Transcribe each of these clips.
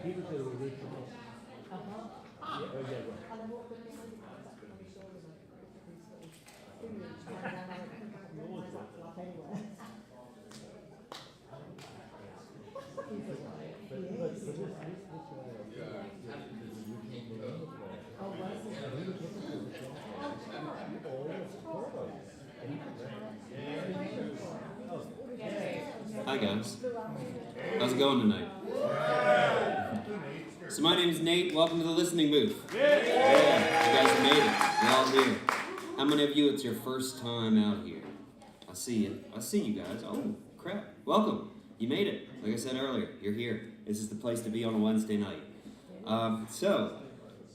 Hi guys, how's it going tonight? So my name is Nate, welcome to the listening booth. Yeah, you guys have made it, you're all here. How many of you it's your first time out here? I see you guys, oh crap, welcome, you made it. Like I said earlier, you're here. This is the place to be on a Wednesday night. So,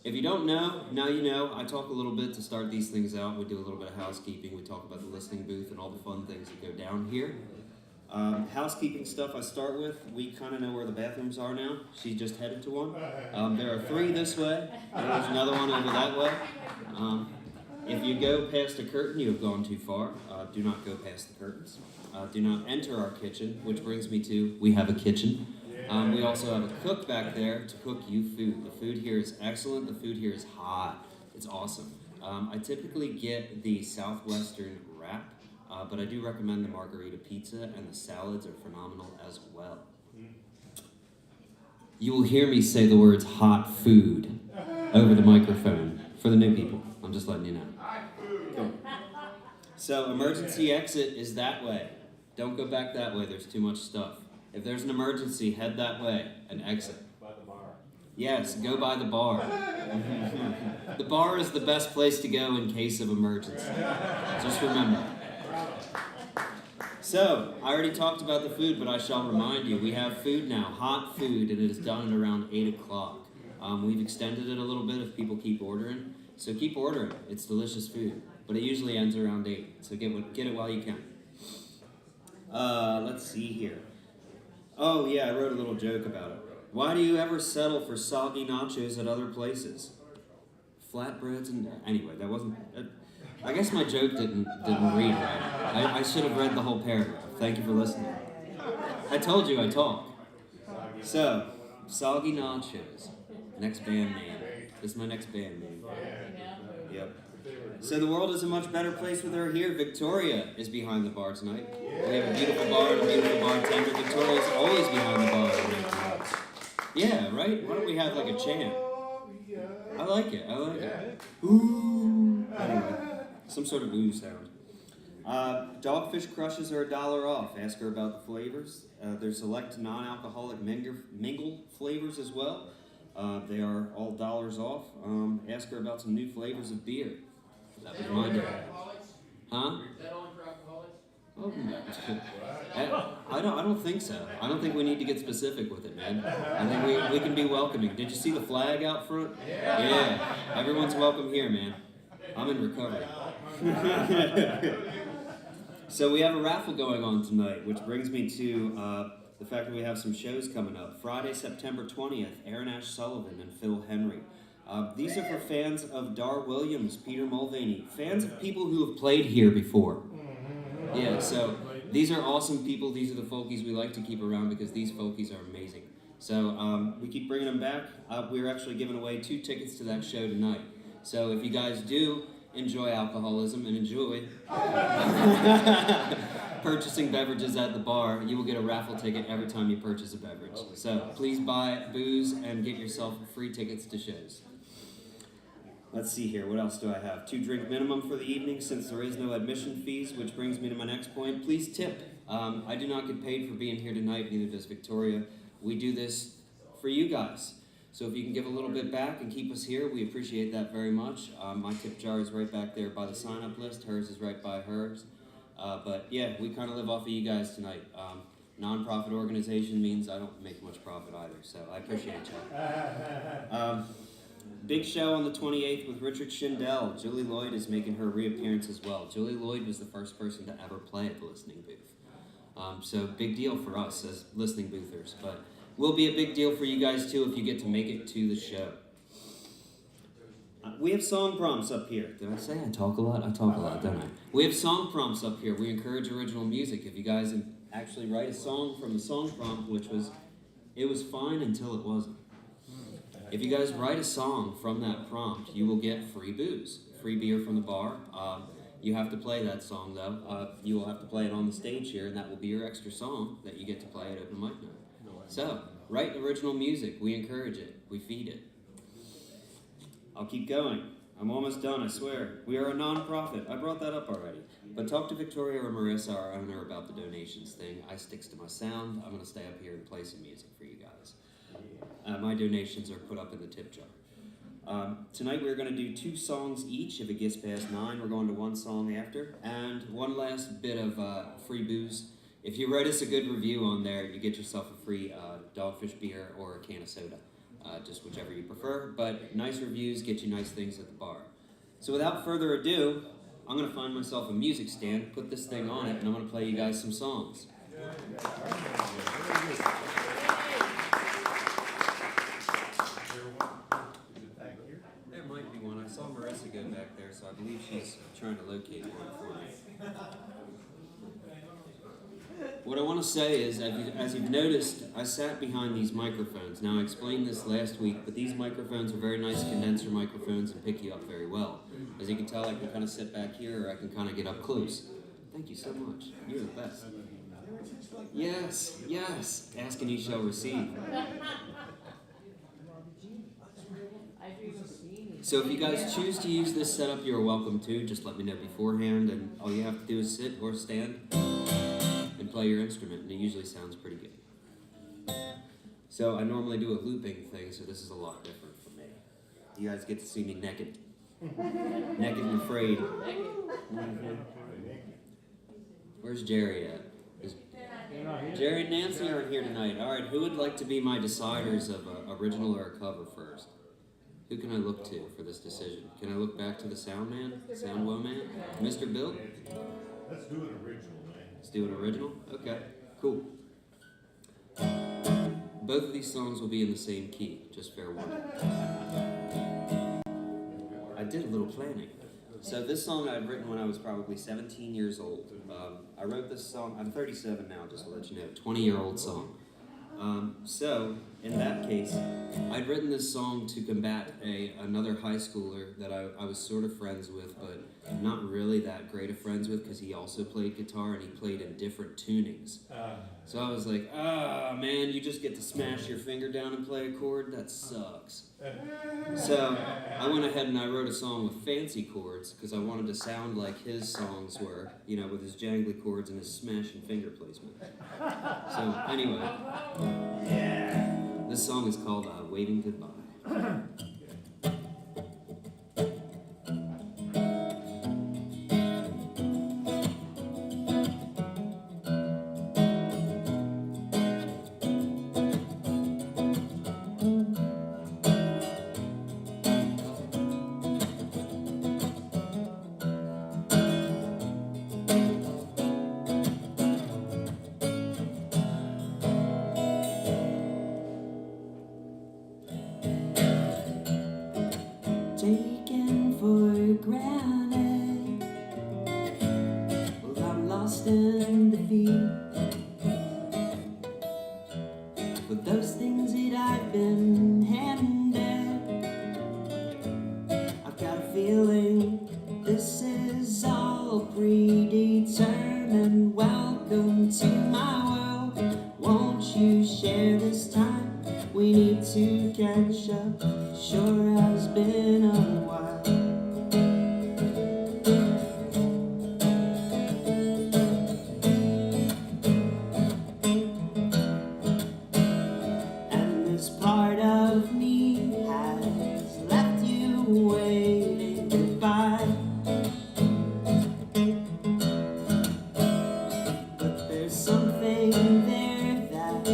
if you don't know, now you know. I talk a little bit to start these things out. We do a little bit of housekeeping. We talk about the listening booth and all the fun things that go down here. Housekeeping stuff I start with. We kind of know where the bathrooms are now. She just headed to one. There are 3 this way. There's another one over that way. If you go past a curtain, you have gone too far. Do not go past the curtains. Do not enter our kitchen, which brings me to, we have a kitchen. We also have a cook back there to cook you food. The food here is excellent. The food here is hot. It's awesome. I typically get the Southwestern wrap, but I do recommend the margarita pizza, and the salads are phenomenal as well. You will hear me say the words hot food over the microphone for the new people. I'm just letting you know. Cool. So emergency exit is that way. Don't go back that way. There's too much stuff. If there's an emergency, head that way and exit. By the bar. Yes, go by the bar. The bar is the best place to go in case of emergency. Just remember. So, I already talked about the food, but I shall remind you, we have food now, hot food, and it is done at around 8 o'clock. We've extended it a little bit if people keep ordering. So keep ordering. It's delicious food. But it usually ends around 8, so get it while you can. Let's see here. Oh yeah, I wrote a little joke about it. Why do you ever settle for soggy nachos at other places? Flatbreads and... Anyway, that wasn't... I guess my joke didn't read right. I should have read the whole paragraph. Thank you for listening. I told you I talk. So, soggy nachos. Next band name. This is my next band name. Yep. So the world is a much better place with her here. Victoria is behind the bar tonight. We have a beautiful bar and a beautiful bartender. Victoria is always behind the bar. Yeah, right? Why don't we have like a chant? I like it. Ooh. Anyway, some sort of ooh sound. Dogfish crushes are $1 off. Ask her about the flavors. There's select non-alcoholic mingle flavors as well. They are all $1 off. Ask her about some new flavors of beer. That was my day. Huh? Is that only for alcoholics? I don't think so. I don't think we need to get specific with it, man. I think we can be welcoming. Did you see the flag out front? Yeah. Everyone's welcome here, man. I'm in recovery. So we have a raffle going on tonight, which brings me to the fact that we have some shows coming up. Friday, September 20th, Aaron Ash Sullivan and Phil Henry. These are for fans of Dar Williams, Peter Mulvaney, fans of people who have played here before. Yeah, so these are awesome people. These are the folkies we like to keep around because these folkies are amazing. So we keep bringing them back. We're actually giving away 2 tickets to that show tonight. So if you guys do enjoy alcoholism and enjoy purchasing beverages at the bar, you will get a raffle ticket every time you purchase a beverage. So please buy booze and get yourself free tickets to shows. Let's see here, what else do I have? 2 drink minimum for the evening since there is no admission fees, which brings me to my next point. Please tip. I do not get paid for being here tonight, neither does Victoria. We do this for you guys. So if you can give a little bit back and keep us here, we appreciate that very much. My tip jar is right back there by the sign-up list. Hers is right by hers. But yeah, we kind of live off of you guys tonight. Non-profit organization means I don't make much profit either, so I appreciate y'all. Big show on the 28th with Richard Schindel. Julie Lloyd is making her reappearance as well. Julie Lloyd was the first person to ever play at the listening booth. So big deal for us as listening boothers, but will be a big deal for you guys too if you get to make it to the show. We have song prompts up here. Did I say I talk a lot? I talk a lot, don't I? We have song prompts up here. We encourage original music. If you guys actually write a song from the song prompt, which was, it was fine until it wasn't. If you guys write a song from that prompt, you will get free booze, free beer from the bar. You have to play that song though. You will have to play it on the stage here, and that will be your extra song that you get to play at open mic night. So, write original music. We encourage it. We feed it. I'll keep going. I'm almost done, I swear. We are a non-profit. I brought that up already. But talk to Victoria or Marissa, our owner, about the donations thing. I sticks to my sound. I'm going to stay up here and play some music for you guys. My donations are put up in the tip jar. Tonight we're going to do 2 songs each. If it gets past 9, we're going to 1 song after. And one last bit of free booze. If you write us a good review on there, you get yourself a free Dogfish beer or a can of soda. Just whichever you prefer. But nice reviews get you nice things at the bar. So without further ado, I'm going to find myself a music stand, put this thing on it, and I'm going to play you guys some songs. There might be one. I saw Marissa go back there, so I believe she's trying to locate one for me. What I want to say is, as you've noticed, I sat behind these microphones. Now, I explained this last week, but these microphones are very nice condenser microphones and pick you up very well. As you can tell, I can kind of sit back here, or I can kind of get up close. Thank you so much. You're the best. Yes, yes. Ask and you shall receive. So if you guys choose to use this setup, you're welcome to. Just let me know beforehand, and all you have to do is sit or stand and play your instrument, and it usually sounds pretty good. So I normally do a looping thing, so this is a lot different for me. You guys get to see me naked. Naked and afraid. Mm-hmm. Where's Jerry at? Jerry and Nancy aren't here tonight. All right, who would like to be my deciders of an original or a cover first? Who can I look to for this decision? Can I look back to the sound man? Soundwell man? Mr. Bill? Let's do an original, man. Let's do an original? Okay, cool. Both of these songs will be in the same key, just fair warning. I did a little planning. So this song I'd written when I was probably 17 years old. I wrote this song, I'm 37 now, just to let you know, 20-year-old song. So, in that case, I'd written this song to combat another high schooler that I was sort of friends with, but not really that great of friends with, because he also played guitar and he played in different tunings. So I was like, man, you just get to smash your finger down and play a chord? That sucks. So I went ahead and I wrote a song with fancy chords, because I wanted to sound like his songs were, you know, with his jangly chords and his smashing finger placement. So anyway, this song is called Waving Goodbye. Taken for granted, well, I'm lost in defeat for those things that I've been handed. I've got a feeling this is all predetermined. Welcome to my world, won't you share this time? We need to catch up, sure has been a while. And this part of me has left you waiting goodbye. But there's something there that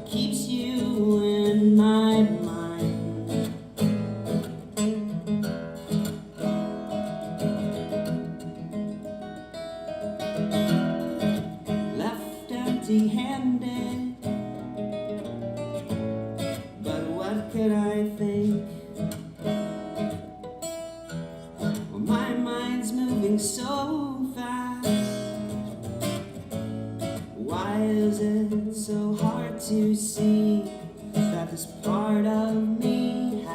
keeps you in my mind. Left empty-handed, but what could I think? Well, my mind's moving so fast. Why is it so hard to see that this part of me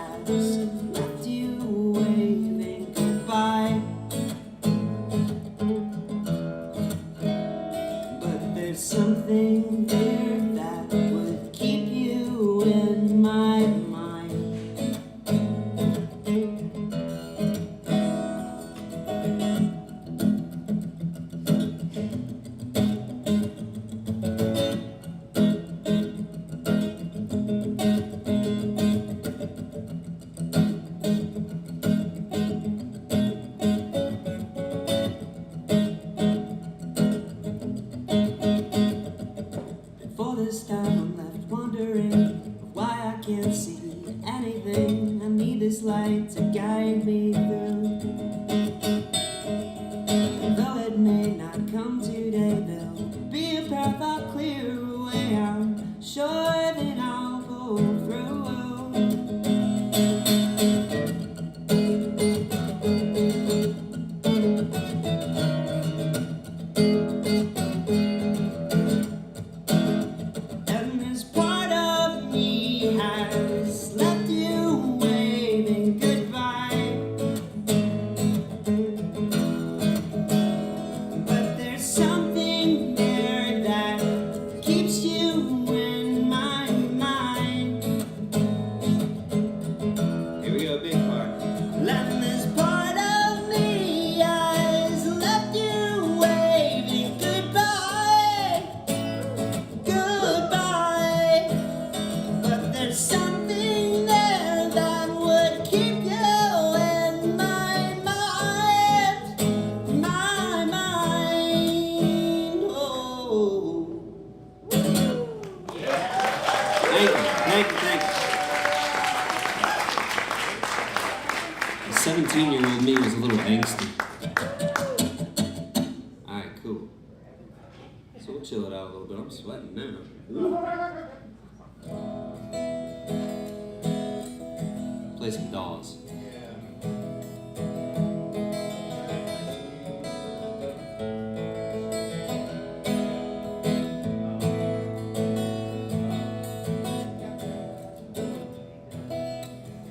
anything. I need this light to guide me through. And though it may not come today, there'll be a path I'll clear away. I'm sure that I'll pull through. Thank you. The 17-year-old me was a little angsty. Alright, cool. So we'll chill it out a little bit. I'm sweating now. Play some Dawes.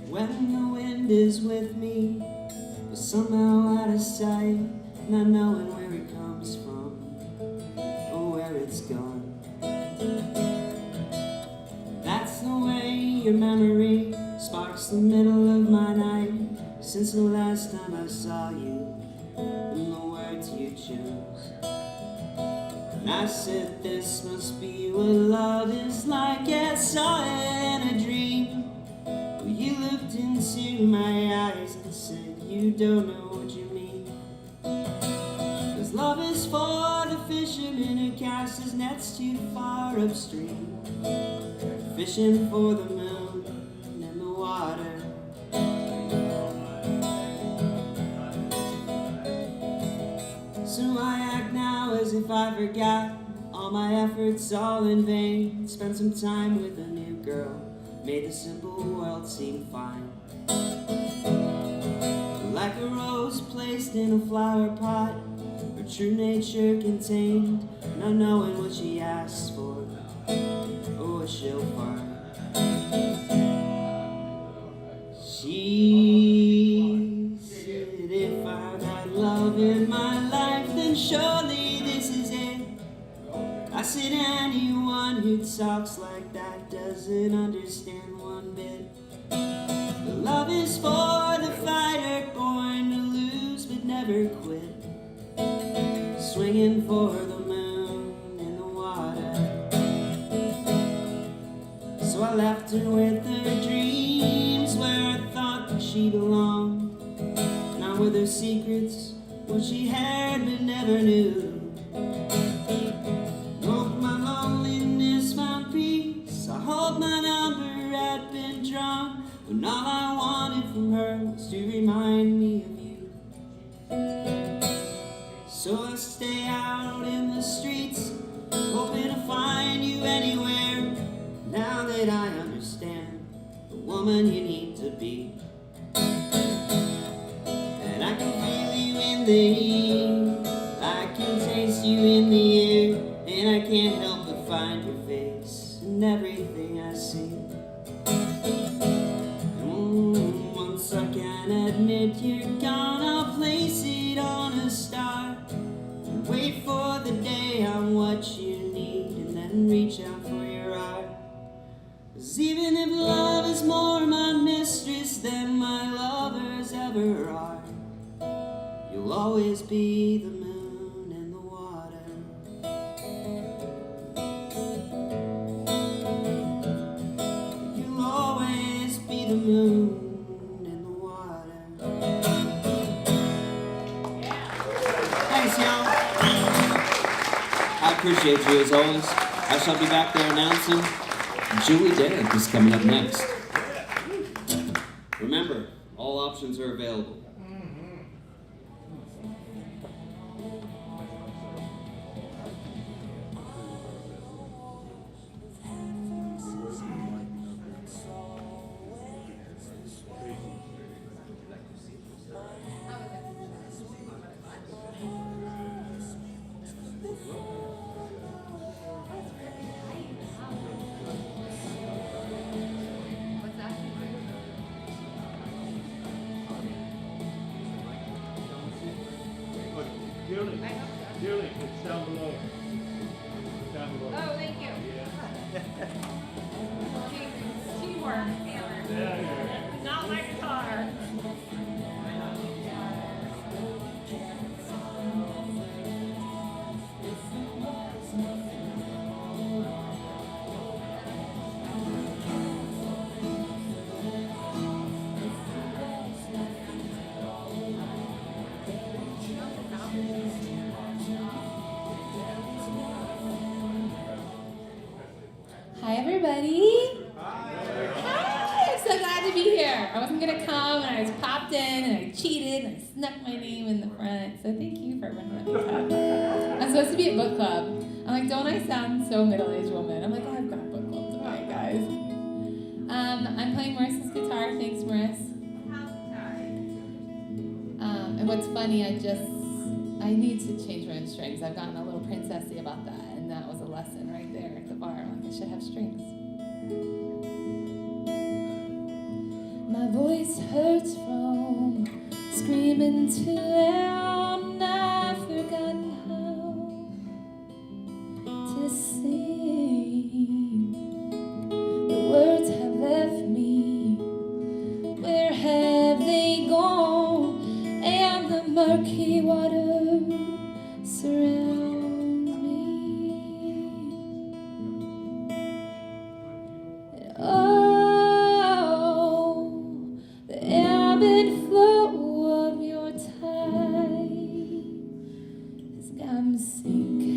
When the wind is with me, but somehow out of sight, not knowing where it comes from or where it's gone. That's the way your memory sparks the middle of my night, since the last time I saw you and the words you chose. And I said this must be what love is like. Yeah, I saw it in a dream. You looked into my eyes and said you don't know what you mean. 'Cause love is for the fisherman who casts his nets too far upstream, fishing for the moon in the water. So I act now as if I forgot all my efforts all in vain. Spent some time with a new girl, made the simple world seem fine. Like a rose placed in a flower pot, her true nature contained, not knowing what she asks for or what she'll find. She said if I've had love in my life, then surely this is it. I said anyone who talks like that doesn't understand one bit. The love is for the fighter, born to lose but never quit, swinging for the moon in the water. So I left her with her dreams, where I thought that she belonged, not with her secrets, what she had but never knew. I hope my number had been drawn, when all I wanted from her was to remind me of you. So I stay out in the streets, hoping to find you anywhere. Now that I understand the woman you need to be, and I can feel you in the heat, I can taste you in the air, and I can't help but find your face in everything I see. Once I can admit you're gone, I'll place it on a star and wait for the day I'm what you need, and then reach out for your heart. 'Cause even if love is more my mistress than my lovers ever are, you'll always be the moon in the water. You'll always be the moon in the water. Thanks, y'all. I appreciate you as always. I shall be back there announcing Julie Derrick is coming up next. options are available. Julie, it's down below. Down below. Oh, thank you. Teamwork, Taylor. Yeah. Not my guitar. Hi, everybody. Hi. I'm so glad to be here. I wasn't going to come, and I just popped in, and I cheated, and I snuck my name in the front. So thank you for bringing me up. I'm supposed to be at book club. I'm like, don't I sound so middle-aged woman? I'm like, I've got book club tonight, guys. I'm playing Marissa's guitar. Thanks, Maris. And what's funny, I need to change my own strings. I've gotten a little princessy about that, and that was a lesson right there at the bar. I'm like, I should have strings. My voice hurts from screaming too loud, and I've forgotten how to sing. The words have left me. Where have they gone? And the murky water surrounds me. And oh, the ebb and flow of your tide has got me sinking.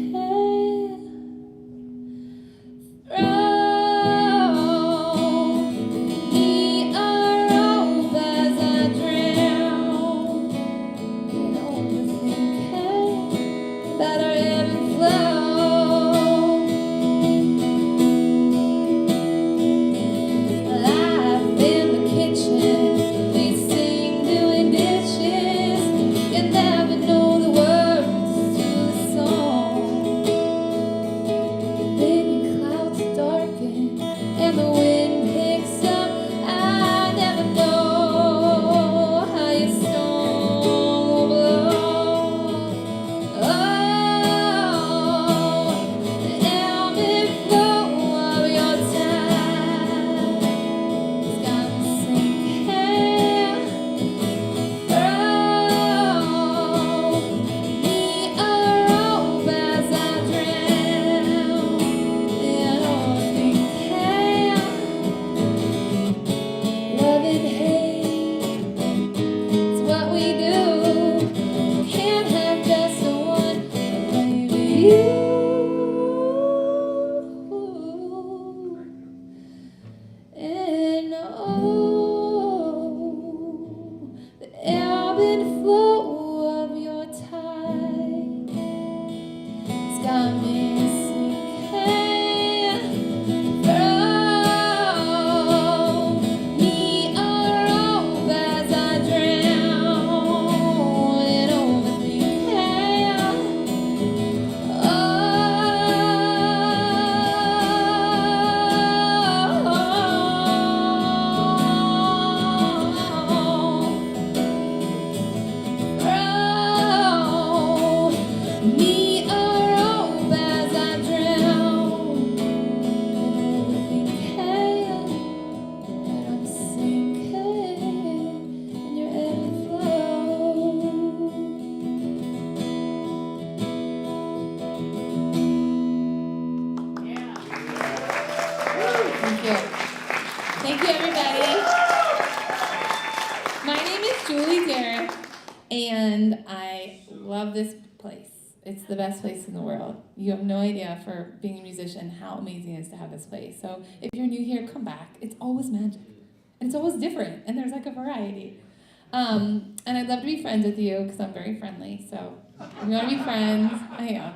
And I love this place. It's the best place in the world. You have no idea, for being a musician, how amazing it is to have this place. So if you're new here, come back. It's always magic. And it's always different. And there's like a variety. And I'd love to be friends with you because I'm very friendly. So if you want to be friends, I am.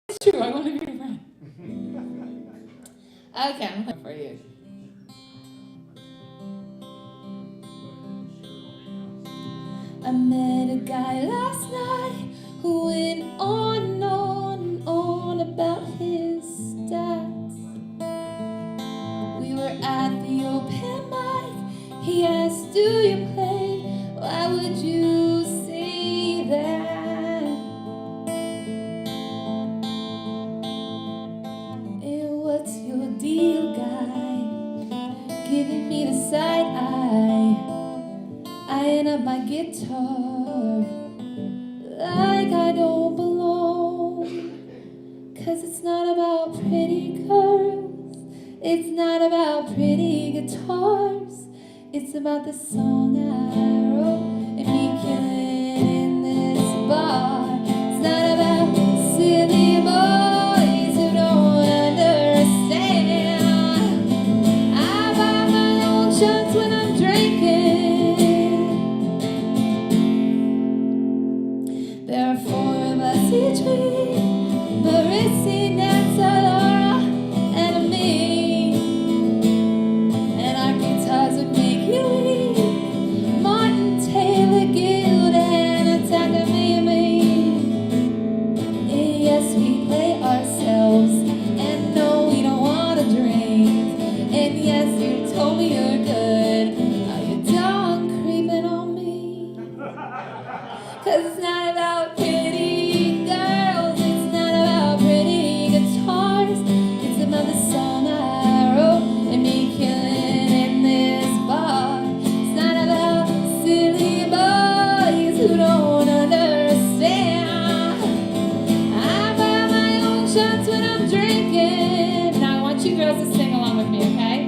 It's true. I want to be your friend. Okay, I'm playing for you. I met a guy last night who went on and on and on about his stats. We were at the open mic. He asked, do you play? Why would you say that? And what's your deal, guy? Giving me the side eye. Eyeing up my guitar like I don't belong. 'Cause it's not about pretty girls, it's not about pretty guitars, it's about the song I wrote and me killing in this bar. It's not about silly boys who don't understand. I buy my own shots when I'm drinking. There are 4 of us each week, Marissy, Nancy, Laura, and me. And our guitars would make you weep. Martin, Taylor, Guild, and Attack me. And yes, we play ourselves, and no, we don't want to drink. And yes, you told me you're good. Are you done creeping on me? 'Cause it's not about pretty girls, it's not about pretty guitars, it's about the song I wrote and me killing in this bar. It's not about silly boys who don't understand. I buy my own shots when I'm drinking. Now I want you girls to sing along with me, okay?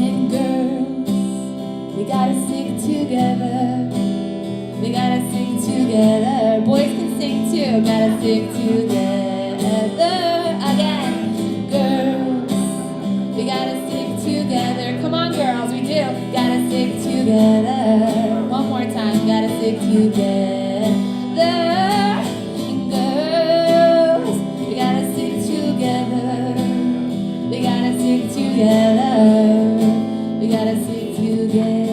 And girls, we gotta stick together. We gotta stick together. Boys can sing too. Gotta stick together again. Girls, we gotta stick together. Come on, girls, we do. Gotta stick together. One more time. Gotta stick together. And girls, we gotta stick together. We gotta stick together. We gotta stick together.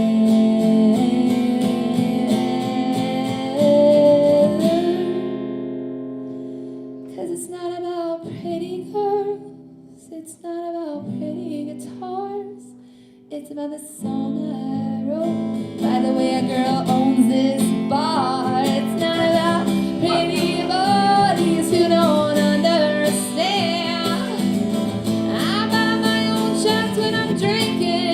It's not about pretty girls, it's not about pretty guitars, it's about the song I wrote. By the way, a girl owns this bar. It's not about pretty bodies who don't understand. I buy my own shots when I'm drinking.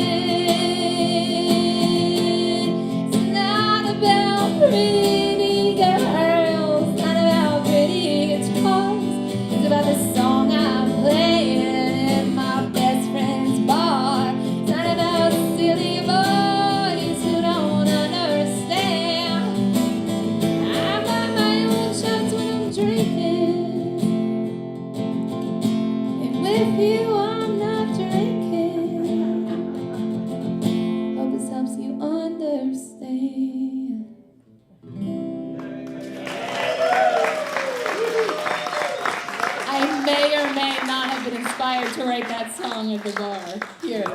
It's not about pretty girls, not about pretty guitars. It's about the song I'm playing in my best friend's bar. It's not about silly boys who don't understand. I buy my own shots when I'm drinking. And with you I'm not drinking. Hope this helps you understand. I may or may not have been inspired to write that song at the bar. Here,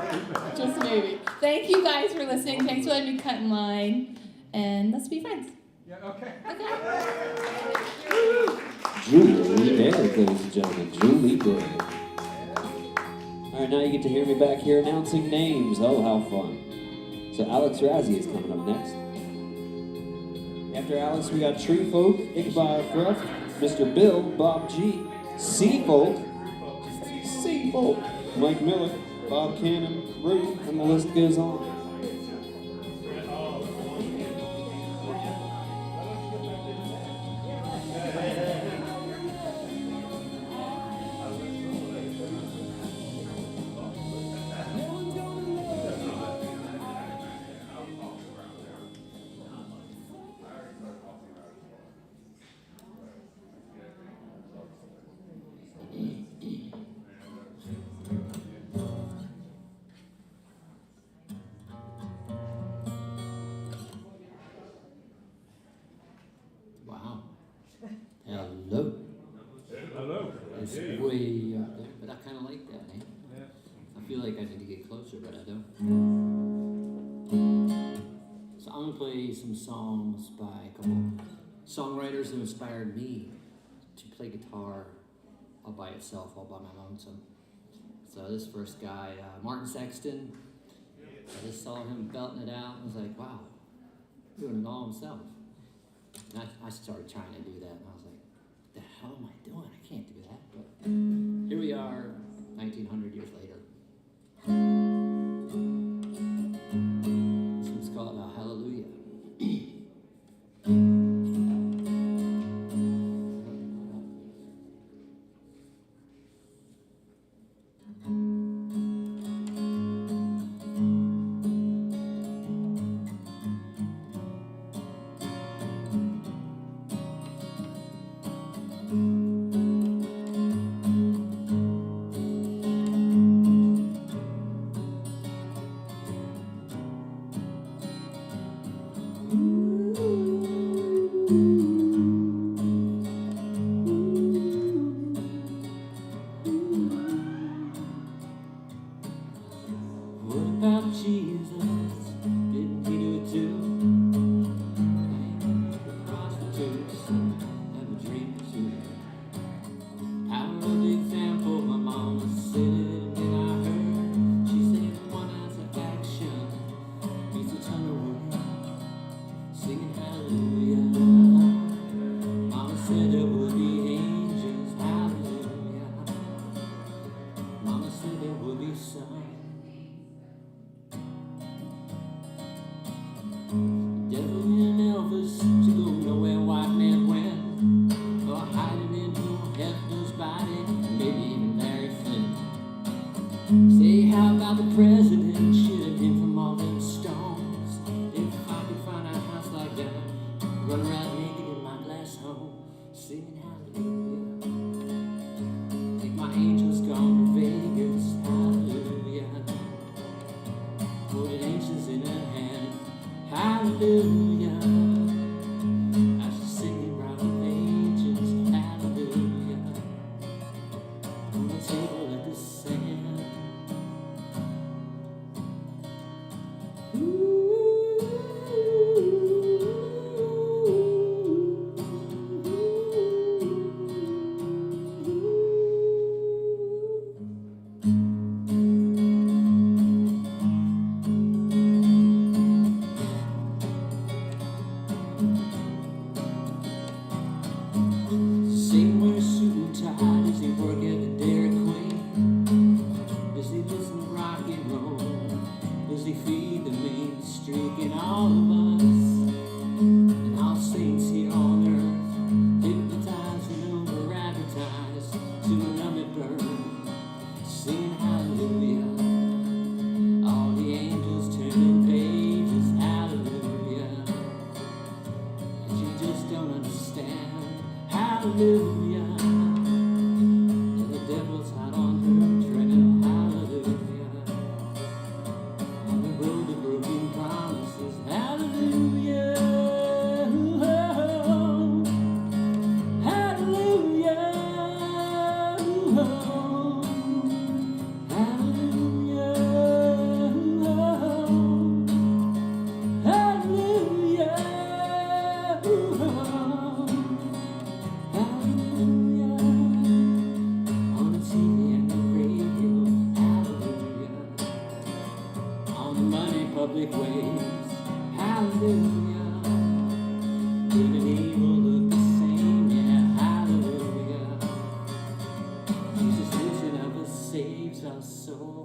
just maybe. Thank you guys for listening. Thanks for letting me cut in line. And let's be friends. Yeah, okay. Julie Baird, ladies and gentlemen. Julie Baird. All right, now you get to hear me back here announcing names. Oh, how fun. So Alex Razzie is coming up next. After Alex, we got Tree Folk, Ichabod Gruff, Mr. Bill, Bob G, Sea Folk, Mike Miller, Bob Cannon, Ruth, and the list goes on. It's way up there, but I kind of like that, eh? I feel like I need to get closer, but I don't. So I'm gonna play some songs by a couple songwriters who inspired me to play guitar all by itself, all by my lonesome. So this first guy, Martin Sexton, I just saw him belting it out and was like, wow, doing it all himself. And I started trying to do that, and I was like, what the hell am I doing? I can't do that. But here we are, 1900 years later. This one's called Hallelujah. About Jesus, didn't he do it too? The prostitutes have a dream too. Power of example, my mama said it and I heard. She said one ounce of action beats a ton of words. Singing hallelujah. Mama said there would be angels, hallelujah. Mama said there would be some. Devil and Elvis to go nowhere white man went, or hiding into Hefner's body, maybe even Larry Flint. Say, how about the president shooting him from all them stones? If I could find a house like that, run around naked in my glass home, singing hallelujah. Take my angels gone to Vegas, hallelujah. Holding angels in her hand. Hallelujah, I should sing it right with angels, hallelujah, on the table at the sand. Ooh. Same wear a suit and tie, does he work at the Dairy Queen? Does he listen to rock and roll? Does he feed the mean streak in all of us? And all saints here on earth, hypnotized and over-advertised to a numb burn, singing hallelujah. All the angels turning pages, hallelujah. And you just don't understand. Hallelujah, and the devil's out on her trail, hallelujah, on the road to broken promises, hallelujah, oh, hallelujah, oh, hallelujah, oh, hallelujah, oh. Hallelujah, on the TV and the radio, hallelujah, on the money public ways, hallelujah, good and evil look the same, yeah, hallelujah, Jesus lives in us, saves our soul.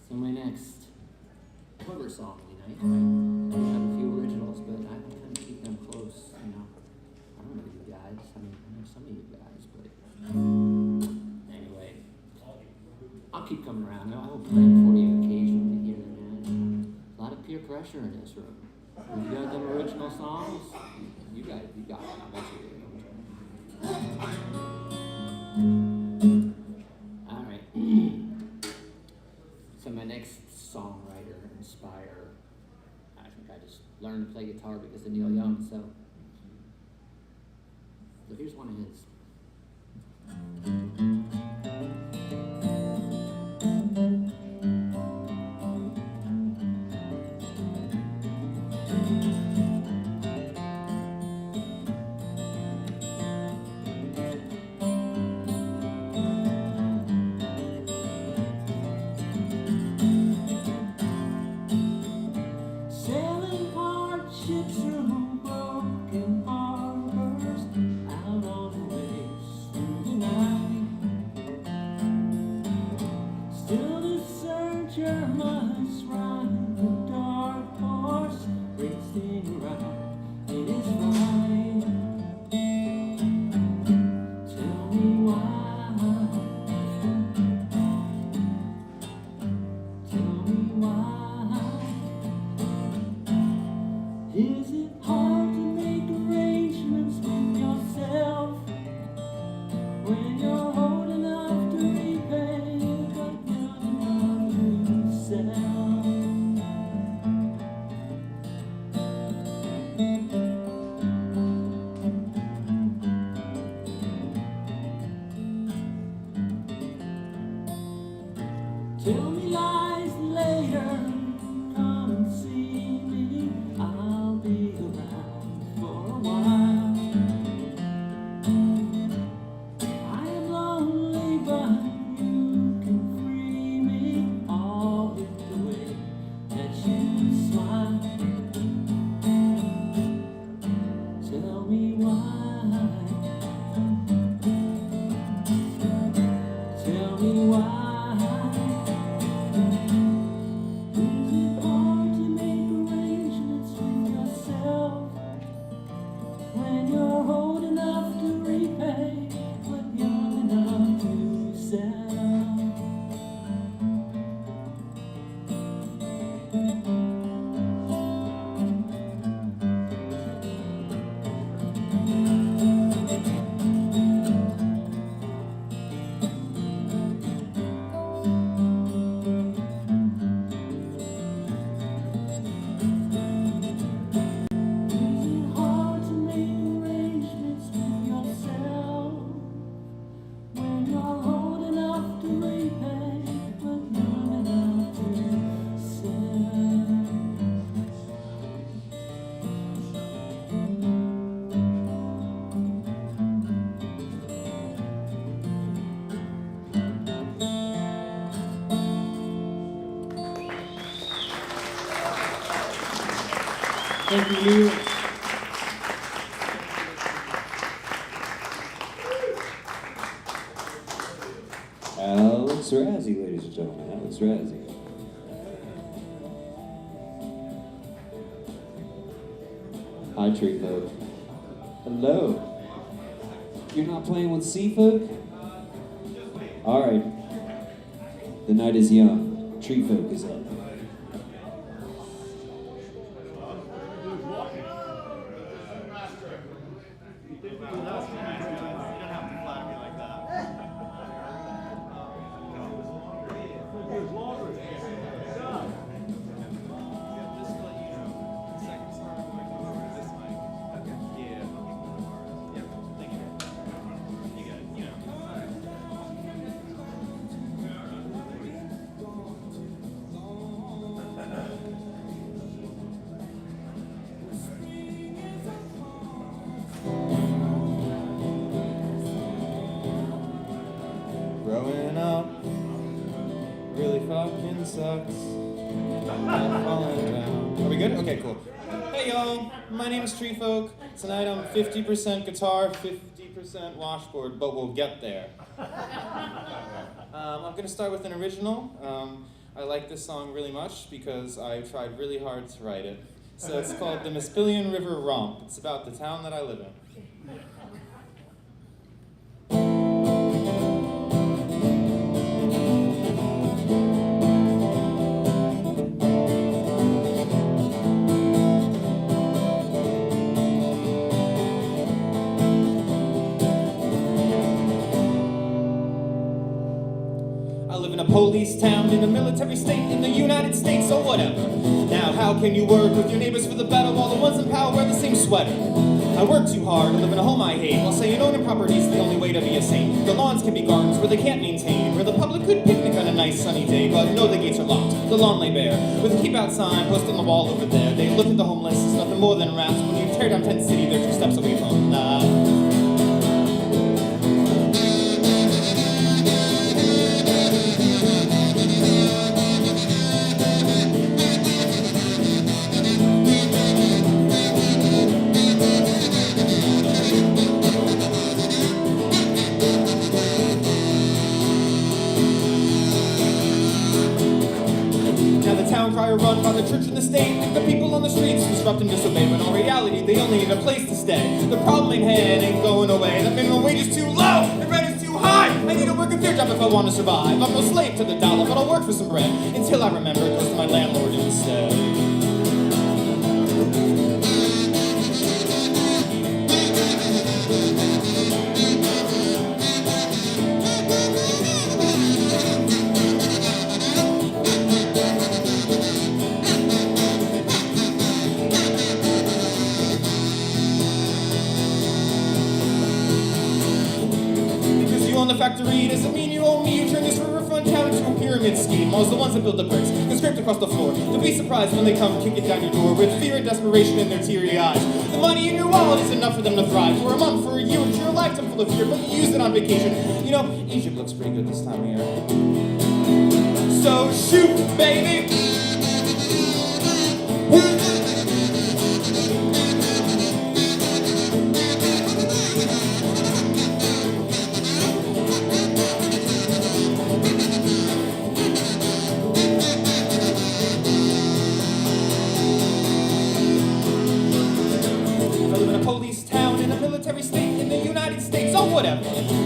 So my next cover song tonight guys. I know some of you guys, but anyway, I'll keep coming around. I will play them for you occasionally here and there. A lot of peer pressure in this room. You got them original songs? You got it. I bet you do. All right. So my next songwriter, inspire. I think I just learned to play guitar because of Neil Young. So here's one of his. Sailing hardships through broken harbors, out on the waves through the night. Still the searcher must ride the dark horse, racing around in his ride. Tell me why. Tell me why. Is it hard to make arrangements with yourself when you're old enough to repay but young enough to sell? Tell me lies later, come and see me. I'll be around for a while. I am lonely, but you can free me, all with the way that you smile. Tell me why. Tell me why. Is it hard to make arrangements with yourself when you're old enough to repay but young enough to sell? Is it hard to make arrangements with yourself when you're old enough to repay but young enough to sell? Thank you. Alex Razzie, ladies and gentlemen. Alex Razzie. Hi, tree folk. Hello. You're not playing with sea folk? All right. The night is young. Tree folk is up. Growing up really fucking sucks. I'm falling down. Are we good? Okay, cool. Hey y'all, my name is Tree Folk. Tonight I'm 50% guitar, 50% washboard, but we'll get there. I'm gonna start with an original. I like this song really much because I tried really hard to write it. So it's called The Mispillion River Romp. It's about the town that I live in. police town, in a military state, in the United States, or whatever. Now how can you work with your neighbors for the better while the ones in power wear the same sweater? I work too hard to live in a home I hate, while saying owning property's the only way to be a saint. The lawns can be gardens where they can't maintain, where the public could picnic on a nice sunny day, but no, the gates are locked, the lawn lay bare, with a keep out sign posted on the wall over there. They look at the homeless as nothing more than rats. When you tear down Tent City, they're 2 steps away from that. Run by the church and the state, the people on the streets disrupt and disobey, when in reality they only need a place to stay. The problem ain't head ain't going away, the minimum wage is too low, the rent is too high. I need to work a fair job if I want to survive. I'm no slave to the dollar, but I'll work for some bread, until I remember it goes to my landlord instead. Factory doesn't mean you owe me. You turn this riverfront town into a pyramid scheme. While the ones that build the bricks can scrape across the floor. Don't be surprised when they come kick it down your door with fear and desperation in their teary eyes. The money in your wallet is enough for them to thrive for a month, for a year, it's your lifetime full of fear, but you use it on vacation. You know, Egypt looks pretty good this time of year. So shoot, baby.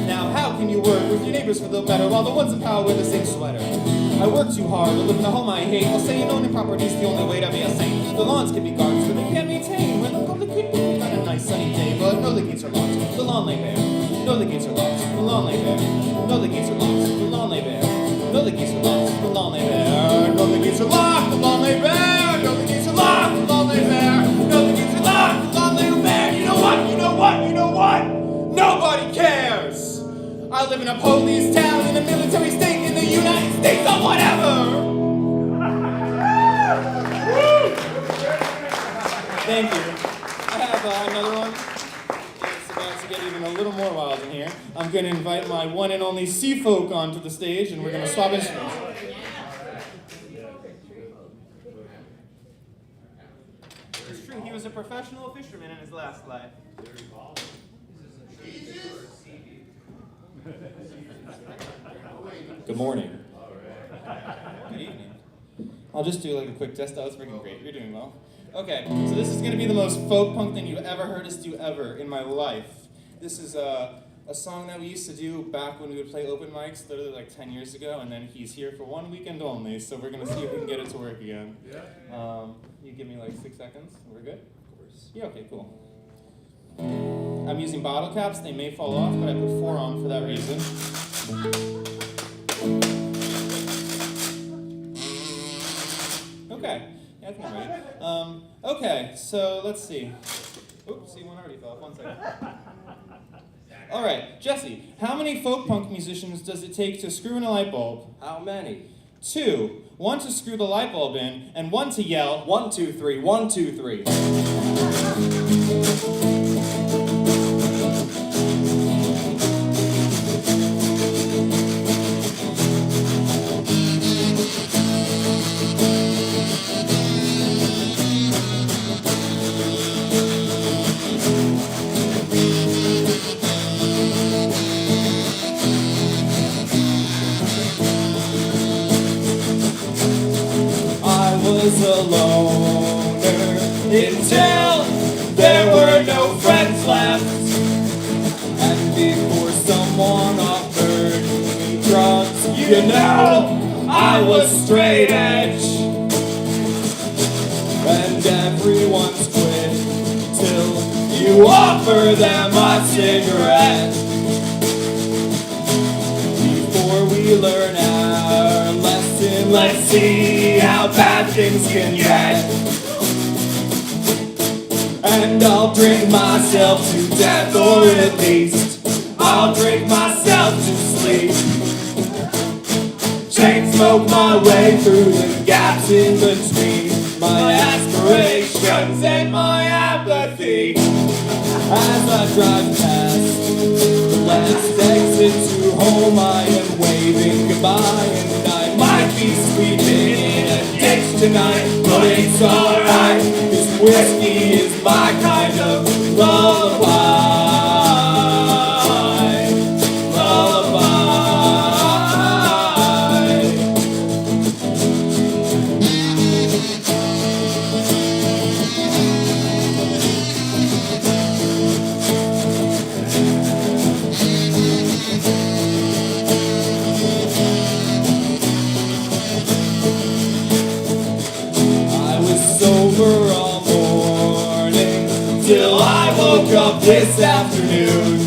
Now how can you work with your neighbors for the better while the ones in power wear the same sweater? I work too hard to live in the home I hate, while saying owning property's the only way to be a saint. The lawns can be gardens where they can't maintain, where the public could be on a nice sunny day, but no, the gates are locked, the lawn lay bare. No, the gates are locked, the lawn lay bare. No, the gates are locked, the lawn lay bare. No, the gates are locked, the lawn lay bare. No, the gates are locked, the lawn lay bare. No, the gates are locked, the lawn lay bare. No, the gates are locked, the lawn lay bare. You know what? You know what? You know what? Nobody cares! I live in a police town, in a military state, in the United States, or whatever! Thank you. I have another one. It's about to get even a little more wild in here. I'm going to invite my one and only sea folk onto the stage, and we're going to swap instruments. It's true, he was a professional fisherman in his last life. Good morning. Good evening. I'll just do like a quick test. That was freaking great. You're doing well. Okay, so this is going to be the most folk punk thing you've ever heard us do ever in my life. This is a song that we used to do back when we would play open mics, literally like 10 years ago, and then he's here for one weekend only, so we're going to see if we can get it to work again. You give me like 6 seconds. We're good? Of course. Yeah, okay, cool. I'm using bottle caps. They may fall off, but I put 4 on for that reason. Okay. Yeah, I think I'm ready. Okay, so let's see. Oops, see, one already fell off. 1 second. All right, Jesse, how many folk punk musicians does it take to screw in a light bulb? How many? 2. 1 to screw the light bulb in, and 1 to yell, 1, 2, 3, 1, 2, 3. Was a loner until there were no friends left, and before someone offered me drugs, you know, I was straight edge, and everyone's quit till you offer them a cigarette before we learn our Let's see how bad things can get. And I'll drink myself to death, or at least I'll drink myself to sleep. Chain smoke my way through the gaps in between my aspirations and my apathy. As I drive past the last exit to home, I am waving goodbye, and I might be sleeping in a ditch tonight, but it's alright, 'cause whiskey is my kind of lullaby. Sober all morning till I woke up this afternoon.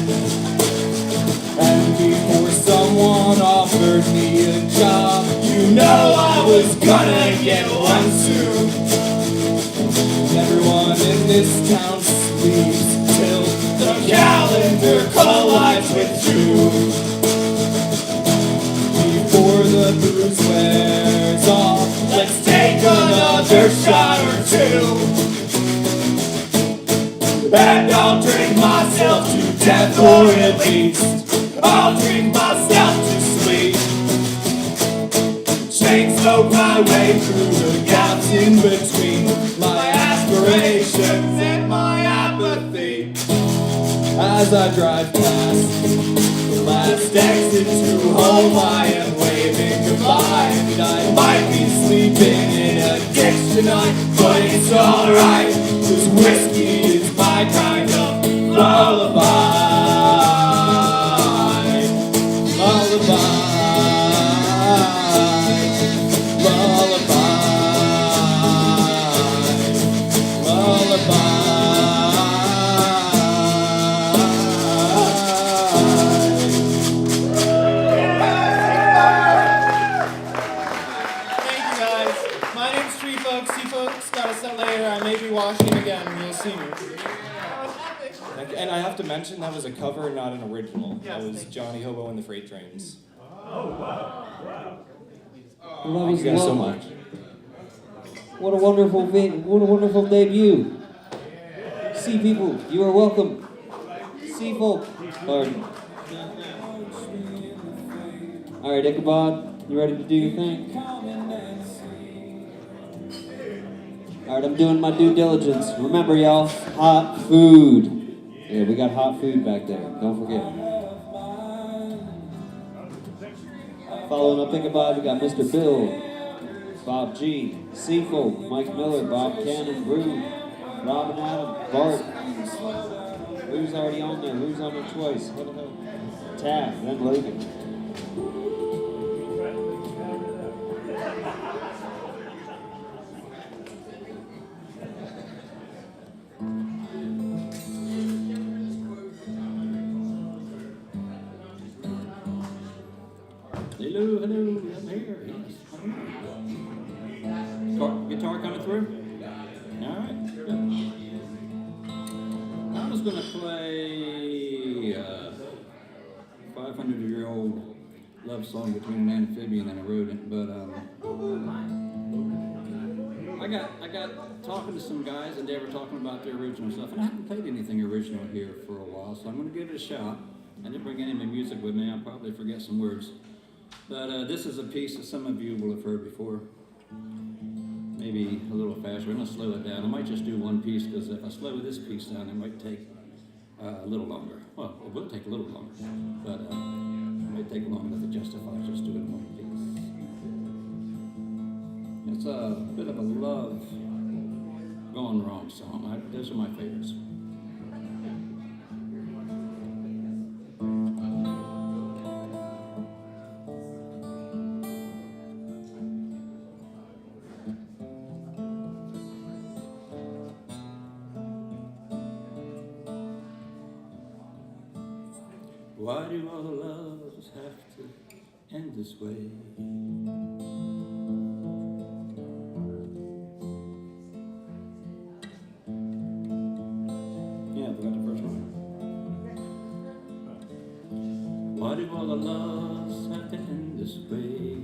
And before someone offered me a job, you know I was gonna get one soon. Everyone in this town sleeps till the calendar collides with June. Before the booze wears off, let's take another shot or two. And I'll drink myself to death, or at least I'll drink myself to sleep. Chain smoke my way through the gaps in between my aspirations and my apathy. As I drive past the last exit to home, I am waving goodbye, and I might be sleeping in a ditch tonight, but it's alright, 'cause whiskey is my kind of lullaby. Lullaby. Lullaby. Lullaby. I may be washing again, you'll see me. And I have to mention that was a cover, not an original. That was Johnny Hobo and the Freight Trains. Thank you guys so much. What a wonderful debut. Sea people, you are welcome. Sea folk. Pardon. All right, Ichabod, you ready to do your thing? All right, I'm doing my due diligence. Remember, y'all, hot food. Yeah, we got hot food back there. Don't forget. Following up Ichabod, we got Mr. Bill, Bob G, Seafolk, Mike Miller, Bob Cannon, Brew, Robin Adam, Bart. Who's already on there? Who's on there twice? What the hell? Taff, then Logan. Hello, I'm here. Yes. Guitar coming through? All right, good. I was going to play 500-year-old love song between an amphibian and a rodent, but I got talking to some guys, and they were talking about their original stuff, and I haven't played anything original here for a while, so I'm going to give it a shot. I didn't bring any of my music with me. I'll probably forget some words. But this is a piece that some of you will have heard before. Maybe a little faster. I'm going to slow it down. I might just do one piece, because if I slow this piece down, it might take a little longer. Well, it will take a little longer, but it might take long enough to justify just doing one piece. It's a bit of a love gone wrong song. Those are my favorites. Why do all the loves have to end this way? Why do all the loves have to end this way?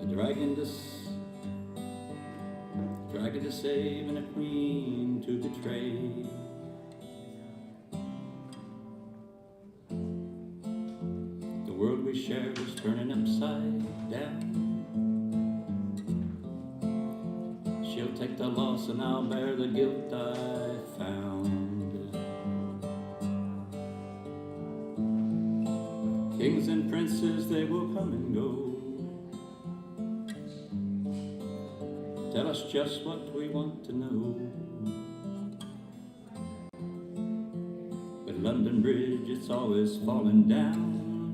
A dragon to save and a queen to betray. The world we shared was turning upside down. She'll take the loss and I'll bear the guilt I found. Kings and princes, they will come and go. Tell us just what we want to know. But London Bridge, it's always falling down,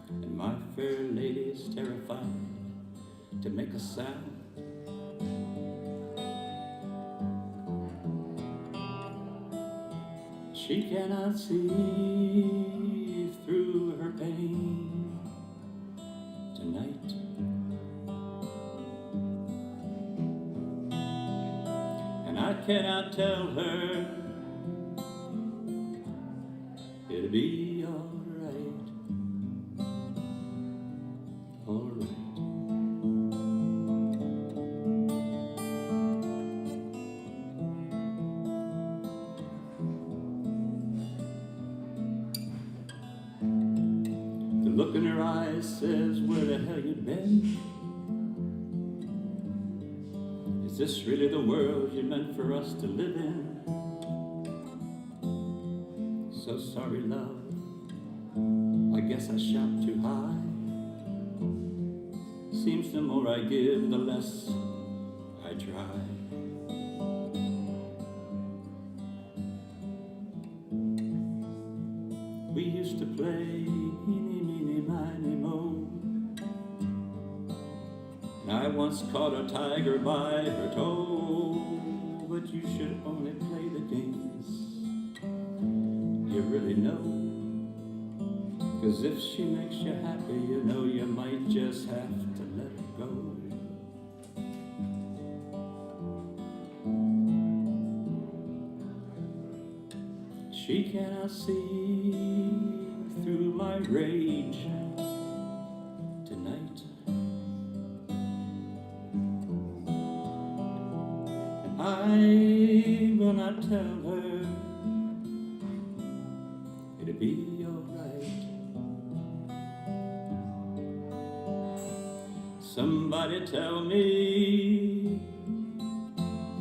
and my fair lady is terrified to make a sound. She cannot see through her pain tonight. And I cannot tell her it'll be alright, alright. The look in her eyes says, where the hell you been? Is this really the world you meant for us to live in? So sorry, love, I guess I shot too high. Seems the more I give, the less I try. We used to play eeny, meeny, miny, moe. And I once caught a tiger by her toe. But you should only play the games you really know. 'Cause if she makes you happy, you know you might just have to let her go. She cannot see through my rage tonight. And I will not tell her it'll be alright. Somebody tell me,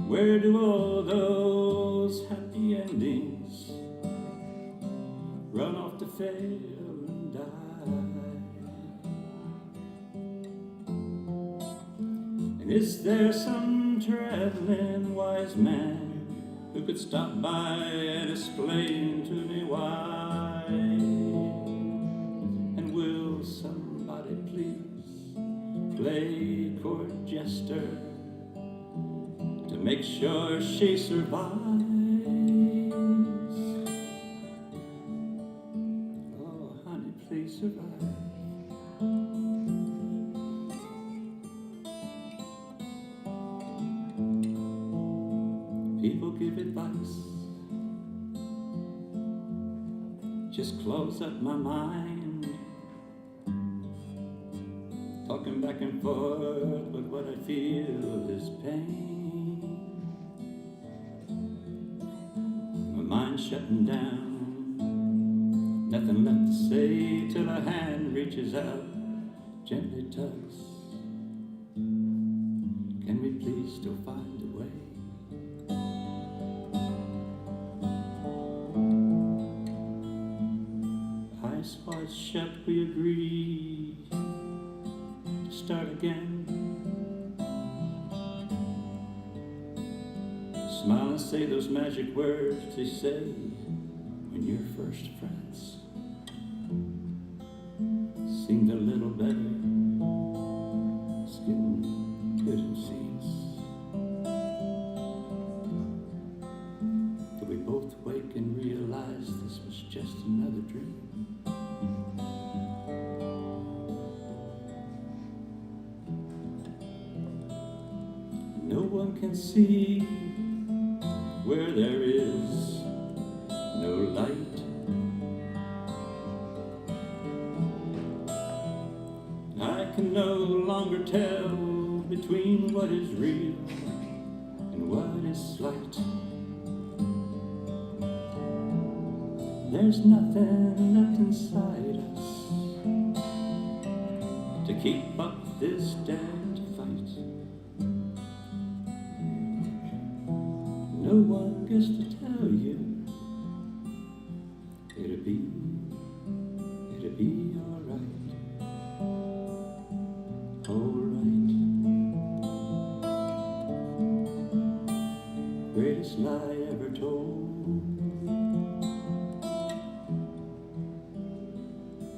where do all those happy endings run off to fail and die? And is there some traveling wise man who could stop by and explain to me why? And will somebody please play court jester to make sure she survives? Oh, honey, please survive. People give advice, just close up my mind, talking back and forth, but what I feel is pain. My mind's shutting down, nothing left to say till a hand reaches out, gently tugs. Can we please still find a way? Eyes wide shut, we agree to start again. Smile and say those magic words they say when you're first friends. Seemed a little better, it's getting good it seems. Till we both wake and realize this was just another dream. No one can see where there is between what is real and what is slight. There's nothing left inside us to keep up this damned fight. No one gets to tell you it'll be alright, alright. Greatest lie ever told.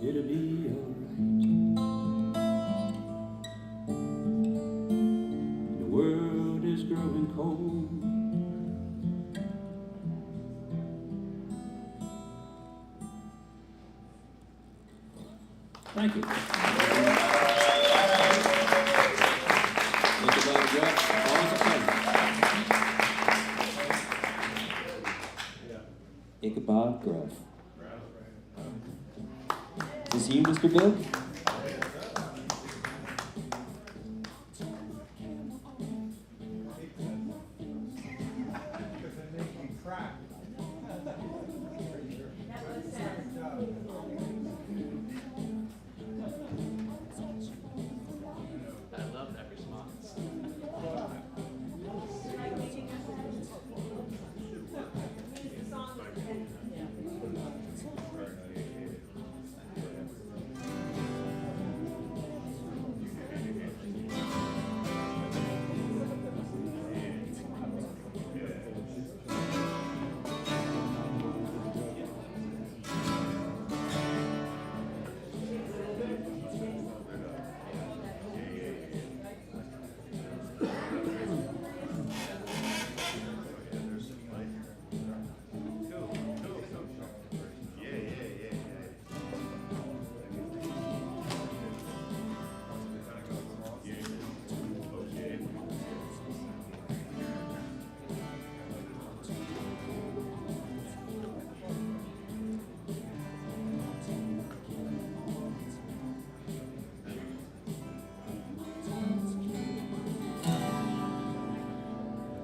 It'll be alright. The world is growing cold. Thank you. Ichabod Gruff, always a pleasure. Ichabod Gruff. Is this you, Mr. Bill? I love that response.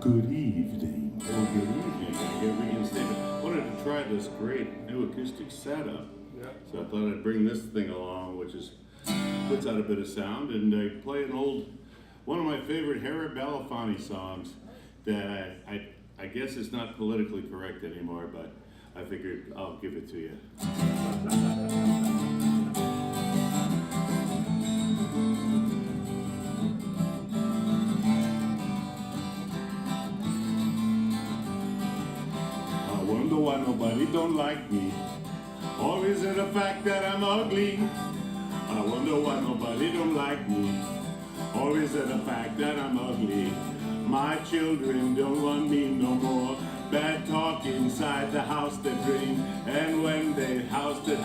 Good evening. Oh, good evening. I get reinstated. Wanted to try this great new acoustic setup. Yeah. So I thought I'd bring this thing along, which puts out a bit of sound, and I play one of my favorite Harry Belafonte songs that I guess is not politically correct anymore, but I figured I'll give it to you. I wonder why nobody don't like me, or is it the fact that I'm ugly? I wonder why nobody don't like me, or is it the fact that I'm ugly? My children don't want me no more. Bad talk inside the house they bring, and when they house they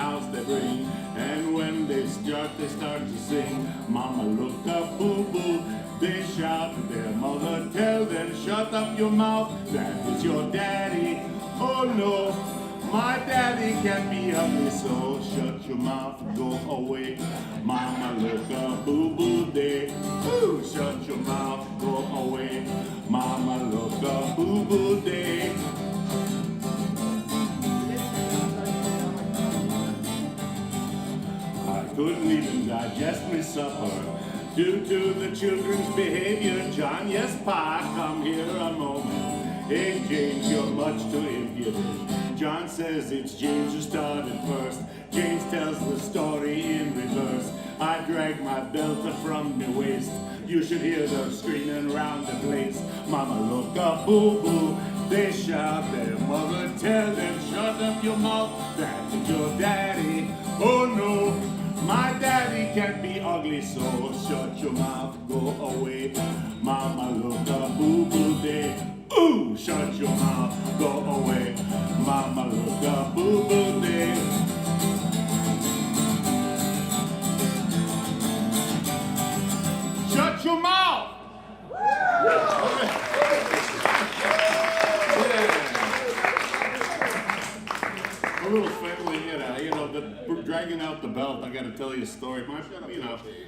bring, and when they start to sing. Mama look up, boo boo. They shout at their mother, tell them shut up your mouth. That is your daddy. Oh no, my daddy can be ugly, so shut your mouth, go away. Mama look up, boo boo day. Ooh, shut your mouth, go away. Mama look up, boo boo day. I couldn't even digest my supper due to the children's behavior. John, yes, Pa, come here a moment. Hey, James, you're much too impudent. John says it's James who started first. James tells the story in reverse. I drag my belt from my waist. You should hear them screaming round the place. Mama look up, boo boo. They shout their mother, tell them shut up your mouth. That's your daddy. Oh no, my daddy can't be ugly, so shut your mouth, go away. Mama look up, boo boo day. Ooh, shut your mouth, go away. Mama look up, boo boo day. Shut your mouth! A little family, dragging out the belt. I got to tell you a story.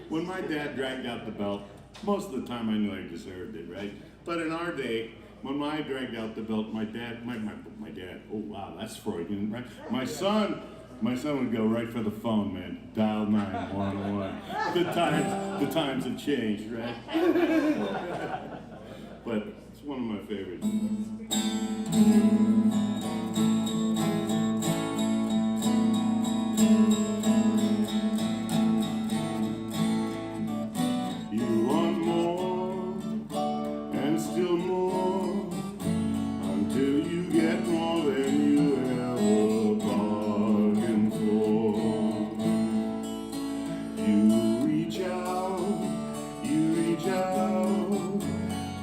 When my dad dragged out the belt, Most of the time I knew I deserved it, right? But in our day, when I dragged out the belt, my dad, oh wow, that's Freudian, right? My son would go right for the phone, man. Dial 911. The times have changed, right? But it's one of my favorites. You want more and still more until you get more than you ever bargained for. You reach out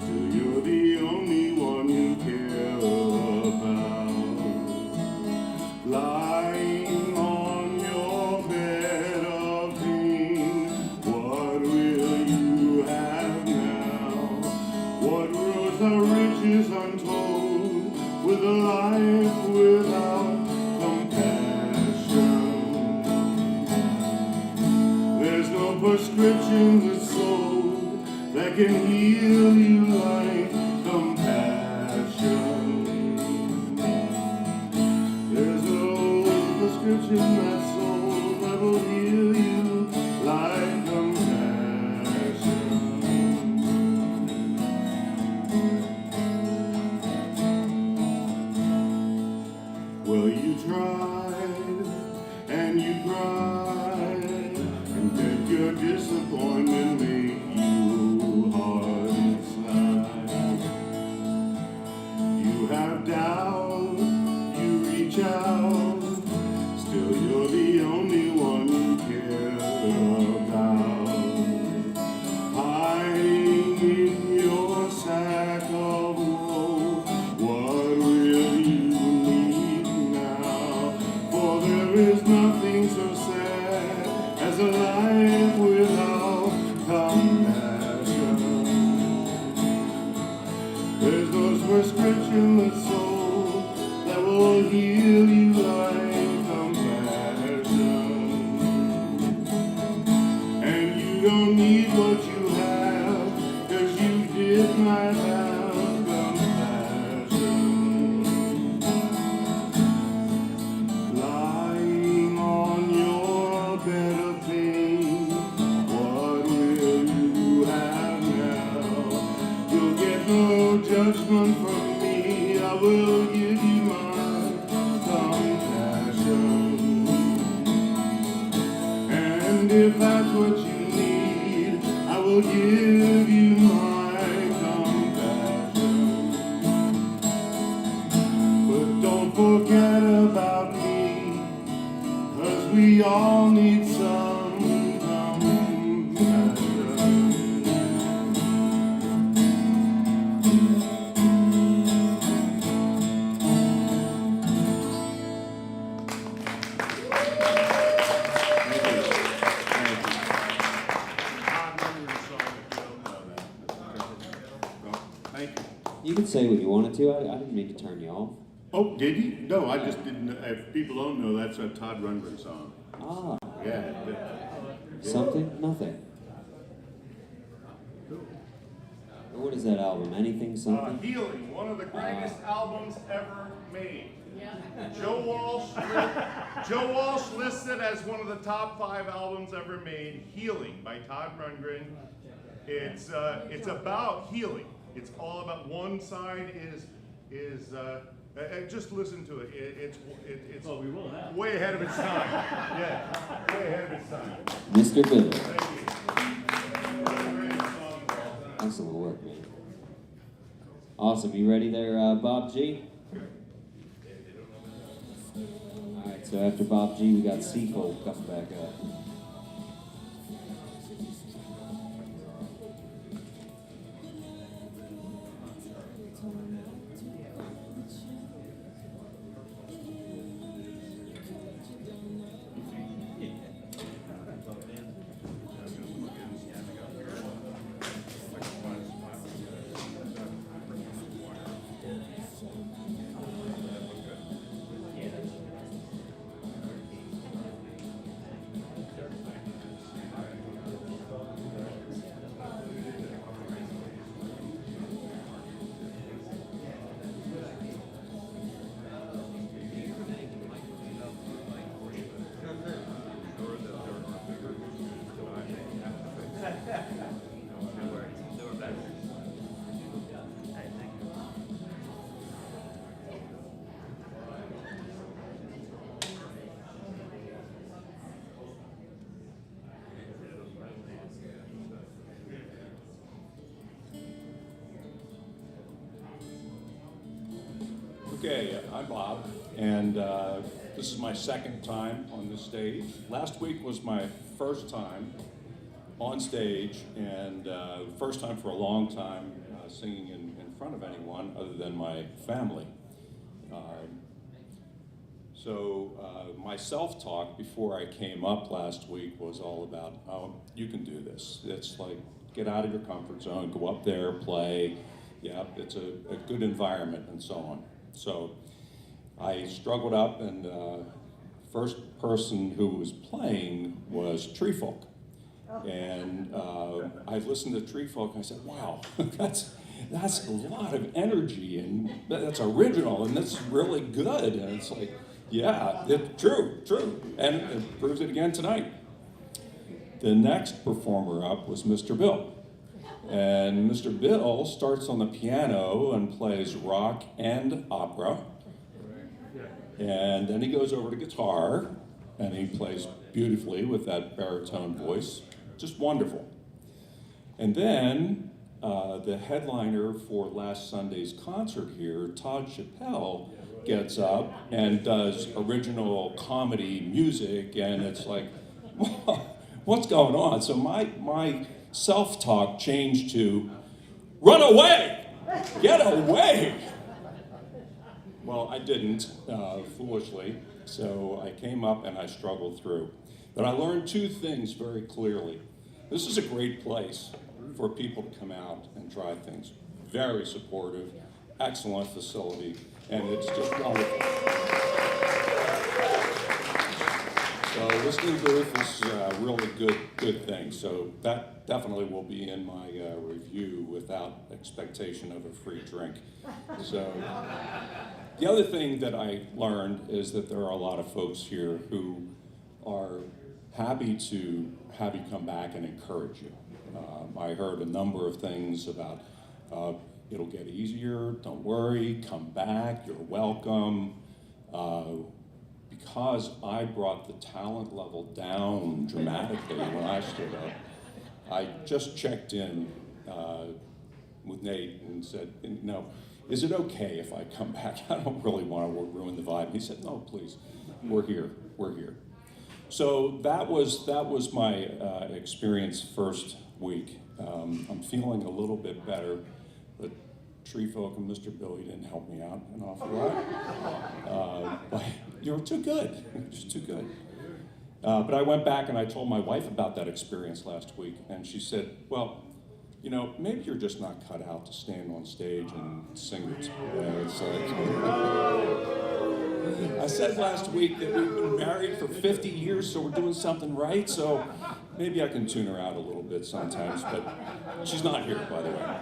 till you're the only one you care about. Lying on your bed of pain, what will you have now? What words are riches untold with a life without compassion? There's no prescription that's sold that can heal you like compassion. There's no prescription that's sold that will heal you like compassion. Well, you tried and you cried, and did your disappointment make you hard inside? You have doubt, you reach out, still you're the only one you care about. Hiding in your sack of woe, what will you need now? For there is nothing so sad as a life without compassion. There's no prescription that's sold that will heal you like compassion. And you don't need what you have, 'cause you did not have compassion. Lying on your bed of pain, what will you have now? You'll get no judgment from me, I will give you my compassion. And if that's what you need, I will give you my compassion. But don't forget about me, 'cause we all need some compassion. Thank you. You can say what you wanted to. I didn't mean to turn you off. Oh, did you? No, I just didn't. If people don't know, that's a Todd Rundgren song. Ah, Yeah. something, nothing. What is that album? Anything, something? Healing, one of the greatest albums ever made. Joe Walsh listed as one of the top 5 albums ever made. Healing by Todd Rundgren. It's about healing. It's all about one side is just listen to it. It's Well, we will have. way ahead of its time. Yeah, way ahead of its time. Mr. Bill. Thank you. Excellent work, man. Awesome. You ready there, Bob G? All right, so after Bob G, we got Seafold coming back up. Okay, I'm Bob, and this is my second time on this stage. Last week was my first time on stage, and first time for a long time singing in front of anyone other than my family. My self-talk before I came up last week was all about, oh, you can do this. It's like, get out of your comfort zone, go up there, play. Yeah, it's a good environment and so on. So I struggled up, and first person who was playing was Tree Folk. And I listened to Tree Folk and I said, wow, that's a lot of energy, and that's original, and that's really good. And it's like, yeah, true. And it proves it again tonight. The next performer up was Mr. Bill. And Mr. Bill starts on the piano and plays rock and opera. And then he goes over to guitar, and he plays beautifully with that baritone voice. Just wonderful. And then the headliner for last Sunday's concert here, Todd Chappelle, gets up and does original comedy music, and it's like, what's going on? So my self-talk changed to, run away, get away. Well, I didn't, foolishly, so I came up and I struggled through. But I learned two things very clearly. This is a great place for people to come out and try things. Very supportive, excellent facility, and it's just wonderful. So listening booth is a really good thing. So that definitely will be in my review without expectation of a free drink. So the other thing that I learned is that there are a lot of folks here who are happy to have you come back and encourage you. I heard a number of things about it'll get easier, don't worry, come back, you're welcome. Because I brought the talent level down dramatically when I stood up, I just checked in with Nate and said, no, is it okay if I come back? I don't really want to ruin the vibe. He said, no, please, we're here. So that was my experience first week. I'm feeling a little bit better, but Tree Folk and Mr. Billy didn't help me out an awful lot. But you were too good, just too good. But I went back and I told my wife about that experience last week, and she said, well, you know, maybe you're just not cut out to stand on stage and sing it. It's like, I said last week that we've been married for 50 years, so we're doing something right, so maybe I can tune her out a little bit sometimes, but she's not here, by the way.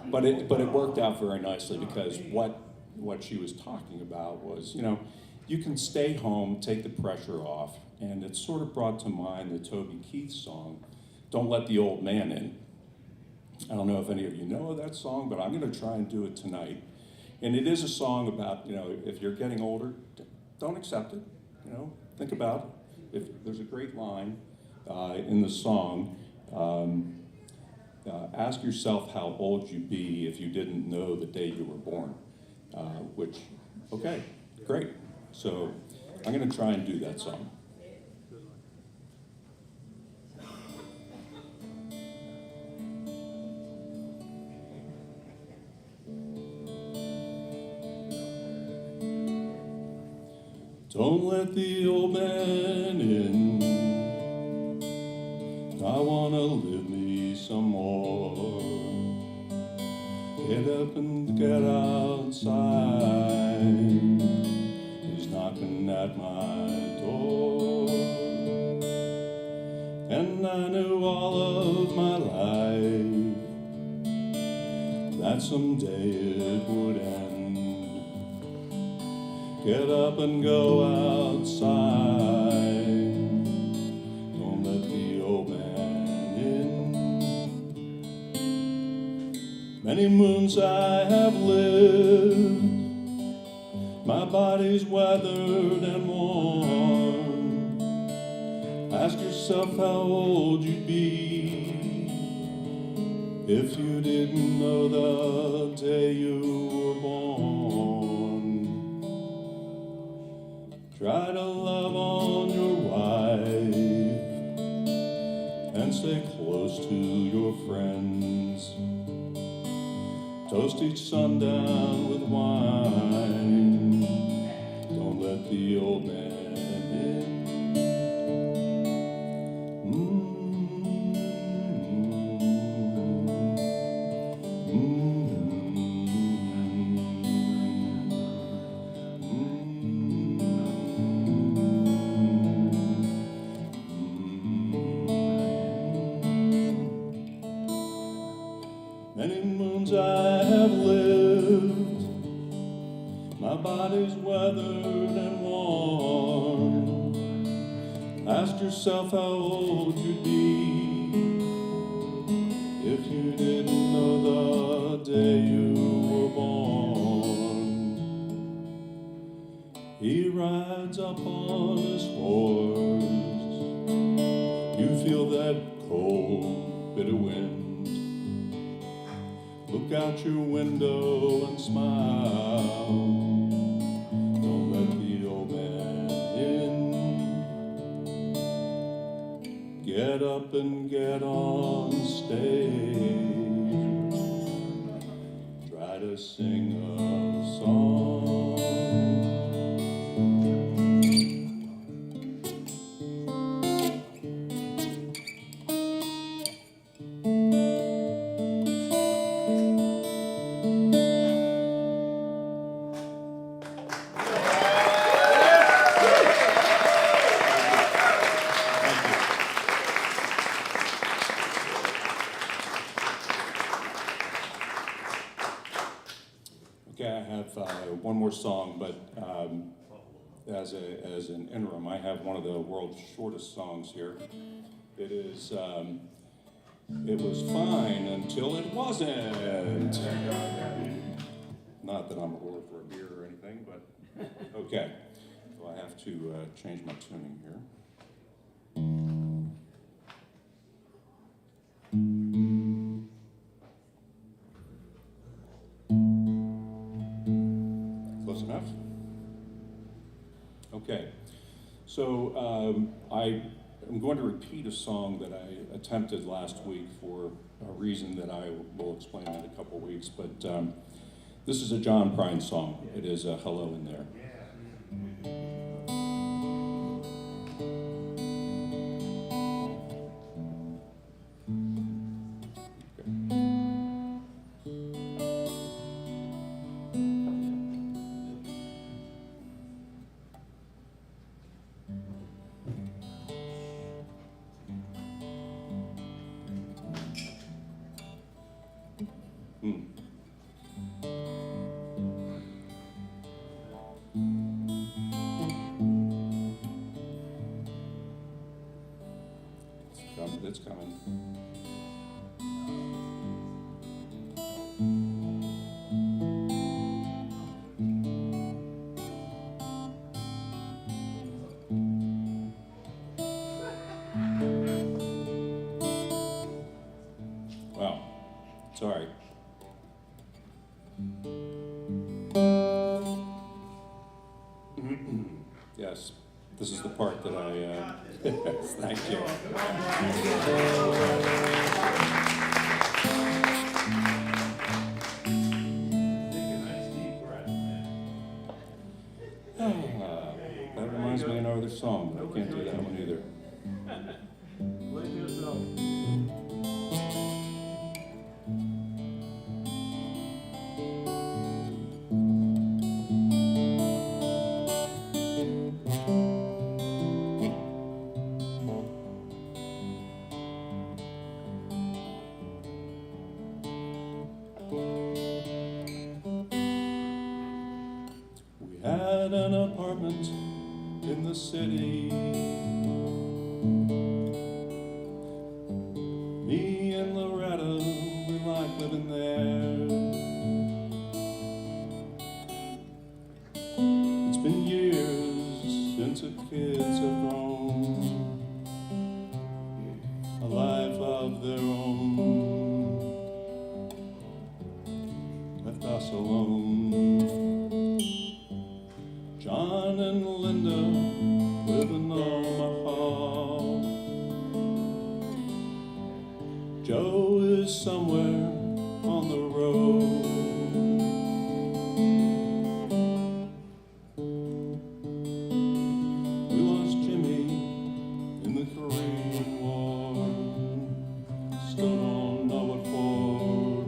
But it worked out very nicely, because what she was talking about was, you know, you can stay home, take the pressure off, and it sort of brought to mind the Toby Keith song, Don't Let the Old Man In. I don't know if any of you know that song, but I'm going to try and do it tonight. And it is a song about, you know, if you're getting older, don't accept it, you know, think about it. If there's a great line in the song, ask yourself how old you'd be if you didn't know the day you were born, which, okay, great. So I'm going to try and do that song. Don't let the old man in. I wanna live me some more. Get up and get outside. He's knocking at my door. And I knew all of my life that someday it would end. Get up and go outside. Don't let the old man in. Many moons I have lived. My body's weathered and worn. Ask yourself how old you'd be If you didn't know the day you were born, try to love on your wife and stay close to your friends. Toast each sundown with wine. Don't let the old man in. Many moons I have lived, my body's weathered and worn. Ask yourself how old you'd be if you didn't know the day you were born. He rides up on his horse, you feel that cold, bitter wind. Look out your window and smile. Don't let the old man in. Get up and get on stage. Try to sing a song. Okay, I have one more song, but as an interim, I have one of the world's shortest songs here. It is, it was fine until it wasn't. Not that I'm a whore for a beer or anything, but okay. So I have to change my tuning here. Close enough? Okay. So I am going to repeat a song that I attempted last week for a reason that I will explain in a couple weeks. But this is a John Prine song. It is Hello in There. It's coming. Wow. Sorry. Yes, this is the part that I, thank you. That reminds me of another song, but I can't do that one either. Blame yourself. We had an apartment in the city. Me and Loretta, we like living there. It's been years since the kids have grown a life of their own. John and Linda live in Omaha. Joe is somewhere on the road. We lost Jimmy in the Korean War. Still don't know what for.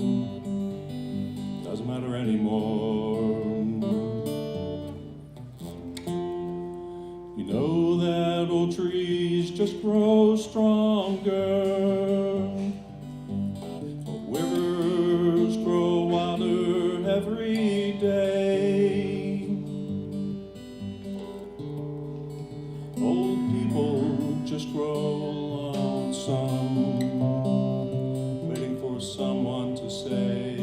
Doesn't matter anymore. You know that old trees just grow stronger. Rivers grow wilder every day. Old people just grow lonesome, waiting for someone to say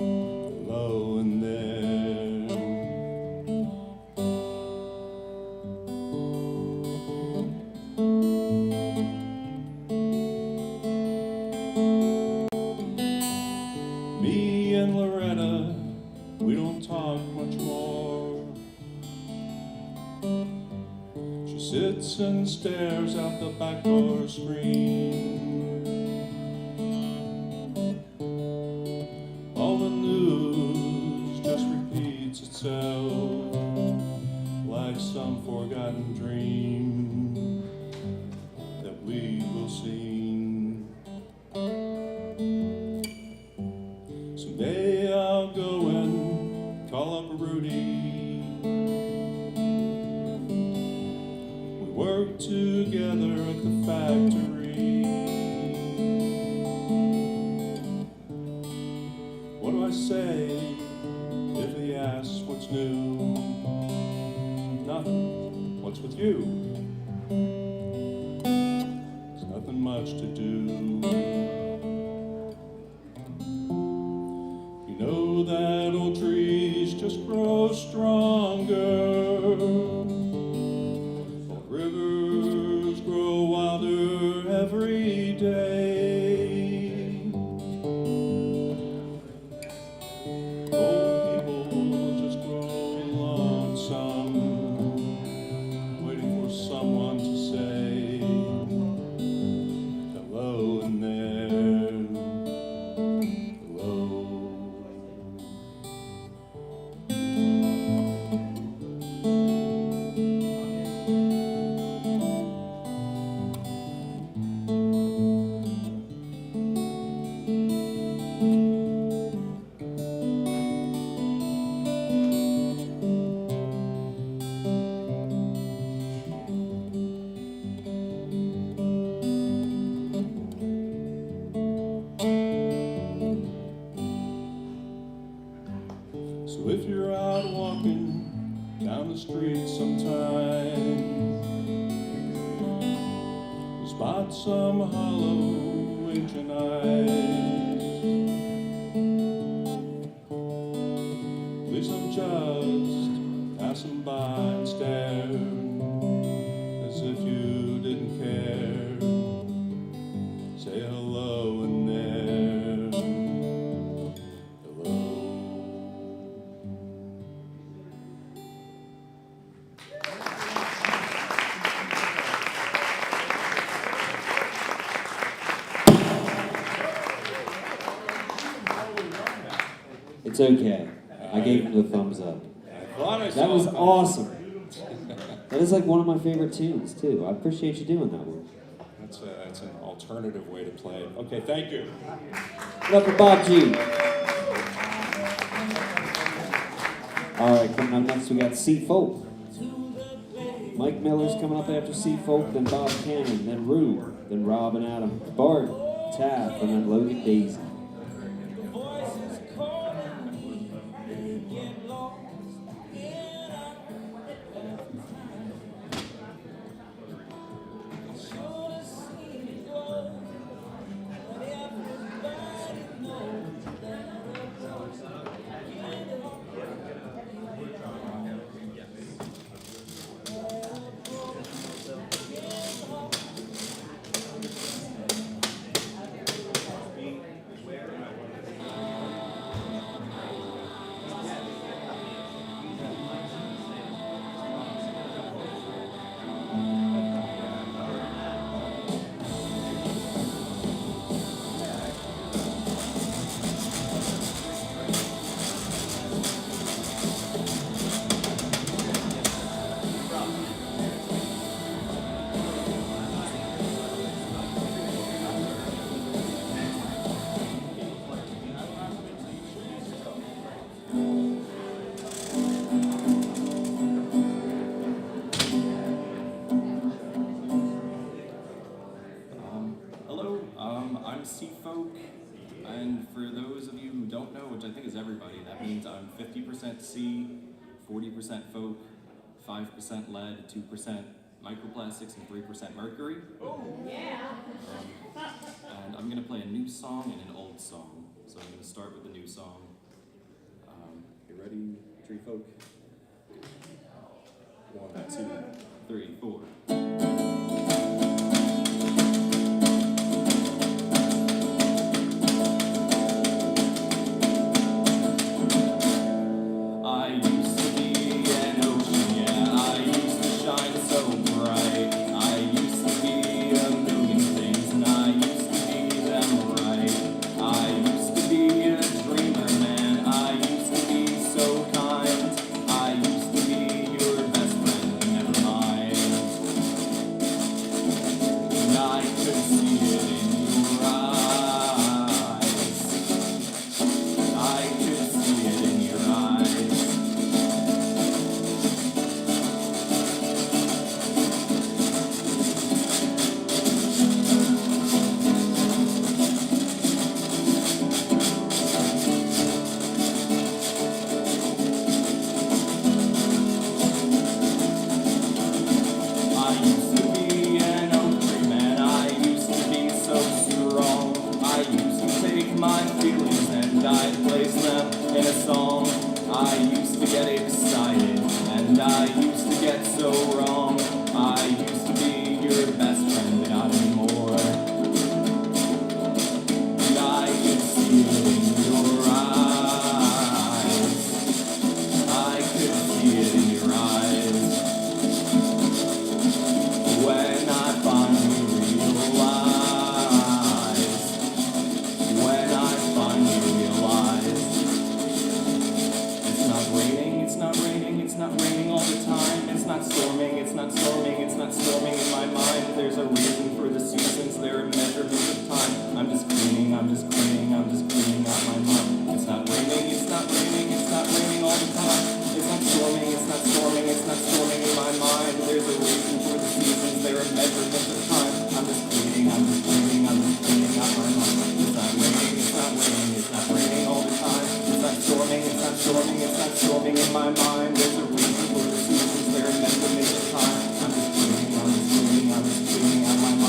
hello in there. Me and Loretta, we don't talk much more. She sits and stares out the back door screen. All the news just repeats itself like some forgotten dream that we will see. Someday I'll go and call up Rudy. We work together at the factory. What do I say if he asks what's new? Nothing. What's with you? There's nothing much to do. You know that old trees just grow stronger. Old rivers grow wilder every day. Old people just grow lonesome, waiting for someone to say hello in there. Hello. So if you're out walking down the street sometime, you spot some hollow ancient eyes. Please don't just pass them by and stare as if you didn't care. Say hello in there. Hello. It's okay. I gave him the thumbs up. I thought I saw That was something. awesome. That is like one of my favorite tunes too. I appreciate you doing that one. That's an alternative way to play it. Okay, thank you. Give it up for Bob G. All right, coming up next we got C Folk. Mike Miller's coming up after C Folk, then Bob Cannon, then Rue, then Rob and Adam, Bart, Taff, and then Logan Daisy. which I think is everybody. That means I'm 50% C, 40% folk, 5% lead, 2% microplastics, and 3% mercury. Oh, yeah. And I'm going to play a new song and an old song. So I'm going to start with the new song. You ready, tree folk? 1, 2, 3, 4. I used to be an ocean, yeah, I used to shine so bright. I used to be a million things, and I used to be them right. I used to be a dreamer, man, I used to be so kind. I used to be your best friend, never mind. And I could see it in your eyes. I could see it in your eyes. I used to be an oak tree man, I used to be so strong. I used to take my feelings and I'd place them in a song. I used to get excited and I used to get so wrong. I used to be your best friend, but not anymore. And I could see it in your eyes. I could see it in your eyes. When I finally realize, when I finally realize, it's not raining, it's not raining, it's not raining all the time. It's not storming, it's not storming, it's not storming in my mind. There's a reason for the seasons, there are measurements of time. I'm just cleaning, I'm just cleaning, I'm just cleaning out my mind. It's not raining, it's not raining, it's not raining all the time. It's not storming, it's not storming, it's not storming in my mind. There's a reason for the seasons, there are measurements of time. I'm just cleaning, I'm just cleaning, I'm just cleaning out my mind. It's not raining, it's not raining, it's not raining all the time. It's not storming, it's not storming, it's not storming in my mind. There's a reason for the seasons, there are measurements of time. I'm just cleaning, I'm just cleaning, I'm just cleaning out my mind.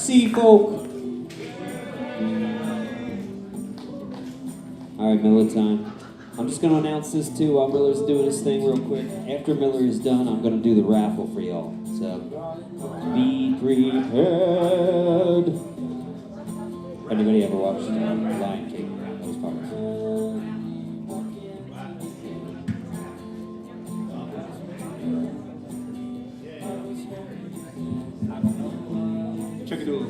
Sea folk. All right, Miller time. I'm just gonna announce this too while Miller's doing his thing real quick. After Miller is done, I'm gonna do the raffle for y'all. So be prepared. Anybody ever watched Lion King? Those parts. Check it out.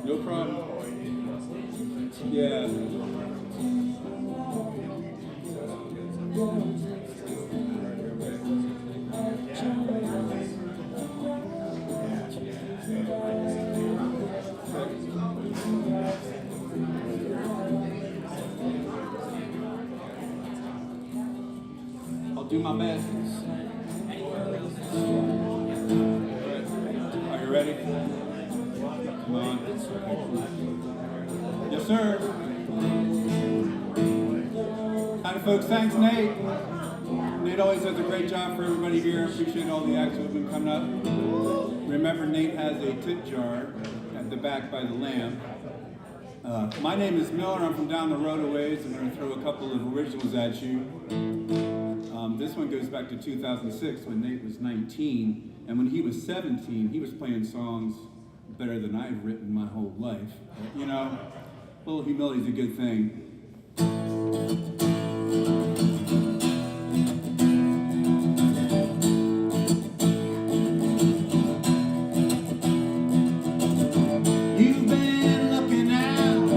No problem. Yeah. I'll do my best. Are you ready? Come on. Yes, sir. Howdy, folks. Thanks, Nate. Nate always does a great job for everybody here. Appreciate all the acts that have been coming up. Remember, Nate has a tip jar at the back by the lamp. My name is Miller. I'm from down the road a ways. I'm going to throw a couple of originals at you. This one goes back to 2006 when Nate was 19. And when he was 17, he was playing songs better than I've written my whole life. You know, a little humility is a good thing. You've been looking out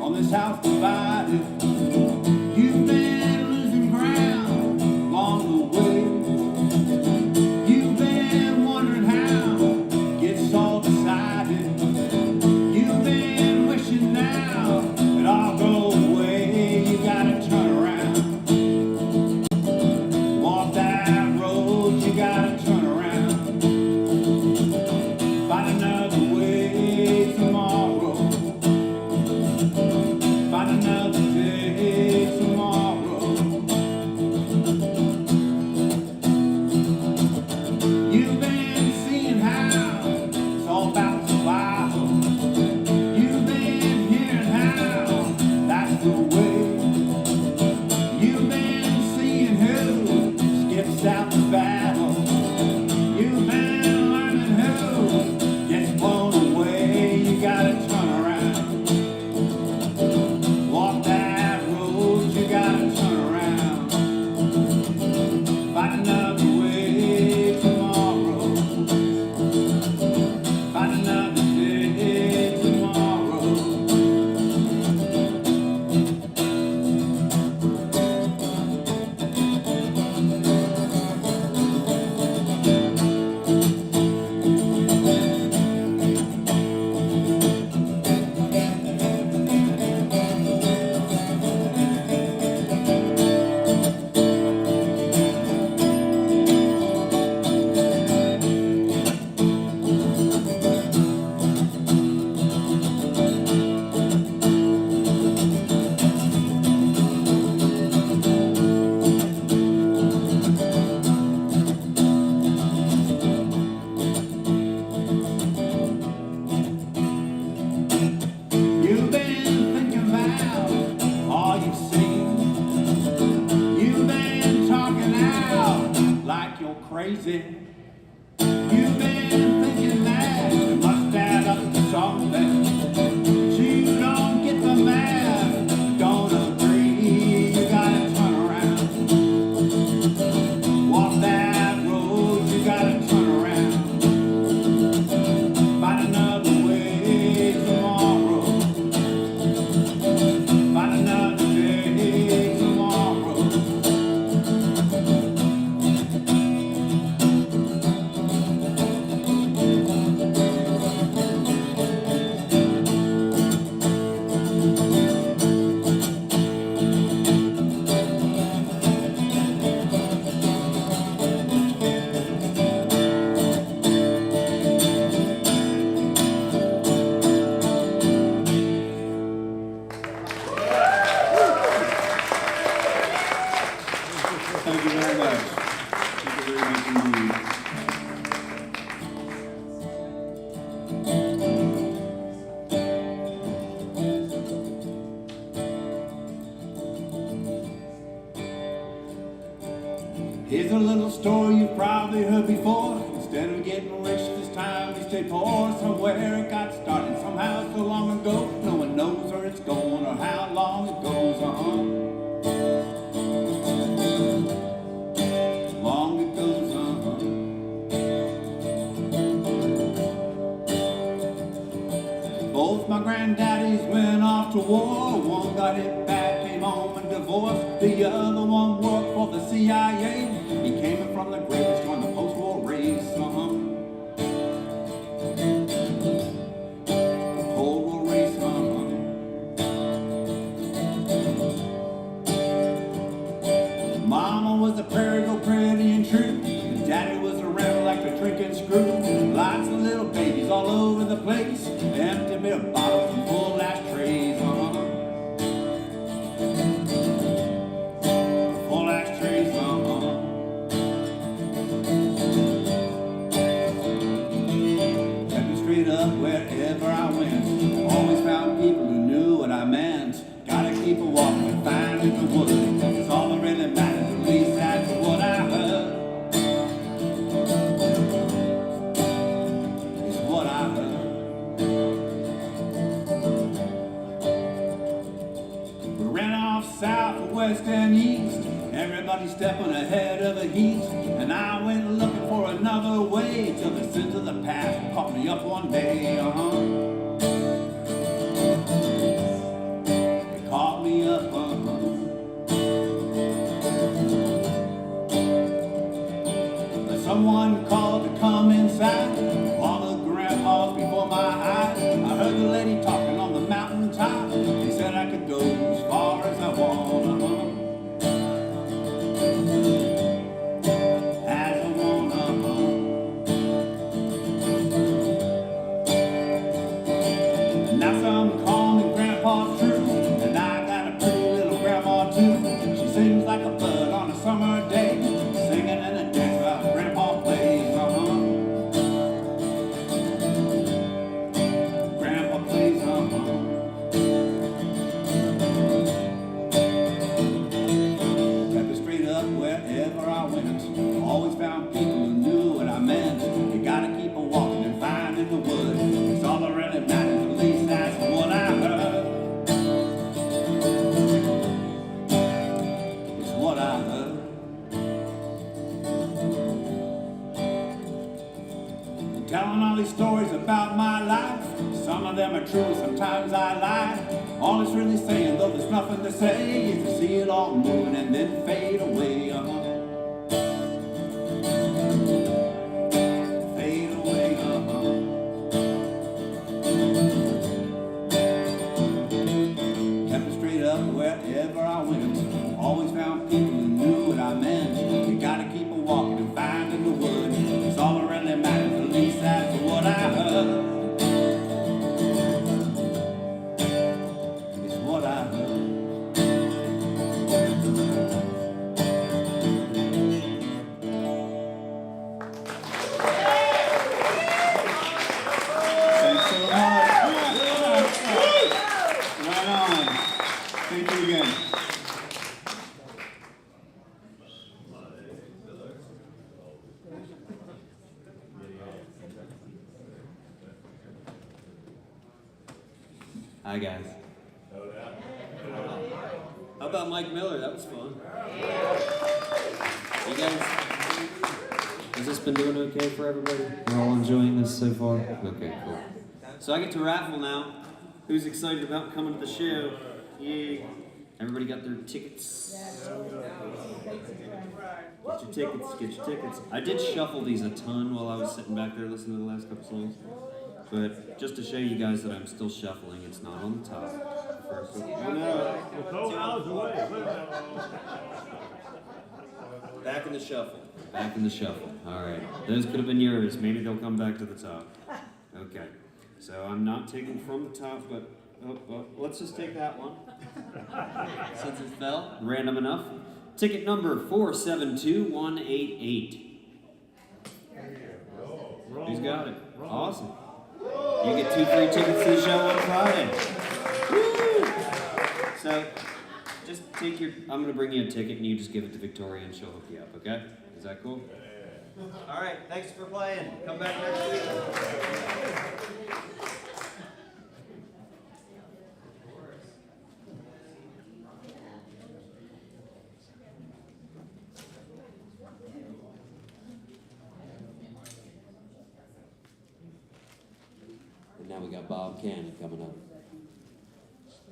on this house divided. You've been losing ground along the way. You've been wondering how it gets all decided. You've been wishing now it all go away. You gotta turn around. Walk that road, you gotta turn around. Find another way tomorrow. Find another day tomorrow. You've been seeing how it's all about survival. You've been hearing how that's the way. You've been seeing who skips out the battle. You've been learning who gets blown away. You gotta turn around. Walk that road, you gotta turn around. Find another way tomorrow. Find another day tomorrow. You've been thinking about all you've seen. You've been talking out like you're crazy. You've been thinking that you must add up to something. But you don't get the math, don't agree. You gotta turn around. Walk that road, you gotta turn around. Find another way tomorrow. Find another day tomorrow. before. Instead of getting rich this time, we stayed poor. Somewhere it got started, somehow so long ago. No one knows where it's going or how long it goes on. Long it goes on. Both my granddaddies went off to war. One got hit bad, came home and divorced. The other one worked for the CIA. He came in from the greatest, joined the post-war race. Cold War race. Mama was a prairie girl, pretty and true. And Daddy was a rebel like a drinking screw. Lots of little babies all over the place. Empty beer bottles and full ashtrays. Full ashtrays. Kept me straight up wherever I went. Always found people who knew what I meant. Gotta keep a walking and finding the wood. It's all that really matters, at least that's what I heard. It's what I heard. We ran off south, west and east. Everybody stepping ahead of the heat. And I went looking for another way till the sins of the past caught me up one day. They caught me up. Someone called to come inside. All the grandpas before my eyes. I heard the lady talking on the mountaintop. They said I could go as far as I want. As I want. Now some call me Grandpa True, and I got a pretty little grandma too. She sings like a bird on a summer day, singing in a dance while Grandpa plays. Grandpa plays. Kept it straight up wherever I went. Always found people who knew what I meant. You gotta keep a walking and finding the wood. It's all that really matters, at least that's what I heard. It's what I heard. Telling all these stories about my life. Some of them are true, sometimes I lie. All it's really saying, though there's nothing to say, is to see it all moving and then fade away. Fade away. Kept it straight up wherever I went. Always found people who knew what I meant. You gotta keep a walking and finding the wood. It's all that really matters, at least that's what I heard. It's what I heard. Thanks so much. Right on. Thank you again. Hi guys. How about Mike Miller? That was fun. You guys, has this been doing okay for everybody? We're all enjoying this so far? Okay, cool. So I get to raffle now. Who's excited about coming to the show? Yay. Everybody got their tickets? Get your tickets, get your tickets. I did shuffle these a ton while I was sitting back there listening to the last couple songs. But just to show you guys that I'm still shuffling, it's not on the top. First, oh no. Back in the shuffle. Back in the shuffle. All right. Those could have been yours. Maybe they'll come back to the top. Okay. So I'm not taking from the top, but let's just take that one. Since it fell. Random enough. Ticket number 472188. Who's got it? Awesome. You get 2 free tickets to the show on Friday. Woo! So, just take your, I'm going to bring you a ticket and you just give it to Victoria and she'll hook you up, okay? Is that cool? All right, thanks for playing. Come back next week. And now we got Bob Cannon coming up.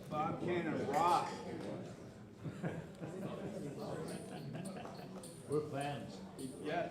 Bob Cannon rock. We're fans. Yes.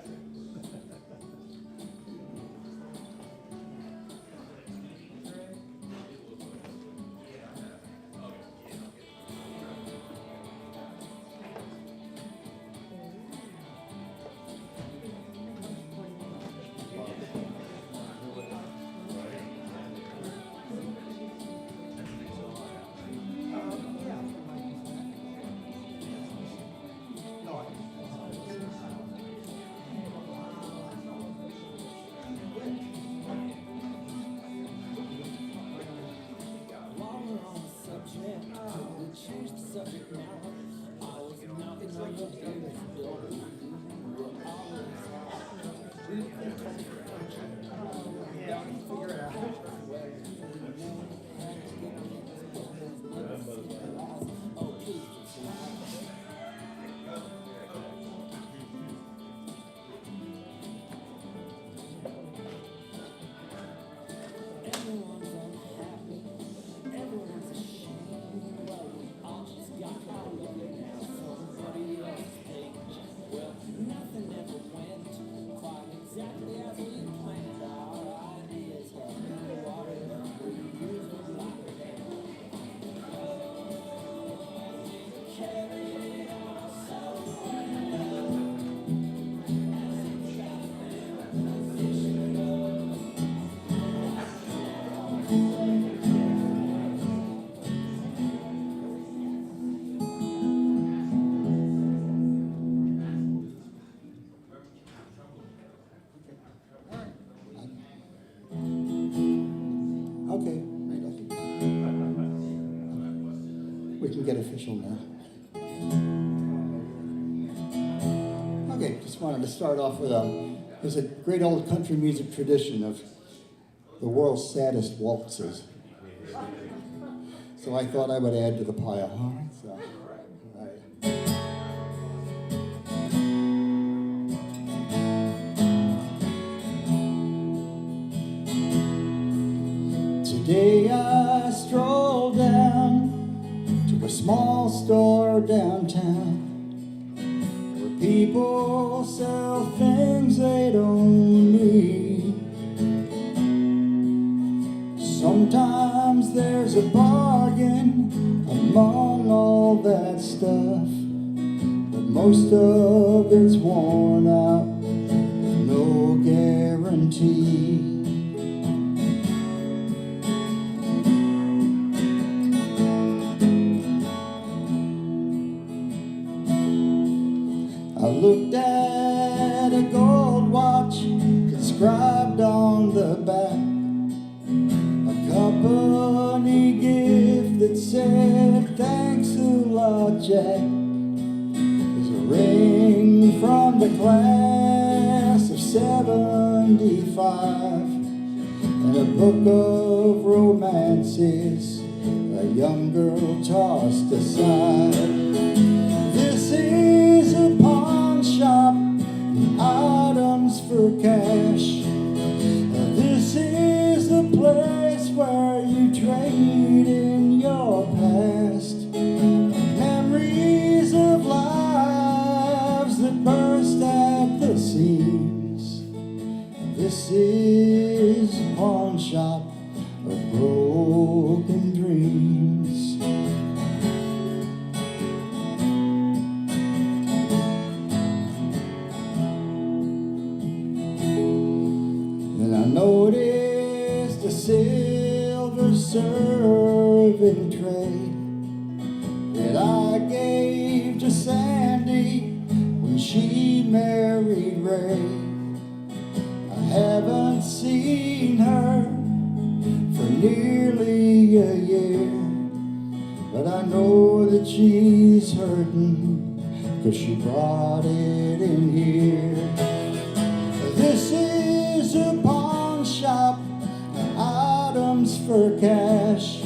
Okay. We can get official now. Okay, just wanted to start off with there's a great old country music tradition of the world's saddest waltzes. So I thought I would add to the pile, huh? So, all right. Today I strolled down to a small store downtown where people sell things they don't need. Sometimes there's a bargain among all that stuff, but most of it's worn out with no guarantee. I looked at a gold watch inscribed on the back, a company gift that said, "Thanks a lot, Jack." There's a ring from the class of '75 and a book of romances a young girl tossed aside. This is a pawn shop, items for cash. This is the place where you trade in your past. Memories of lives that burst at the seams. This is a pawn shop of broken dreams. And I noticed a silver serving tray that I gave to Sandy when she married Ray. I haven't seen her for nearly a year, but I know that she's hurting 'cause she brought it in here. is a pawn shop, items for cash.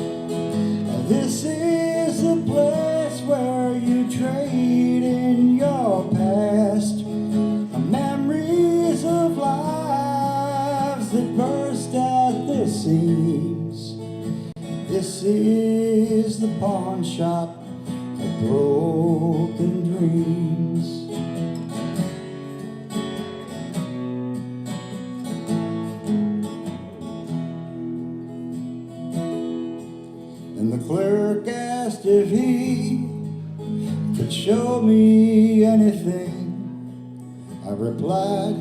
This is a place where you trade in your past, memories of lives that burst at the seams. This is the pawn shop of broken dreams. And the clerk asked if he could show me anything. I replied,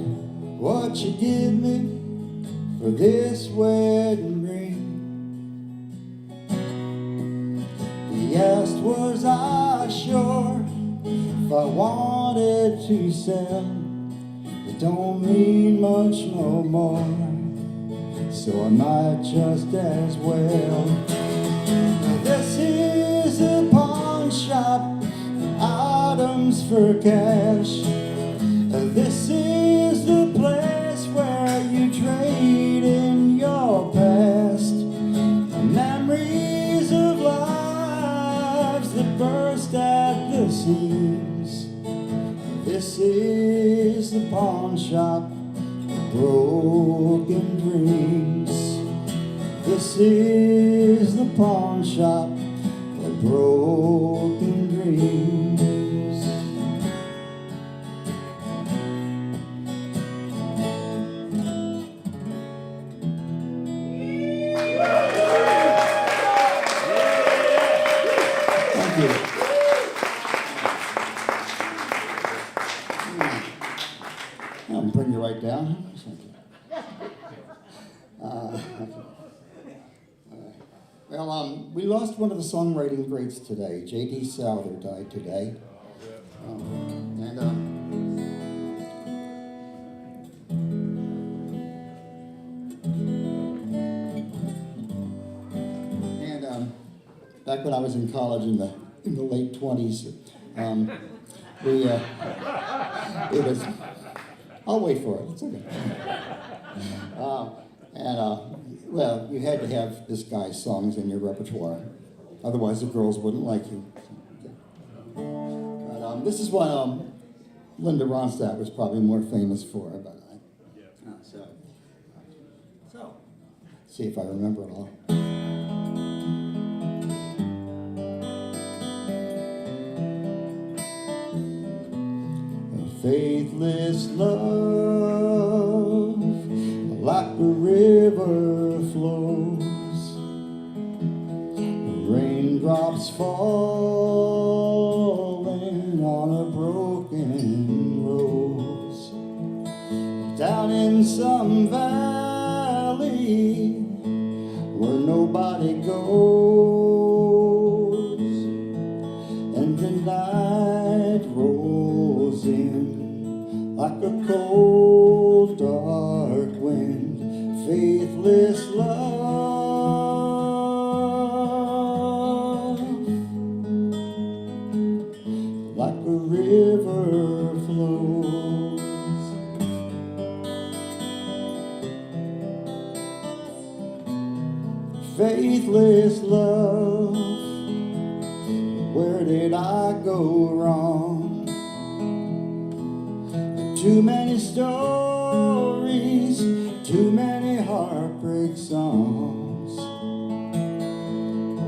what you give me for this wedding ring? He asked, was I sure if I wanted to sell? It don't mean much no more, so I might just as well. This is a pawn shop, items for cash. This is the place where you trade in your past, memories of lives that burst at the seams. This is the pawn shop of broken dreams. This is the pawn shop of broken dreams. I'll bring you right down. Well, we lost one of the songwriting greats today. J.D. Souther died today. Back when I was in college in the late 20s, it was. I'll wait for it. It's okay. Well, you had to have this guy's songs in your repertoire, otherwise the girls wouldn't like you. But this is what Linda Ronstadt was probably more famous for. But so see if I remember it all. Faithless love, like a river flows, raindrops falling on a broken rose. Down in some valley where nobody goes, and the night rolls in like a cold, dark wind. Faithless love, like a river flows. Faithless love, where did I go wrong? Too many stories, too many heartbreak songs,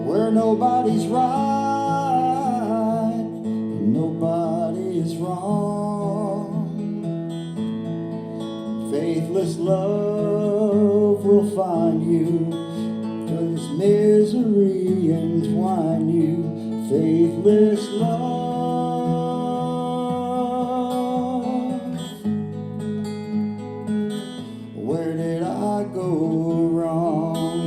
where nobody's right and nobody's wrong. Faithless love will find you, 'cause misery entwine you. Faithless love, where did I go wrong?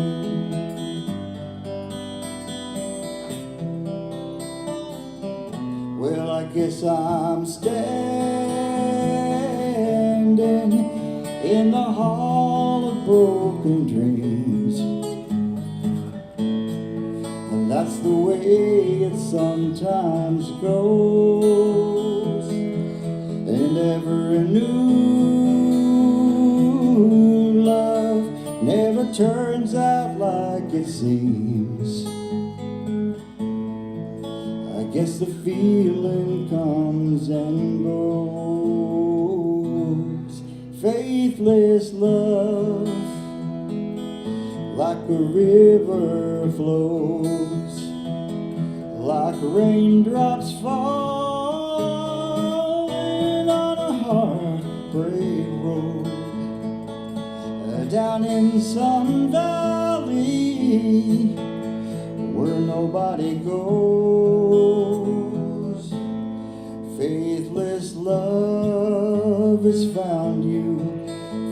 Well, I guess I'm standing in the hall of broken dreams, and that's the way it sometimes goes. And ever a new turns out like it seems. I guess the feeling comes and goes. Faithless love, like a river flows, like raindrops falling on a heartbreak road. Down in some valley where nobody goes. Faithless love has found you,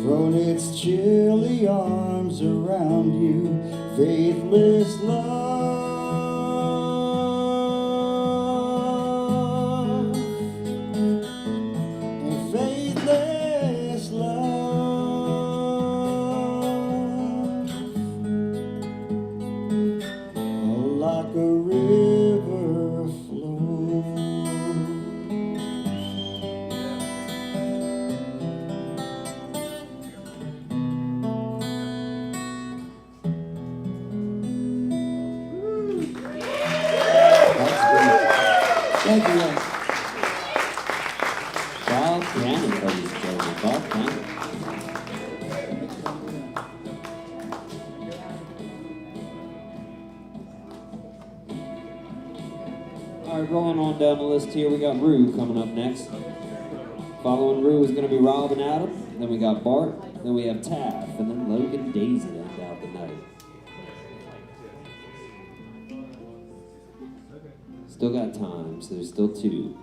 thrown its chilly arms around you. Faithless love, and faithless love, like a river flows. Thank you. Bob Cannon, ladies and gentlemen. Bob Cannon. All right, rolling on down the list here, we got Rue coming up next. Following Rue is going to be Rob and Adam. Then we got Bart. Then we have Taff. And then Logan and Daisy to end out the night. Still got time, so there's still two.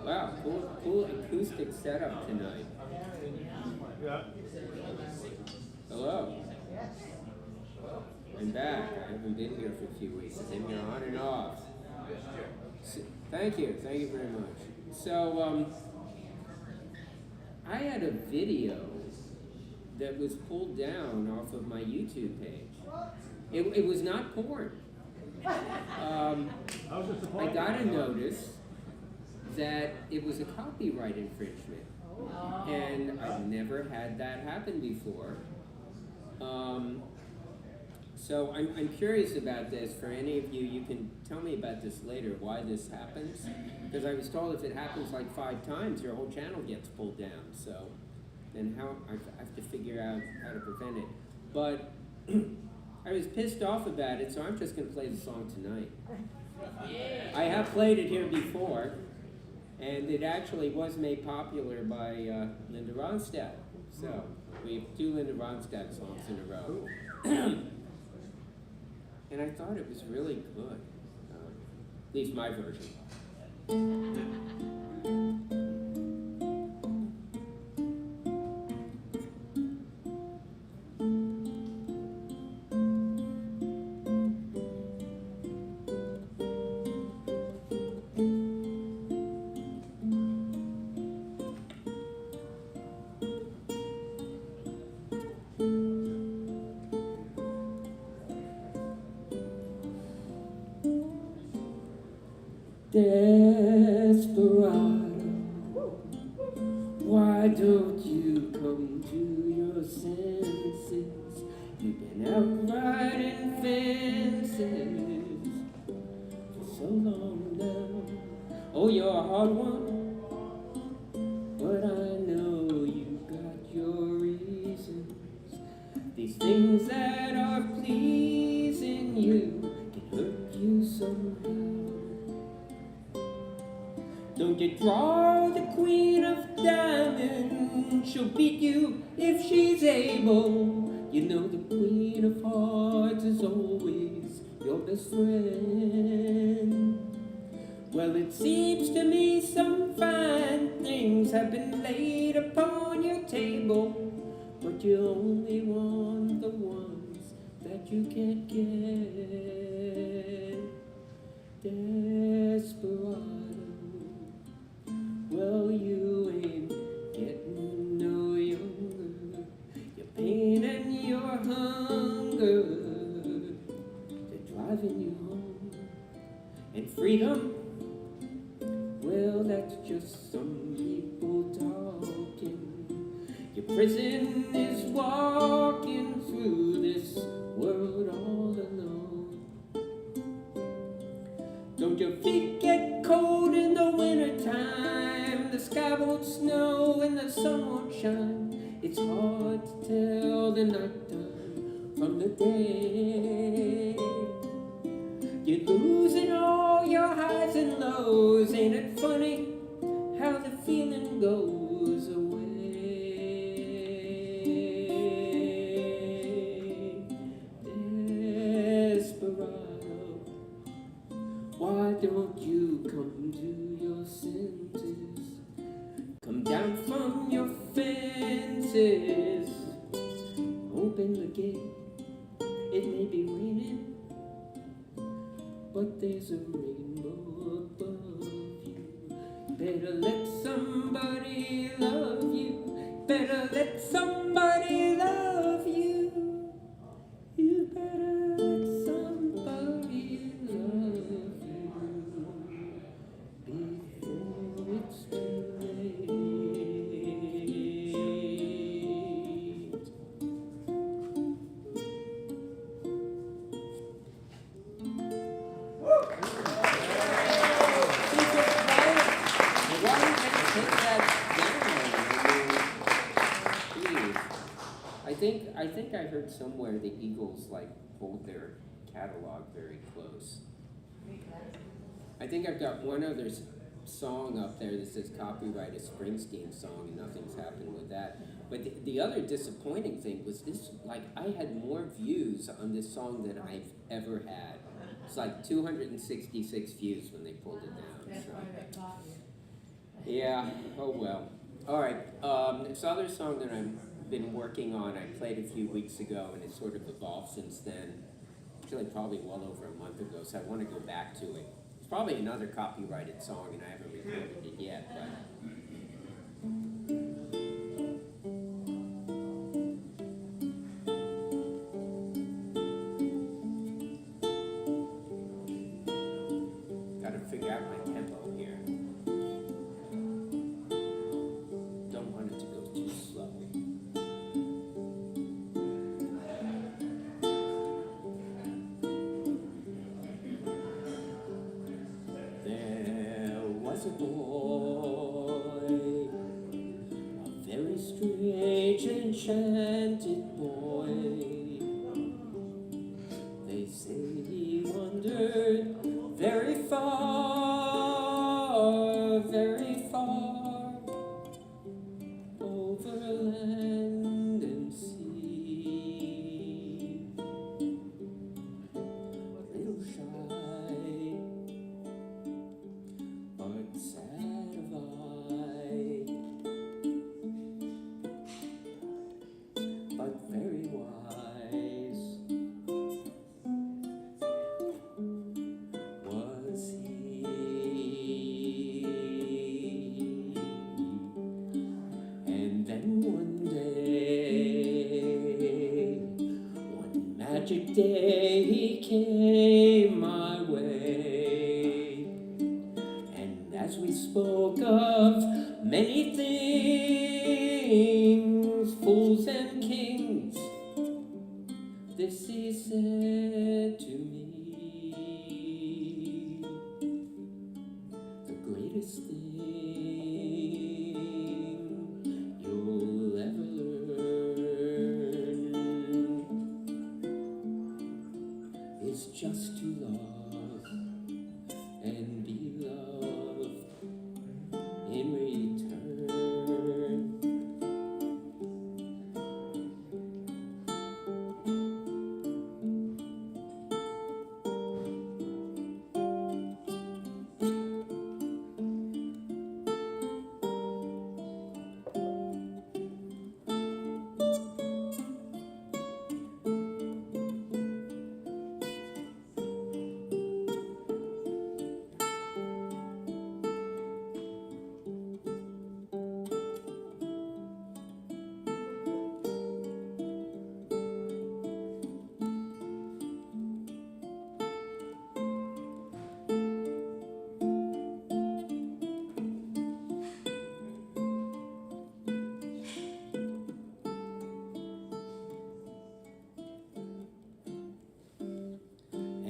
Wow, cool acoustic setup tonight. Yeah. Hello. I'm back. I haven't been here for a few weeks. I've been here on and off. So, thank you very much. So, I had a video that was pulled down off of my YouTube page. It was not porn. I got a notice that it was a copyright infringement, and I've never had that happen before. So I'm curious about this. For any of you, you can tell me about this later, why this happens. Because I was told if it happens like 5 times, your whole channel gets pulled down. So then how I have to figure out how to prevent it. But I was pissed off about it, so I'm just going to play the song tonight. I have played it here before, and it actually was made popular by Linda Ronstadt. So we have 2 Linda Ronstadt songs in a row. And I thought it was really good. At least my version. Desperado, why don't you come to your senses? You've been out riding fences for so long now. Oh, you're a hard one, but I know you got your reasons. These things that are pleasing you can hurt you somehow. Don't you draw the queen of diamonds, she'll beat you if she's able. You know the queen of hearts is always your best friend. Well, it seems to me some fine things have been laid upon your table, but you only want the ones that you can't get. Desperado, well, you ain't getting no younger. Your pain and your hunger, they're driving you home. And freedom, well, that's just some people talking. Your prison is walking through this world all alone. Don't your feet get cold in the wintertime? The sky won't snow and the sun won't shine. It's hard to tell the nighttime from the day. You're losing all your highs and lows. Ain't it funny how the feeling goes away? Desperado, why don't you come to your senses? Come down from your fences. Open the gate. It may be raining, but there's a rainbow above you. Better let somebody love you. Better let somebody love you. You better let somebody love you before it's too late. I think I heard somewhere the Eagles like hold their catalog very close. I think I've got one other song up there that says copyright a Springsteen song, and nothing's happened with that. But the other disappointing thing was this: like I had more views on this song than I've ever had. It's like 266 views when they pulled it down. So. Yeah. Oh well. All right. This other song that I've been working on, I played a few weeks ago, and it's sort of evolved since then. Actually, probably well over a month ago, so I want to go back to it. It's probably another copyrighted song, and I haven't recorded it yet, but... magic day came my way, and as we spoke of many things, fools and kings, this he said to me, the greatest thing you'll ever learn is just to love and be loved in return.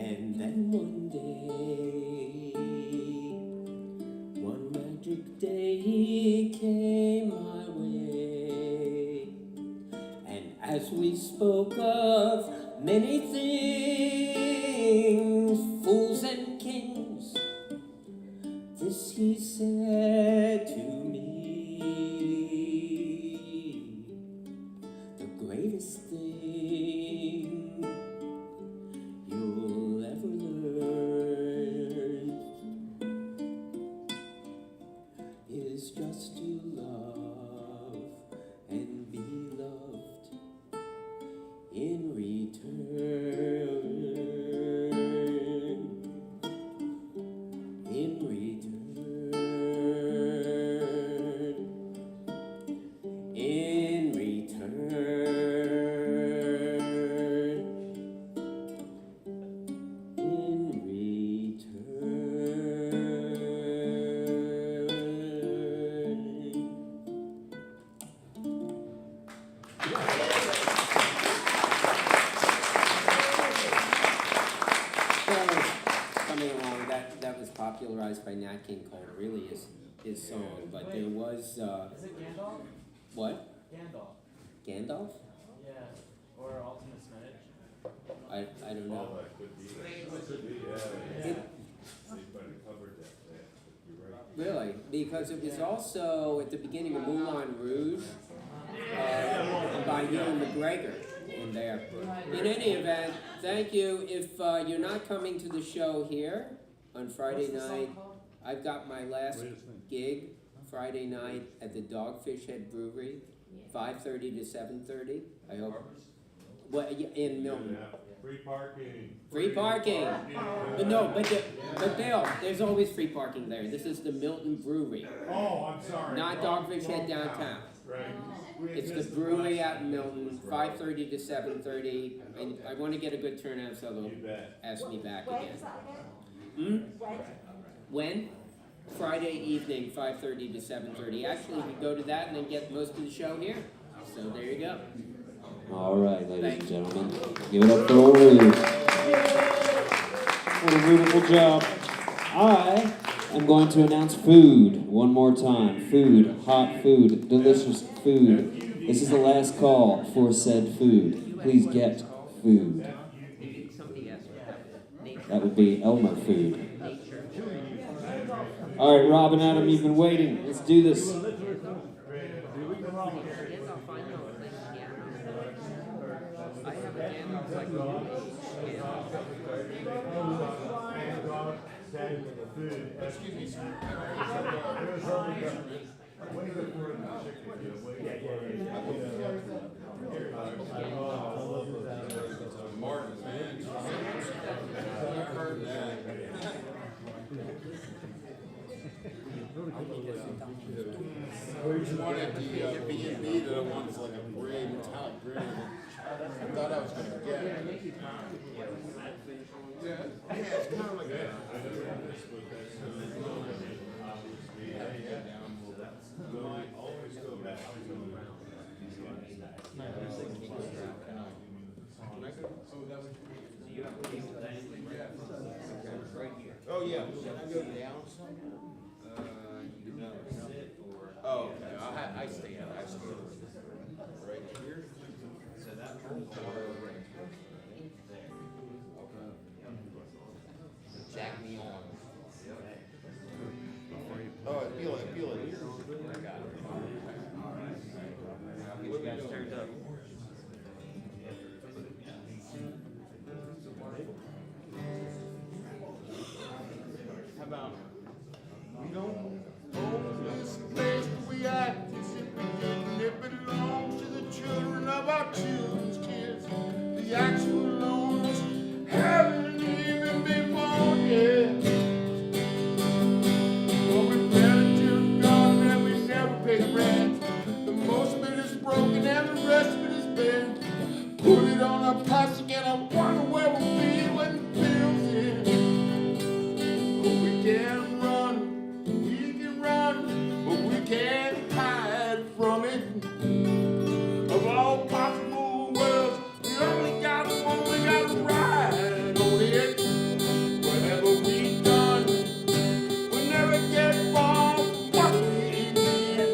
And then one day, one magic day came my way, and as we spoke of many things, fools and kings, this he said to me, the greatest thing you'll ever learn is just to love and be loved in return. In return. In return. In coming along, that was popularized by Nat King Cole, really his song, but there was, Is it Gandalf? what? Gandalf. Gandalf? Yeah. Or Ultimate Spinach. I don't know. Really? Because it was also at the beginning of Moulin Rouge by Ewan McGregor in there. In any event, thank you. If you're not coming to the show here on Friday night, I've got my last gig Friday night at the Dogfish Head Brewery, 5:30 to 7:30. I hope. What in Milton? Free parking. Free parking. But no, but Bill, there's always free parking there. This is the Milton Brewery. Oh, I'm sorry. Not Dogfish Head downtown. Right. It's the brewery out in Milton, 5:30 to 7:30, and I want to get a good turnout, so they'll ask me back again. When? Friday evening, 5:30 to 7:30. Actually, we go to that and then get most of the show here. So there you go. All right, ladies and gentlemen, give it up for old Rude. What a beautiful job. I am going to announce food one more time. Food, hot food, delicious food. This is the last call for said food. Please get food. That would be Elmer food. All right, Rob and Adam, you've been waiting. Let's do this. Excuse me, sir. Martin, man. I heard that. There's one at the B&B that I want is like a gray metallic gray. I thought I was going to get. Oh, yeah. Should I go down some? No. Oh, okay. I stay out. I stay right here. So that whole corner right there. Jack me on. Oh, I feel it. I got it. I'll get you guys turned up. How about we don't own this place that we act as if we didn't. It belongs to the children of our children's kids. The actual owners haven't even been born yet. But we better to God that we never pay rent. The most of it is broken and the rest of it is bent. Put it on a plastic and I wonder where we'll be when the bill's in. We can run, but we can't hide from it. Of all possible worlds, we only got one, we got to ride on it. Whatever we've done, we'll never get far from what we leave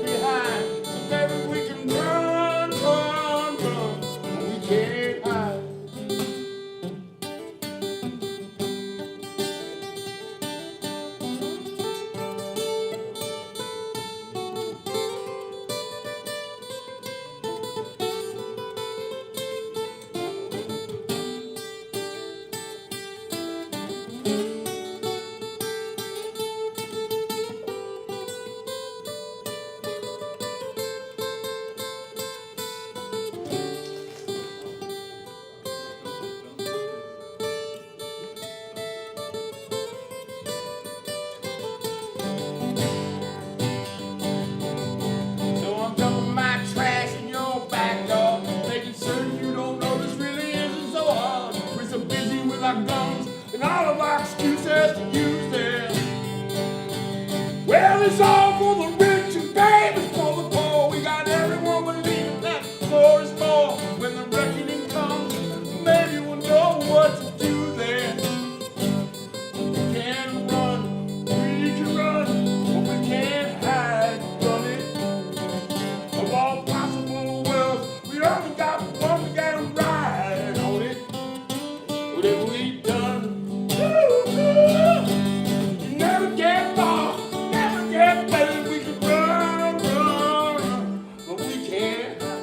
behind. So baby, we can run, but we can't hide. So I'm dumping my trash in your back door, making certain you don't know this really isn't so hard. We're so busy with our guns and all of our excuses to use them. Well, it's all for the rich and baby for the poor. We got everyone believing that more is more. When the reckoning comes, maybe we'll know what to do then. We can run, but we can't hide from it. Of all possible worlds, we only got one, we gotta ride on it. Whatever we've done, you never get far, never get better. We can run, but we can't hide.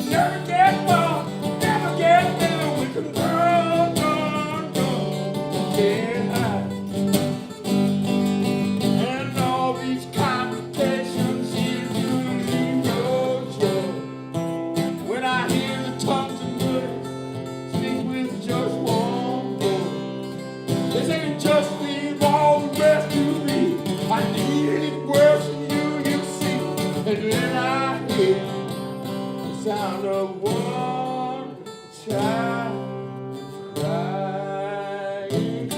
Never get far, never get better. We can run, can't hide. And all these complications usually no joke. When I hear the tongues and words speak with just one voice, they say just leave all the rest to me. I need it worse than you see. And then I hear the sound of one child crying.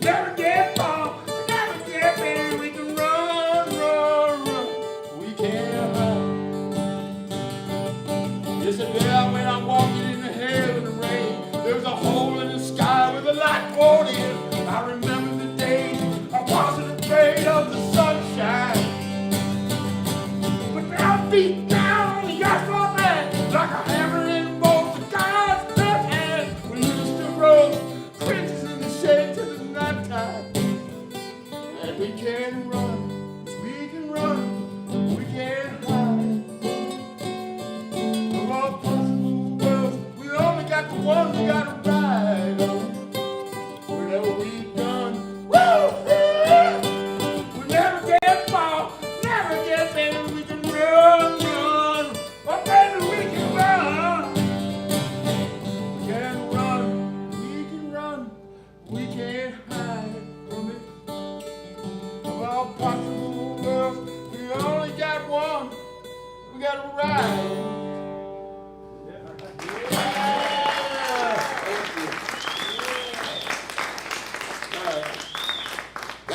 Never get far, never get there. We can run. We can't hide. Yesterday when I'm walking in the hail and the rain, there was a hole in the sky with a light won't in. I remember the days I wasn't afraid of the sunshine. But now beat down on the asphalt man like a hammer in both the God's left hand. When Mr. Rose, Prince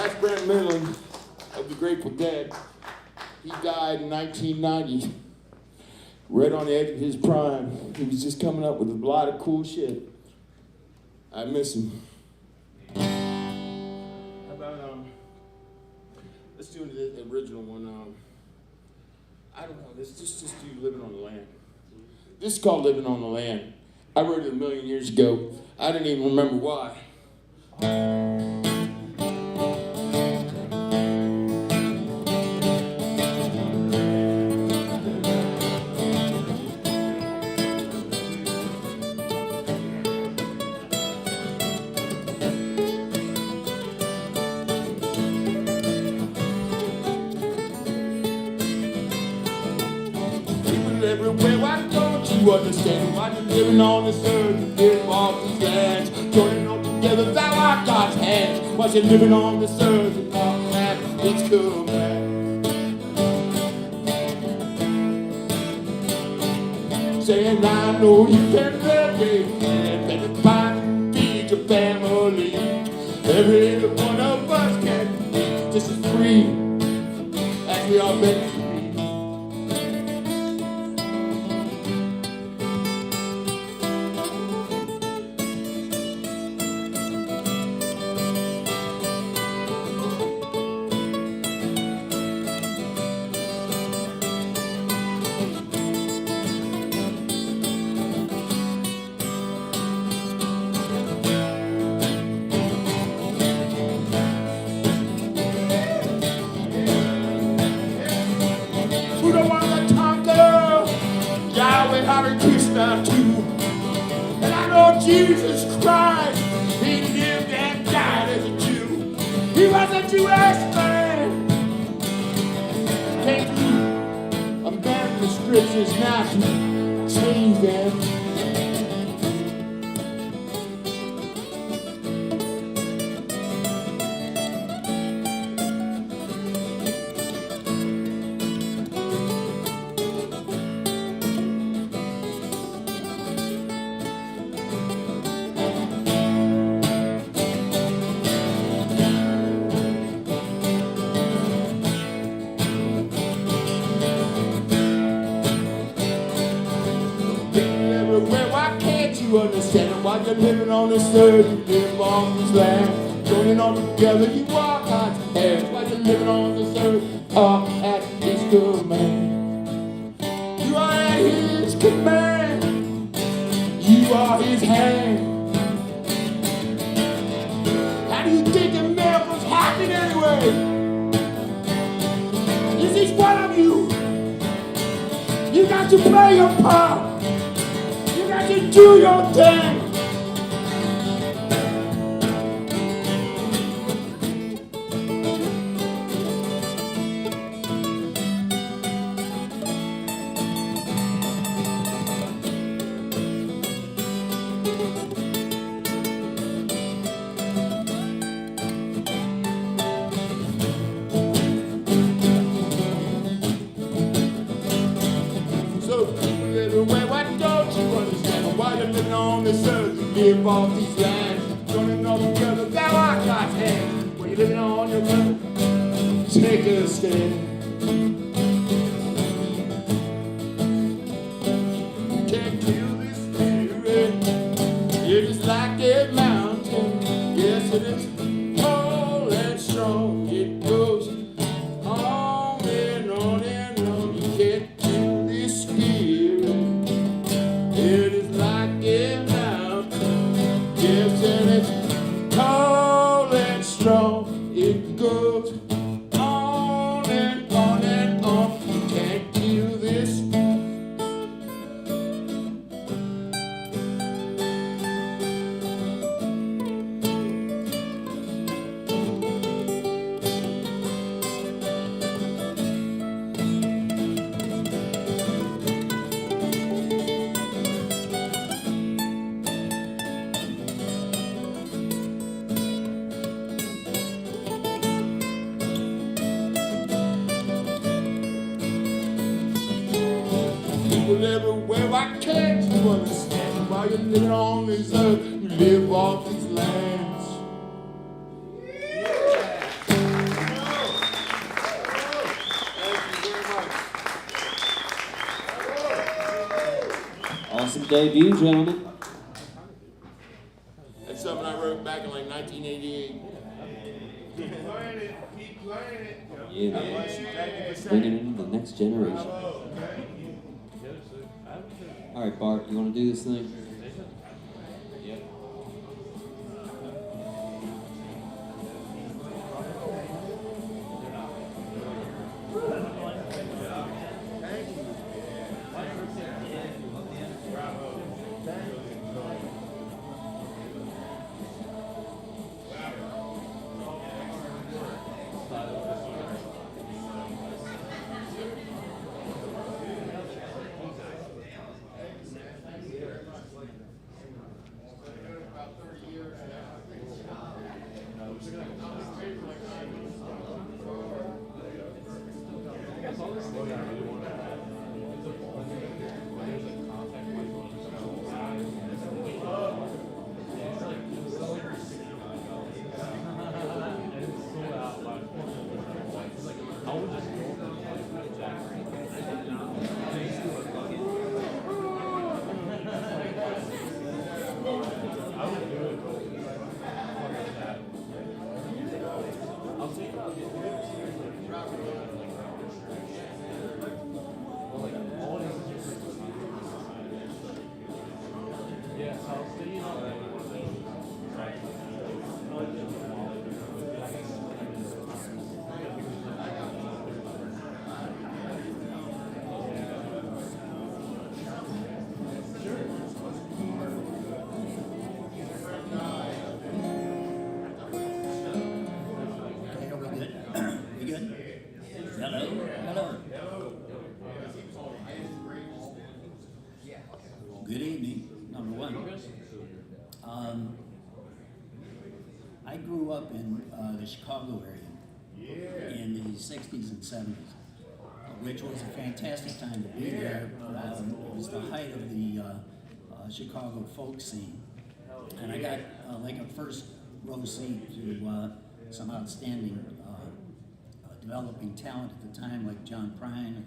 That's Brent Millen of the Grateful Dead. He died in 1990, right on the edge of his prime. He was just coming up with a lot of cool shit. I miss him. How about, let's do the original one. I don't know, let's just do Living on the Land. This is called Living on the Land. I wrote it 1,000,000 years ago. I don't even remember why. People everywhere, why don't you understand? Why you living on this earth and live off these lands? Joining all together, thou art God's hands. Why you living on this earth and all that? It's cool, man. Saying I know you can live it and better find and feed your family. Every one of us can be just as free as we are meant to be. Hare Krishna too. And I know Jesus Christ, he lived and died as a Jew. He was a Jewish man. Can't you abandon the scriptures now to change them? Why can't you understand why you're living on this earth? You live on this land. Joining all together, you walk God's hands. Why you're living on this earth? All at His command. You are at His command. You are His hand. How do you think the miracles happen anyway? Is each one of you? You got to play your part. You do your thing. So people everywhere, why don't you understand? Why you're living on this earth, you live off these lands, joining all together, thou art God's hand. When you're living on your earth, take a stand. You can't kill this spirit, it is like a mountain. Yes, it is tall and strong. It goes on and on and on. You can't kill this spirit. It is like a mountain, yes, and it's tall and strong. It goes on and on and on. You can't kill this. People everywhere, why can't you understand? While you're living on this earth, you live off these lands. your debut, gentlemen. That's something I wrote back in like 1988. Keep playing it. Yeah, man. Bringing it into the next generation. All right, Bart, you want to do this thing? Yep. Good evening, number one. I grew up in the Chicago area in the 60s and 70s, which was a fantastic time to be there. It was the height of the Chicago folk scene. And I got like a first row seat to some outstanding developing talent at the time, like John Prine and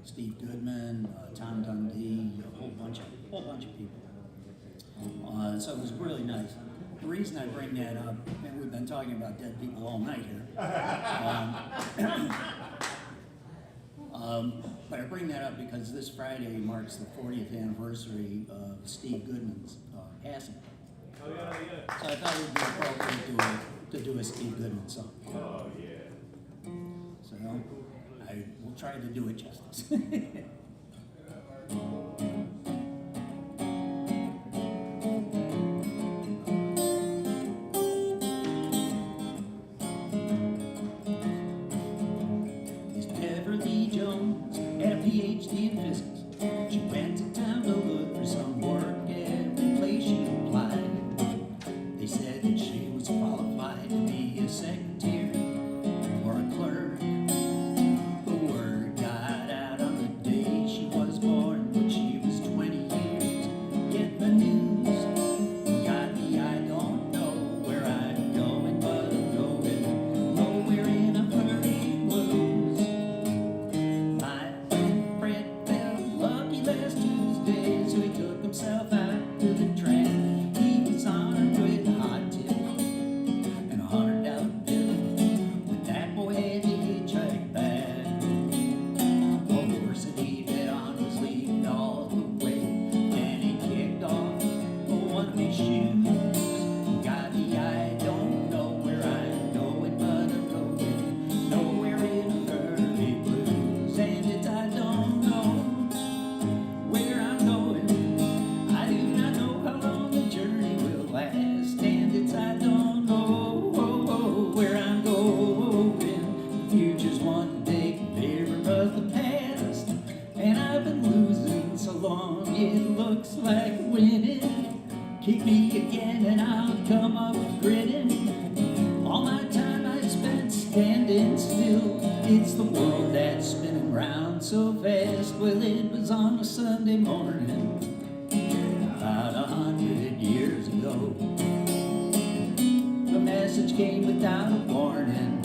Steve Goodman, Tom Dundee, a whole bunch of people. So it was really nice. The reason I bring that up, and we've been talking about dead people all night here, but I bring that up because this Friday marks the 40th anniversary of Steve Goodman's passing. So I thought it would be appropriate to do a Steve Goodman song. So I will try to do it justice. PhD in physics. She went to town to look for some work every place she applied. They said that she was qualified to be a secretary or a clerk. The word got out on the day she was born, but she was 20 years getting the news. Got me, I don't know where I'm going, but I'm going nowhere in a hurry blues. Last Tuesday, so he took himself out to the track. He was armed with a hot tip and $100 bill. When that boy had to hitchhike back, the horse that he bet on was leading all the way, and he kicked off one of his shoes. Got me, I don't know where I'm going, but I'm going nowhere in a hurry blues, and it's I don't know where I'm going. I do not know how long the journey will last, and it's I don't know where I'm going. The future's one big mirror of the past, and I've been losing so long it looks like winning. Kick me again and I'll come up grinning. All my time I spent standing still. It's the world that's spinning round so fast. Well, it was on a Sunday morning about 100 years ago. The message came without a warning,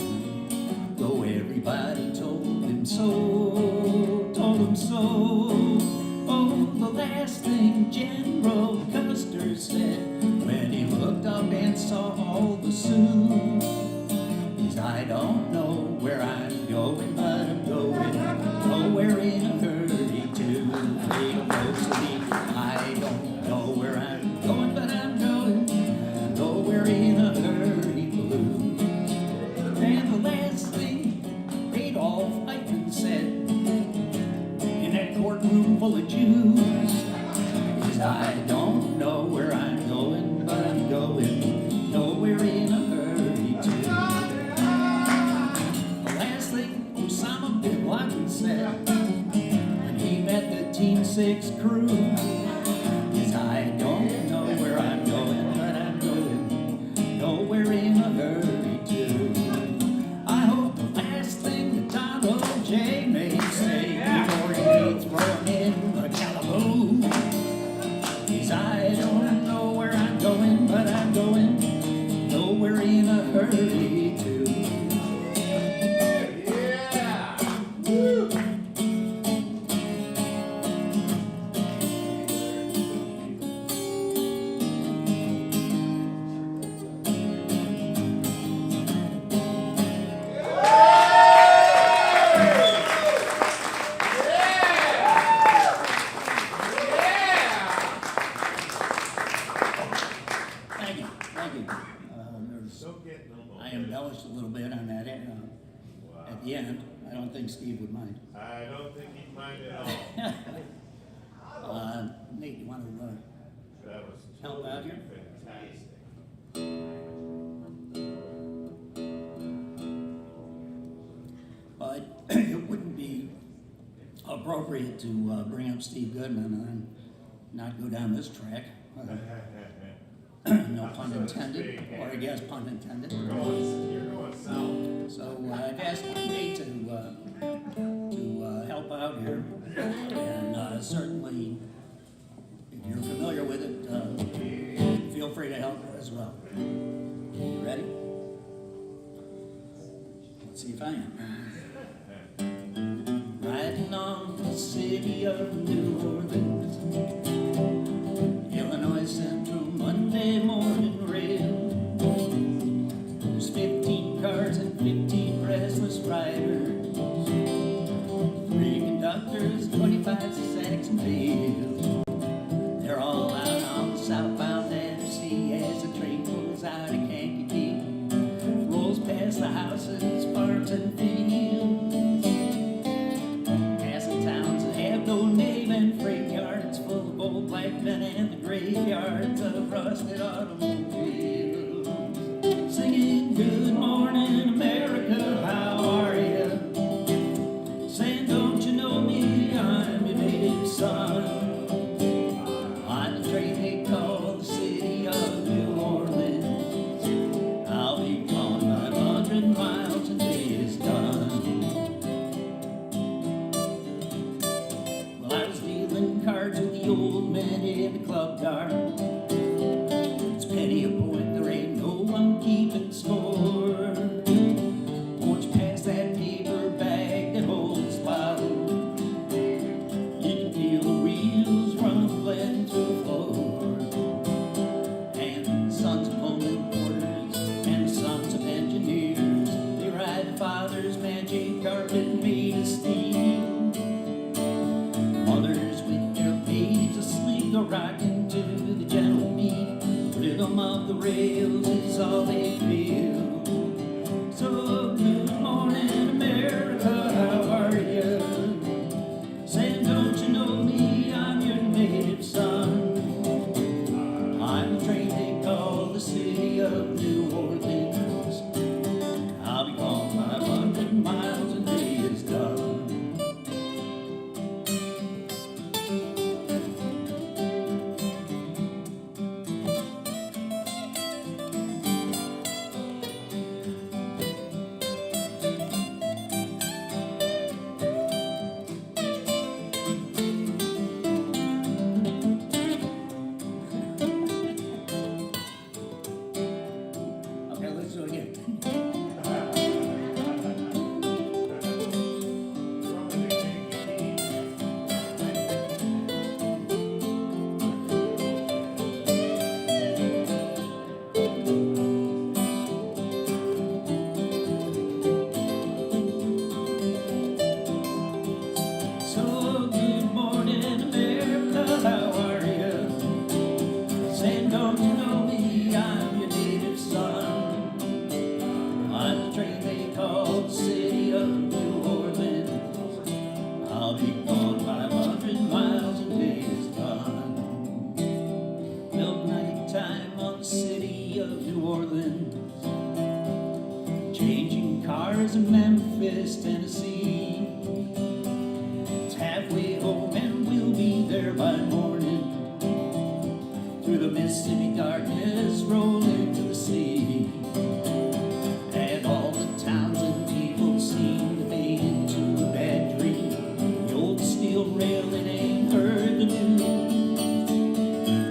though everybody told him so, told him so. Oh, the land last thing General Custer said when he looked up and saw all the Sioux is, I don't know where I'm going, but I'm going nowhere in a hurry to fatal city. I don't know where I'm going, but I'm going nowhere in a hurry, blue. And the last thing Adolf Eichmann said in that courtroom full of Jews is, I don't know where I'm going, but I'm going nowhere in a hurry to. The last thing Osama bin Laden said when he met the Team 6 crew is, I don't know where I'm going, but I'm going nowhere in a hurry to. I hope the last thing that Donald J. may say before he thrown in the Calaboo is, I don't know where I'm going, but I'm going nowhere in a hurry to. Thank you, thank you. I embellished a little bit on that at the end. I don't think Steve would mind. I don't think he'd mind at all. Nate, you want to That was help out here? fantastic. But it wouldn't be appropriate to bring up Steve Goodman and not go down this track. No pun intended, or I guess pun intended. You're going south. So I've asked Nate to help out here, and certainly, if you're familiar with it, feel free to help as well. You ready? Let's see if I am. Riding on the city of New Orleans, Illinois Central Monday morning rail. There's 15 cars and 15 restless riders, 3 conductors, 25 Saxon Vale. They're all out on the southbound Tennessee as the train pulls out of Kankakee, rolls past the houses, farms, and fields, passing towns that have no name and freight yards full of old black men and the graveyards of rusted automobiles, singing good morning America, how are you? Saying don't you know me, I'm your native son. On the train they call the city of New Orleans, I'll be gone 500 miles and it is done. Well, I was dealing cards with the old man in the club car. It's penny a point, there ain't no one keeping score. Won't you pass that paper bag that holds the bottle? You can feel the wheels rumbling through the floor. And the sons of home porters and the sons of engineers, they ride the Father's magic carpet made of steel. Mothers with their babies asleep go rocking to the gentle beat. Rhythm of the rails is all they feel. So good morning America, how are you? Saying don't you know me, I'm your native son. I'm the train they call the city of New Orleans. I'll be gone 500 miles and day is done. Okay, let's do it again. bars in Memphis, Tennessee. It's halfway home and we'll be there by morning. Through the Mississippi darkness, rolling to the sea. And all the towns and people seem to fade into a bad dream. The old steel rail, it ain't heard the news.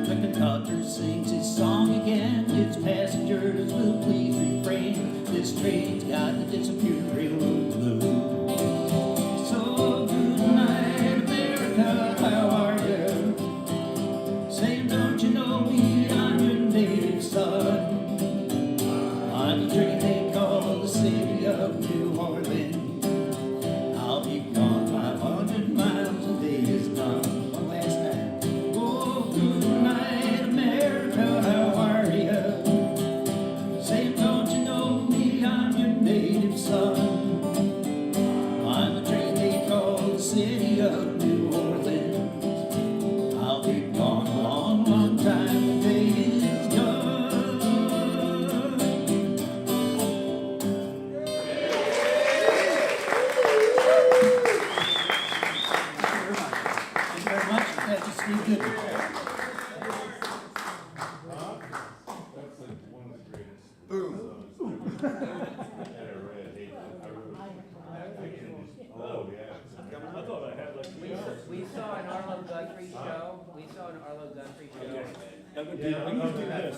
The conductor sings his song again. Its passengers will please refrain. This train's got the disappeared railroad blues. So good night, America, how are you? Saying, don't you know me? I'm your native son. I'm the train they call the city of New Orleans. I'll be gone 500 miles, a day is done. One last time. Oh, good night, America, how are you? Saying, don't you know me? I'm your native son. I'm the train they call the city of New Orleans. I'll be gone a long, long time, the day is done. Thank you very much. That's just Steve Goodman. We saw an Arlo Guthrie show. We saw an Arlo Guthrie show. I'm gonna do this.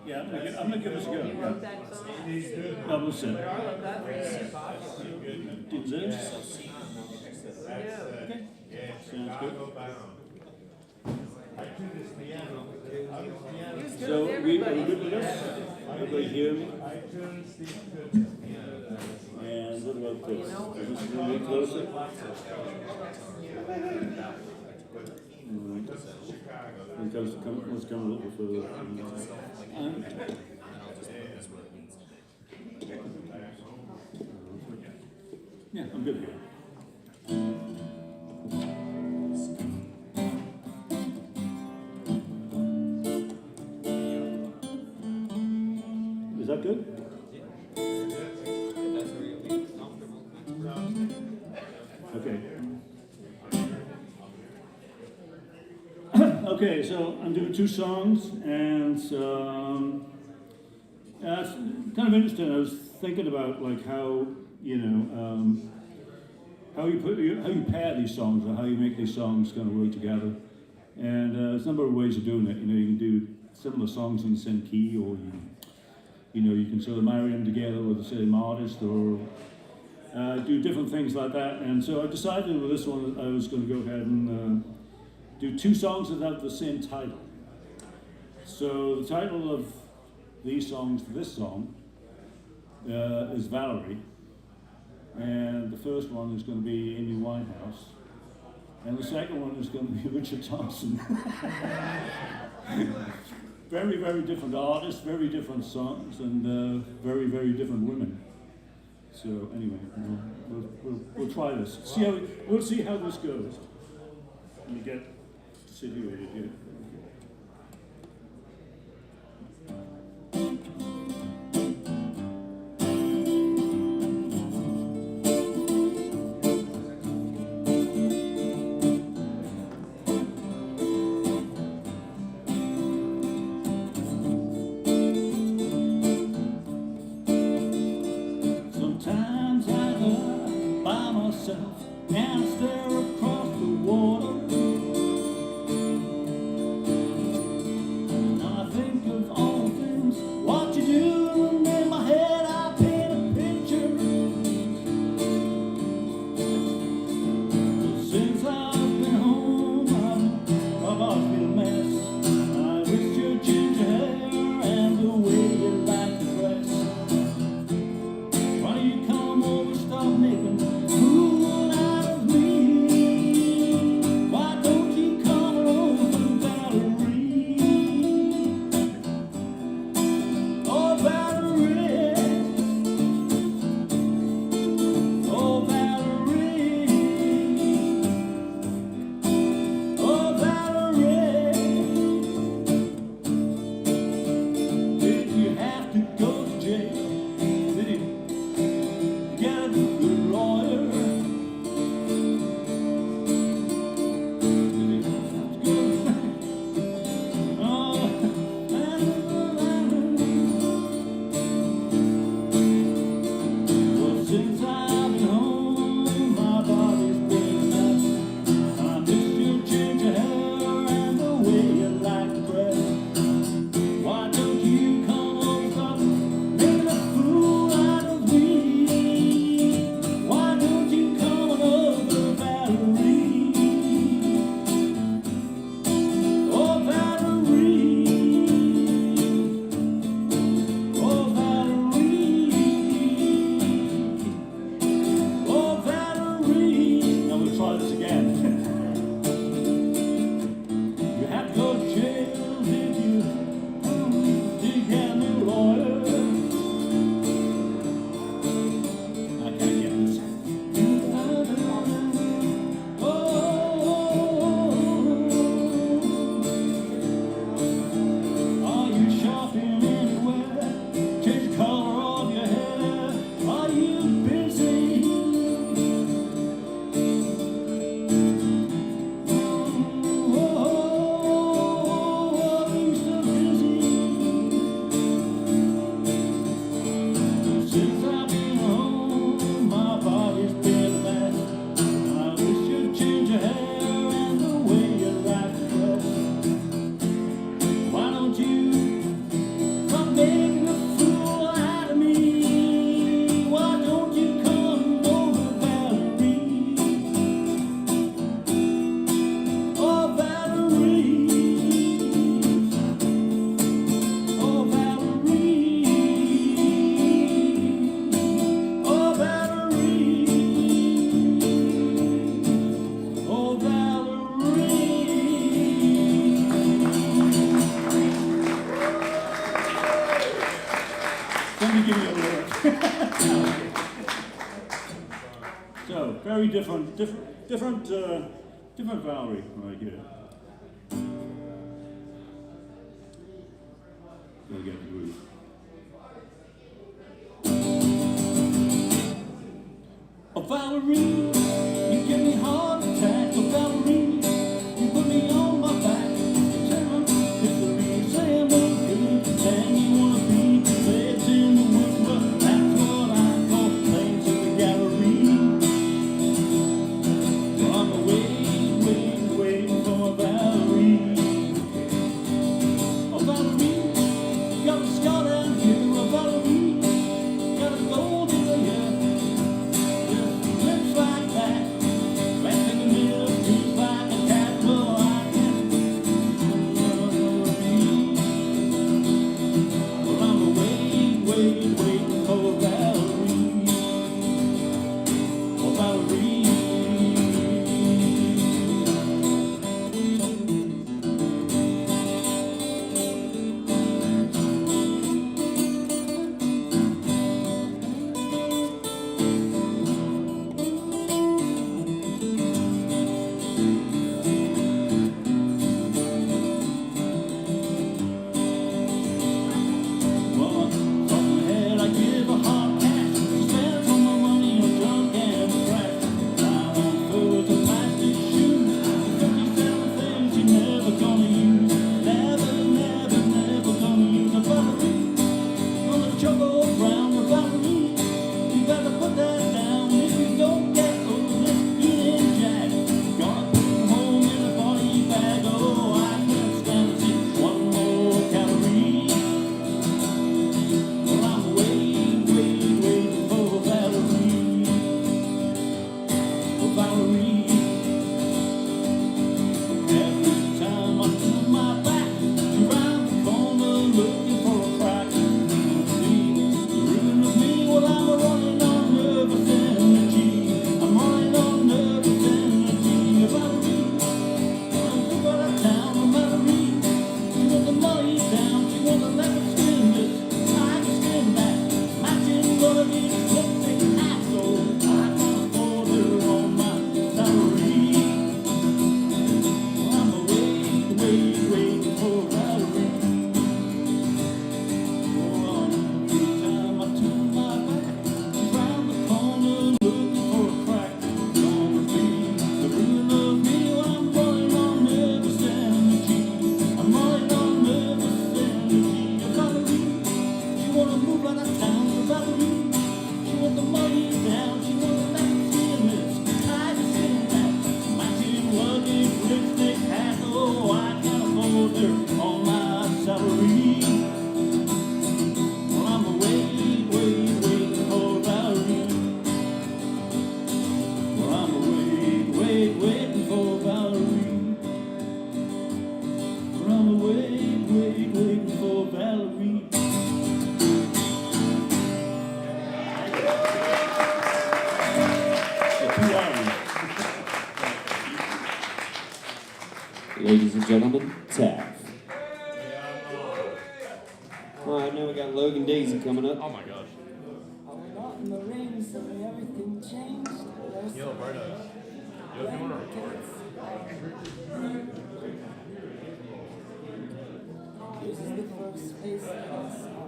Yeah, I'm gonna give this a go. You wrote that song? No, listen. But Arlo Guthrie is popular. Do this. Yeah. Okay. Sounds good. So are we good with this? Everybody hear me? And what about this? Is this a little bit closer? Let's come a little further. Yeah, I'm good here. Is that good? Okay. Okay, so I'm doing two songs, and that's kind of interesting. I was thinking about like how how you pair these songs, or how you make these songs kind of work together. And there's a number of ways of doing it. You know, you can do similar songs in the same key, or you can sort of marry them together with the same artist, or do different things like that. And so I decided with this one that I was going to go ahead and do two songs that have the same title. So the title of these songs to this song is Valerie, and the first one is going to be Amy Winehouse, and the second one is going to be Richard Thompson. Very, very different artists, very different songs, and very, very different women. So anyway, we'll try this. We'll see how this goes. Let me get situated here. Sometimes I go by myself and stare across the water. Somebody give me a lyric. So, very different Valerie right here. Gotta get the groove. Oh, Valerie, you give me heart attack. Oh, Valerie, you put me on my back. Tell history, say I'm no good, saying you wanna be feds in the woods, but that's what I call playing to the gallery. So I'm waiting for Valerie. Oh, Valerie, got a scar down here. Oh, Valerie, got a gold in the hair. Lips like that, right in the middle of teeth like a cat. Well, I can't well, I'm waiting for Valerie. Oh, Valerie. Ladies and gentlemen, Taff. All right, now we got Logan Daisy coming up. Oh my gosh. Yo, Berto. Yo, if you want to record. This is the first face that I saw.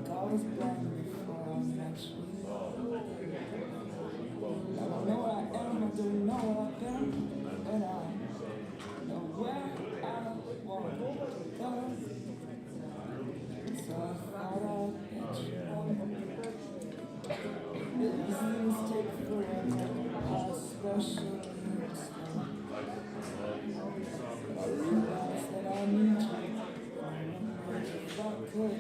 God was blind before I met you. I don't know where I am, I don't know where I've been, but I know where I want to go. So I thought I'd let you know. These things take forever, how special it is. I realize that I need you. If I could.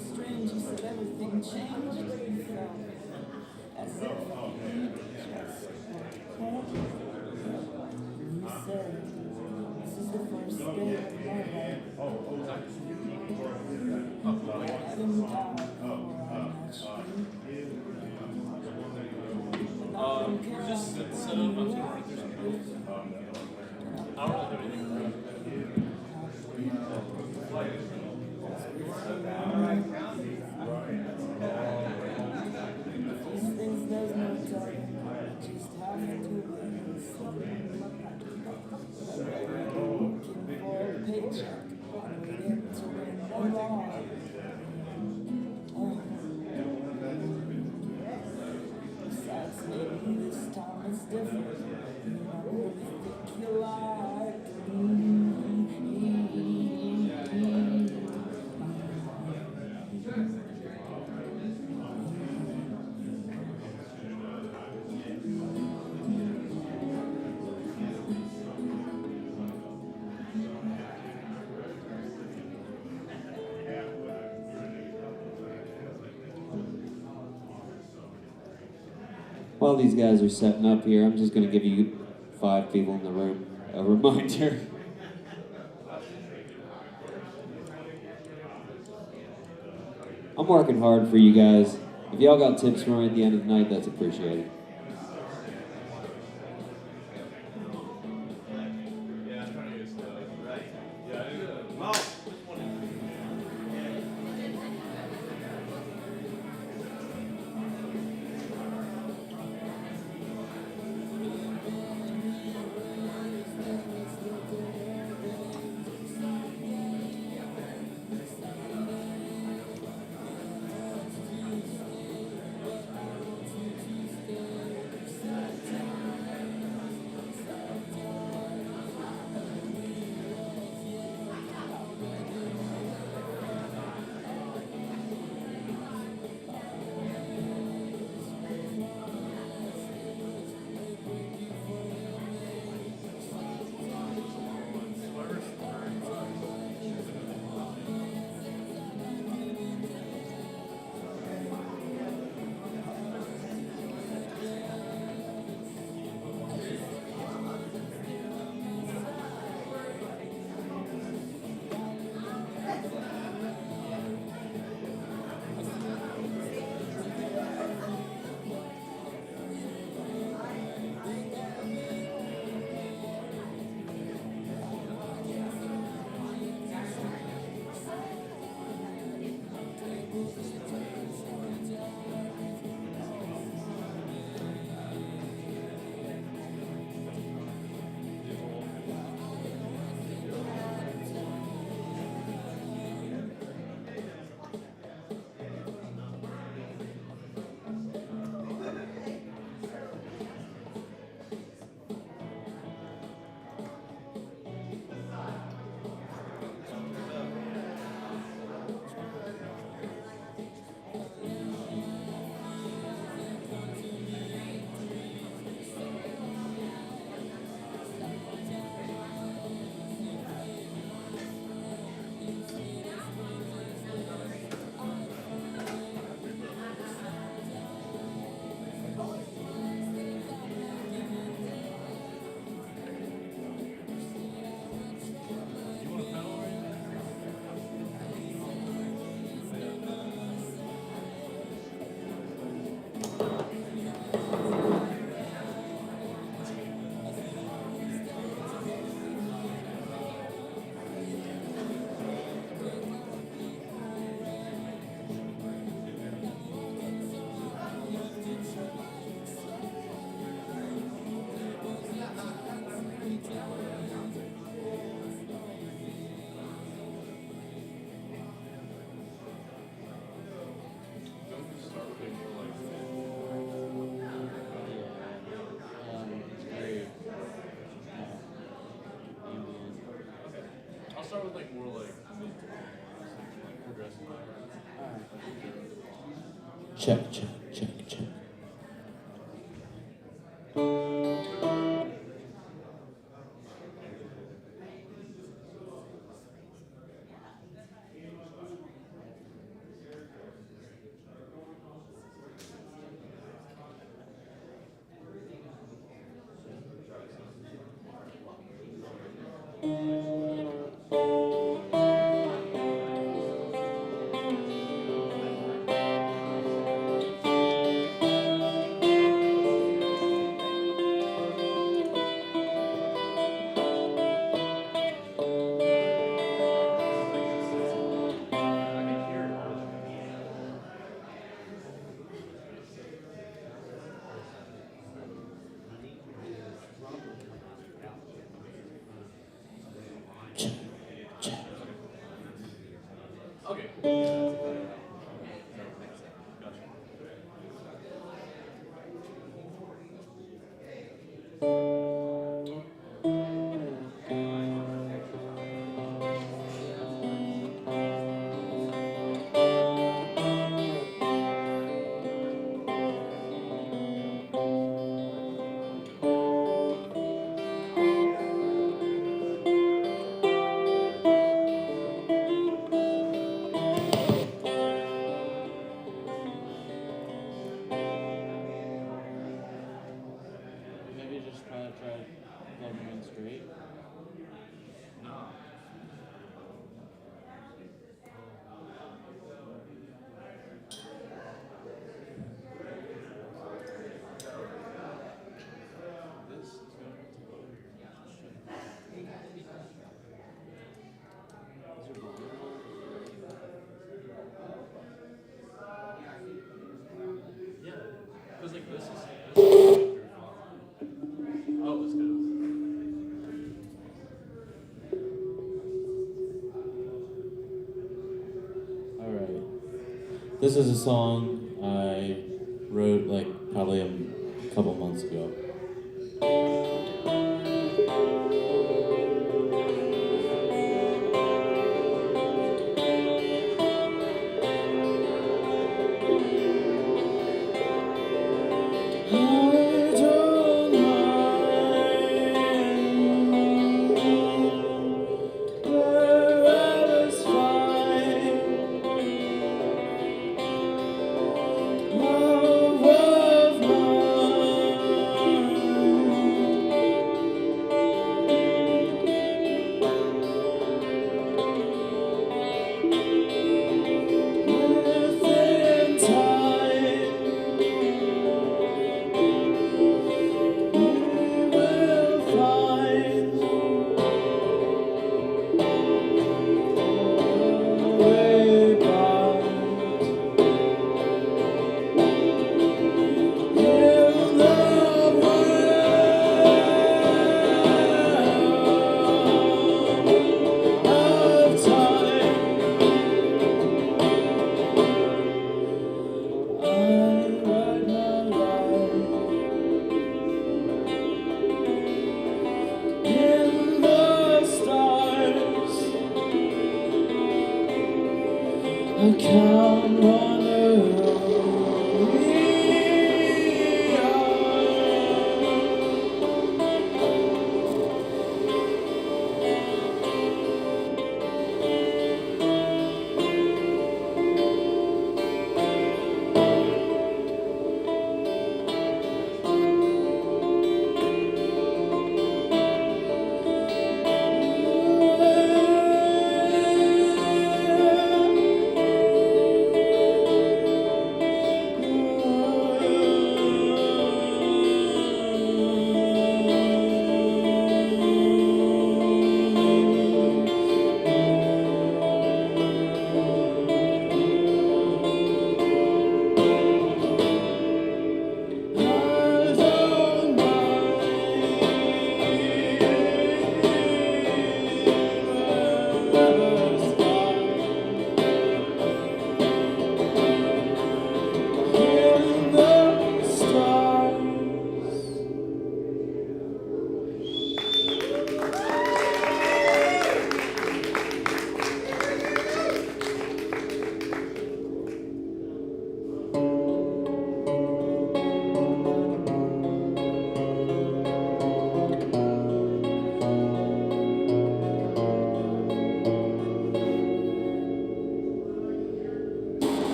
Strange, you said everything changed. You felt as if you just We're just set up. I'm just gonna run through some rules. I don't really do anything. These things there's no telling, just have to wait and see. Looking for a paycheck, waiting to win the law. Besides, maybe this time it's different. I really think you like me. While these guys are setting up here, I'm just going to give you 5 people in the room a reminder. I'm working hard for you guys. If y'all got tips for me at the end of the night, that's appreciated. I'll start with like more like progressive. Check, check, check, check. Maybe just try plugging in straight. Yeah, because like this is. Oh, let's go. Alright. This is a song I wrote like probably a couple months ago. I can't wonder.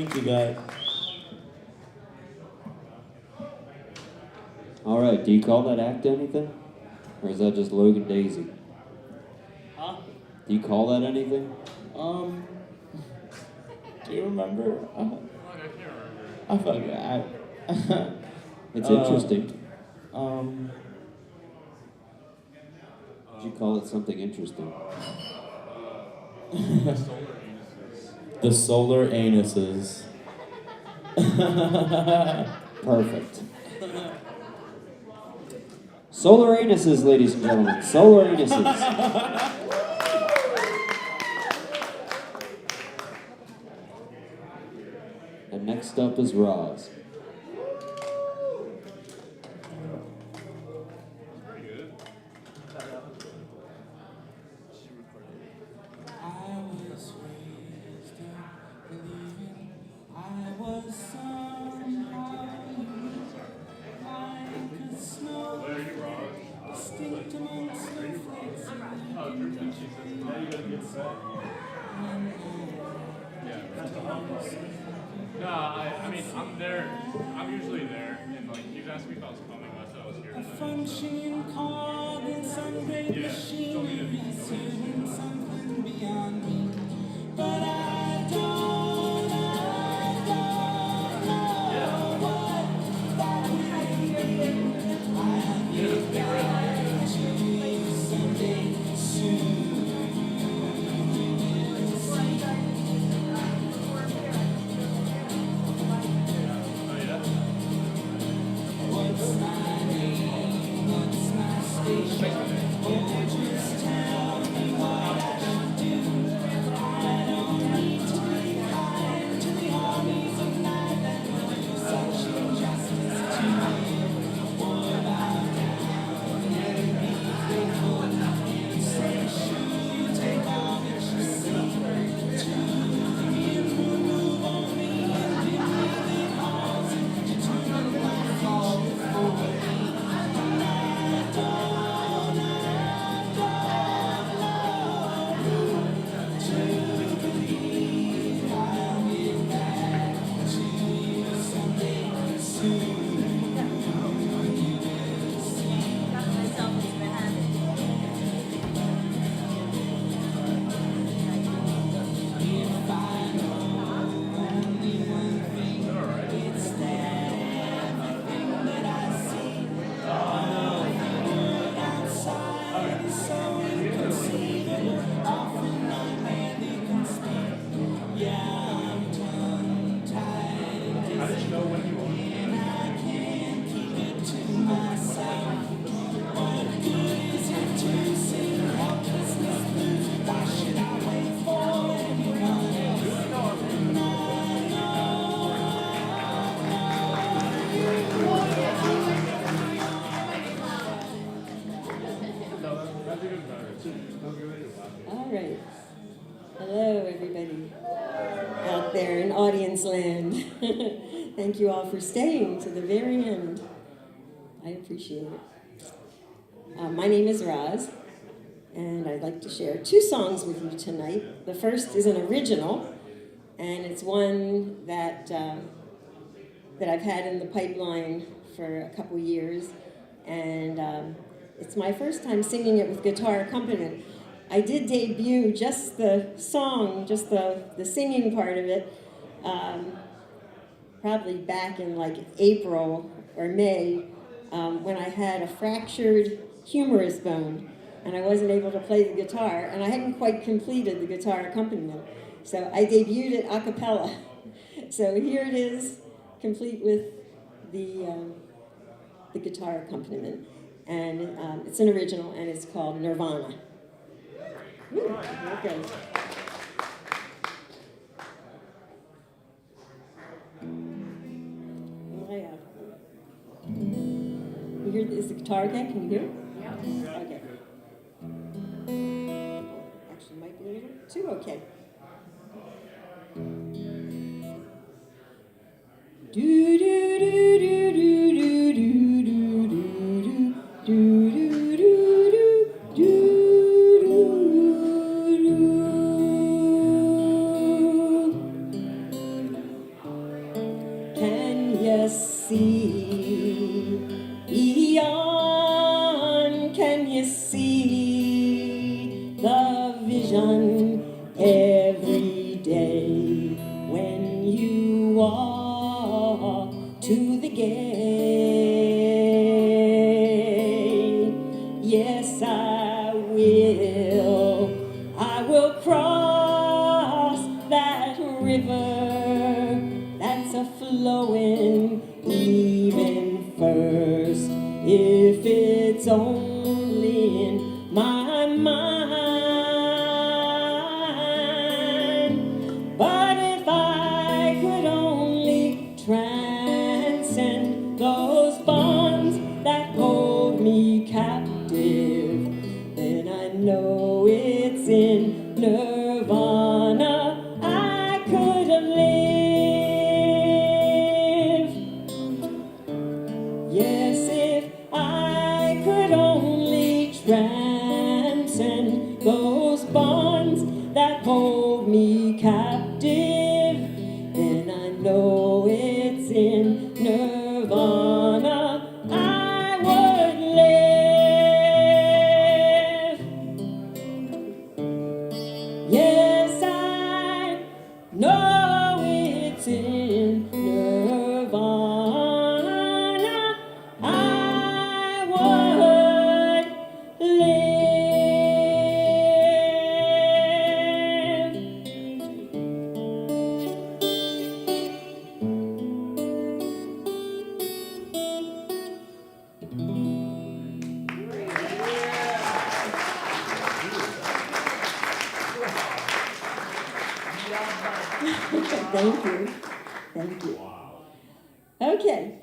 Thank you, guys. All right, do you call that act anything? Or is that just Logan Daisy? Huh? Do you call that anything? Do you remember? I forgot. It's interesting. Did you call it something interesting? The solar anuses. Perfect. Solar anuses, ladies and gentlemen. Solar anuses. And next up is Roz. No, I mean, I'm there. I'm usually there, and like you asked me if I was coming, I said I was here. A functioning cog in some great machinery, serving something beyond me. But I don't know what that means. I'll get back to you someday soon. What's my name? What's my station? Oh, just tell me what I should do. I don't need to be kind to the armies of night that will do such injustice to me. What about now? And be faithful and say, should take all that you see. To me and who move on me and give me the cause to turn the life all before me. And I don't know to believe I'll get back to you someday soon. You will see. If I know only one thing, it's that everything that I see, all the world outside is so inconceivable, often not barely can speak. Yeah, I'm tongue-tied and dizzy, and I can't keep it to myself. What good is it to sing helplessness blues? Why should I wait for anyone else? And I All right. Hello, everybody out there in audience land. Thank you all for staying to the very end. I appreciate it. My name is Roz, and I'd like to share 2 songs with you tonight. The first is an original, and it's one that that I've had in the pipeline for a couple years, and it's my first time singing it with guitar accompaniment. I did debut just the song, just the singing part of it, probably back in like April or May, when I had a fractured humerus bone, and I wasn't able to play the guitar, and I hadn't quite completed the guitar accompaniment. So I debuted it a cappella. So here it is, complete with the guitar accompaniment. And it's an original, and it's called Nirvana. Woo, here it goes. You hear, is the guitar okay? Can you hear it? Yeah. Okay. Actually, might be a little too okay. Do do do do do do do do do do do do do. if it's only in my mind. But if I could only transcend those bonds that hold me captive, then I know it's in nirvana I could have lived. Yes, if I could only transcend those bonds that hold me captive, then I know it's in nirvana I would live. Yes, I know it's in nirvana I would live. Thank you. Thank you. Okay.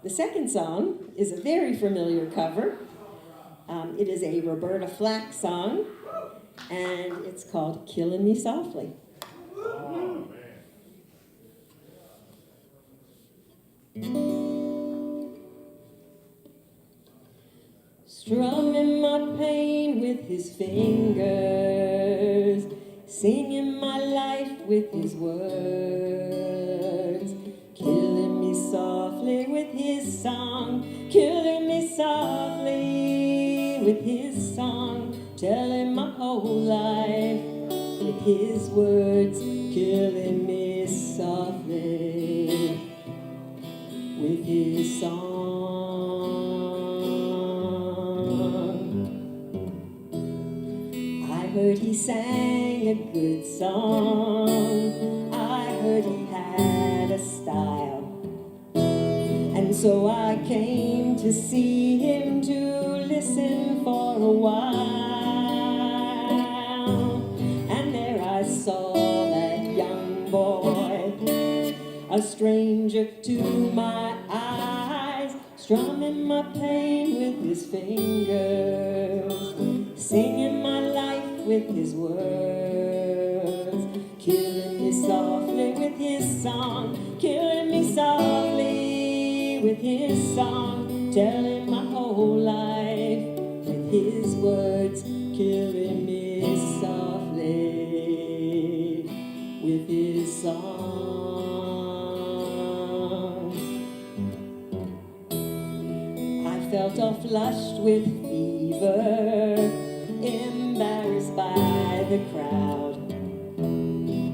The second song is a very familiar cover. It is a Roberta Flack song, and it's called Killing Me Softly. Strumming my pain with his fingers, singing my life with his words, killing me softly with his song, killing me softly with his song, telling my whole life with his words, killing me softly with his song. I heard he sang a good song, I heard he had a style, and so I came to see him to listen for a while. And there I saw that young boy, a stranger to my eyes, strumming my pain with his fingers, singing my life with his words, killing me softly with his song, killing me softly with his song, telling my whole life with his words, killing me softly with his song. I felt all flushed with fever, embarrassed by the crowd.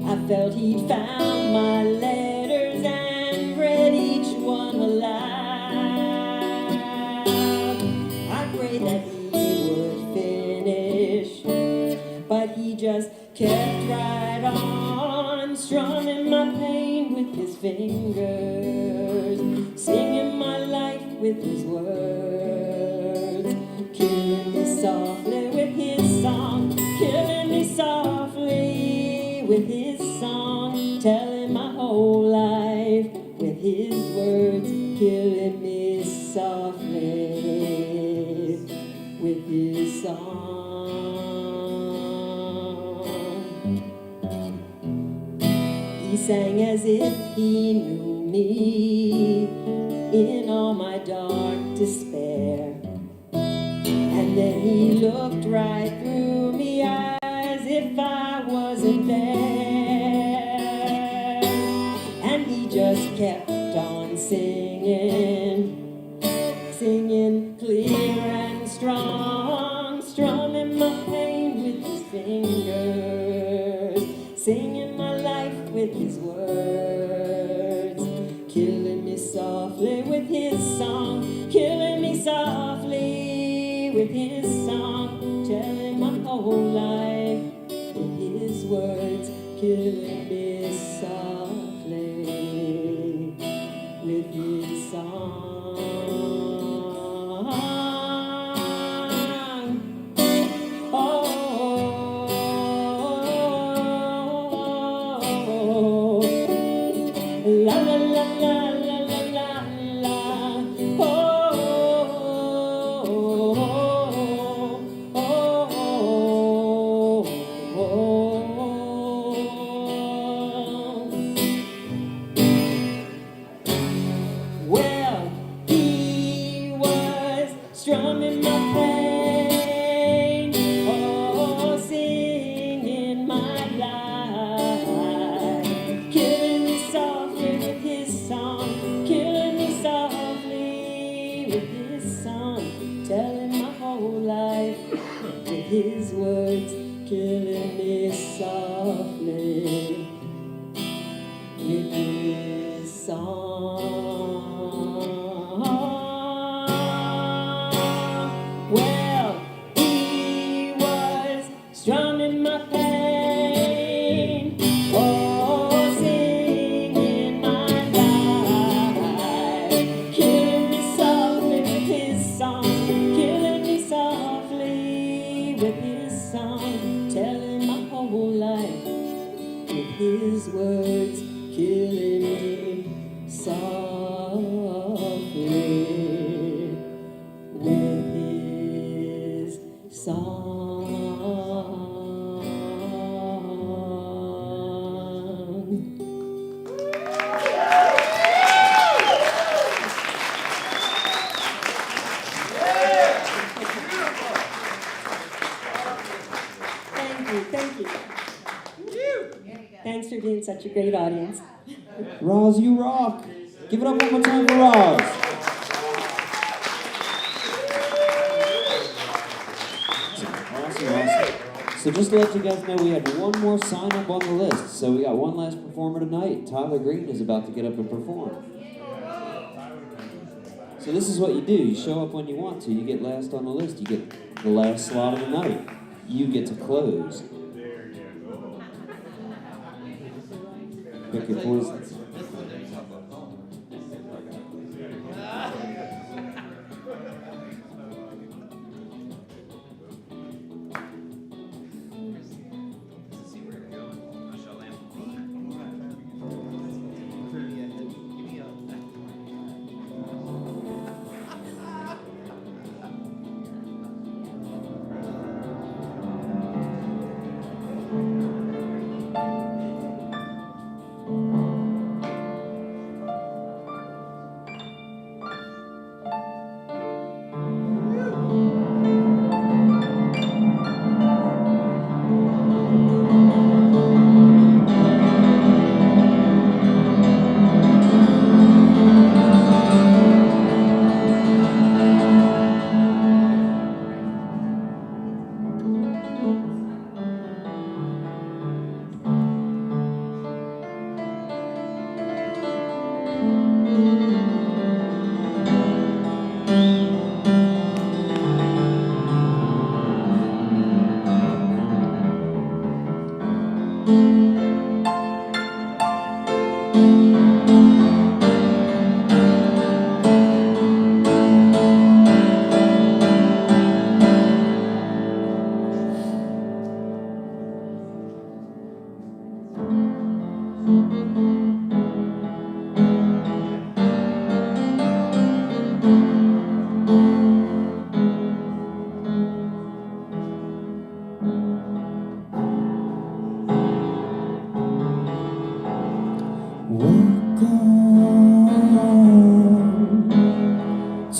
I felt he'd found my letters and read each one aloud. I prayed that he would finish, but he just kept right on, strumming my pain with his fingers, singing my life with his words, killing me softly with his song, killing me softly with his song, telling my whole life with his words, killing me softly with his song. He sang as if he knew me in all my dark despair, and then he looked right through me as if I wasn't there, and he just kept on singing, singing clear and strong, strumming my pain with his fingers, singing my life with his words, killing me softly with his song, killing me softly with his song, telling my whole life with his words, killing me softly with his song. strumming my pain, oh, singing my life, killing me softly with his song, killing me softly with his song, telling my whole life with his words, killing me softly with his song. Well, he was strumming my pain, oh, singing my life, killing me softly with his song, killing me softly with his song, telling my whole life with his words, killing me softly with his song. Thank you. Thanks for being such a great audience. Roz, you rock. Give it up one more time for Roz. Awesome. So just to let you guys know, we had one more sign up on the list. So we got one last performer tonight. Tyler Green is about to get up and perform. So this is what you do. You show up when you want to. You get last on the list. You get the last slot of the night. You get to close. Pick your poisons.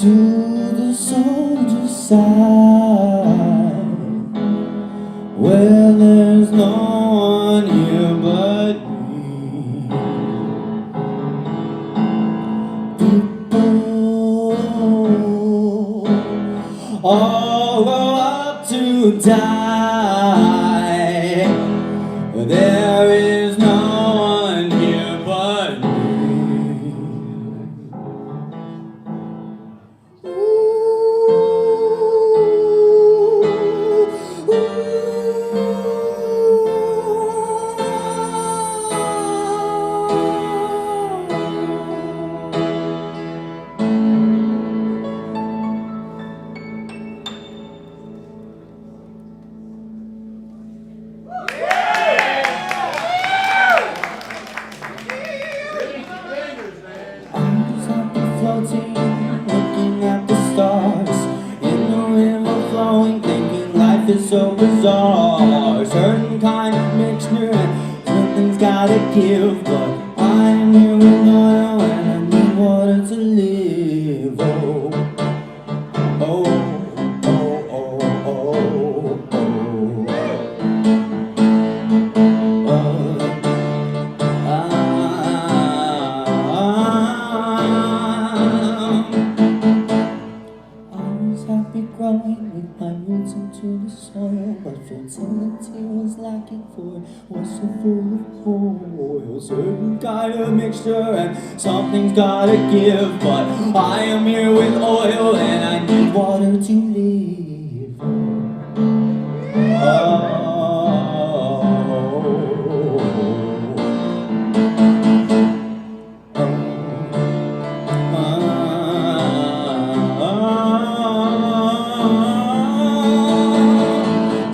To the soldier's side. Well, there's no one here but me. People all go up to die. There is no one here but me. Floating, looking at the stars, in the river flowing, thinking life is so bizarre. Certain kind of mixture and something's gotta give, but I'm here with oil and I need water to live. Oh, oh. growing with my roots into the soil, but fertility was lacking for it was so full of oil. Certain kind of mixture and something's gotta give, but I am here with oil and I need water to live.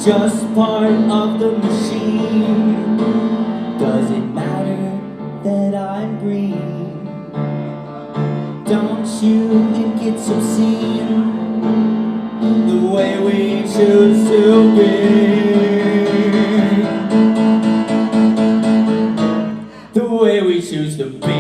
Just part of the machine. Does it matter that I'm green? Don't you think it's obscene the way we choose to be? The way we choose to be.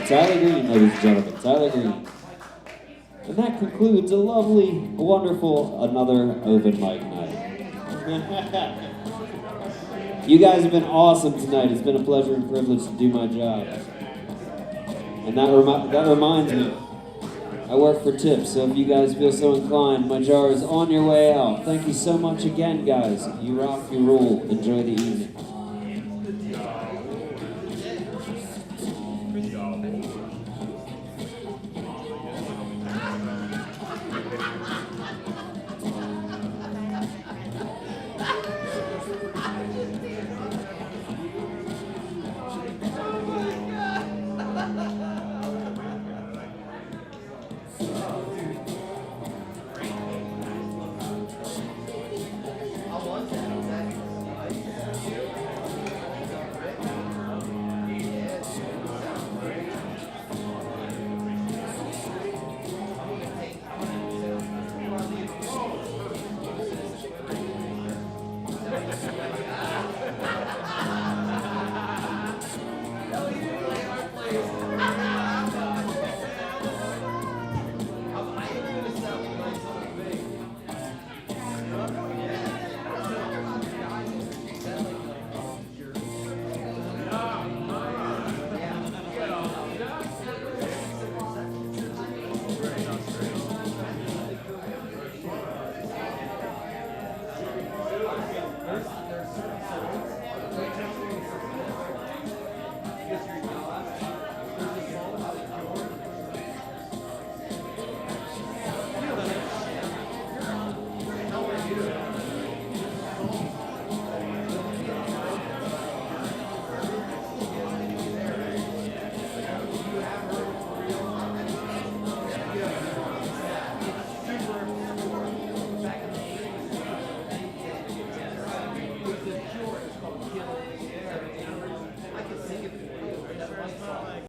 Tyler Green, ladies and gentlemen, Tyler Green. And that concludes a lovely, wonderful, another open mic night. You guys have been awesome tonight. It's been a pleasure and privilege to do my job. And that reminds me, I work for tips, so if you guys feel so inclined, my jar is on your way out. Thank you so much again, guys. You rock, you rule. Enjoy the evening.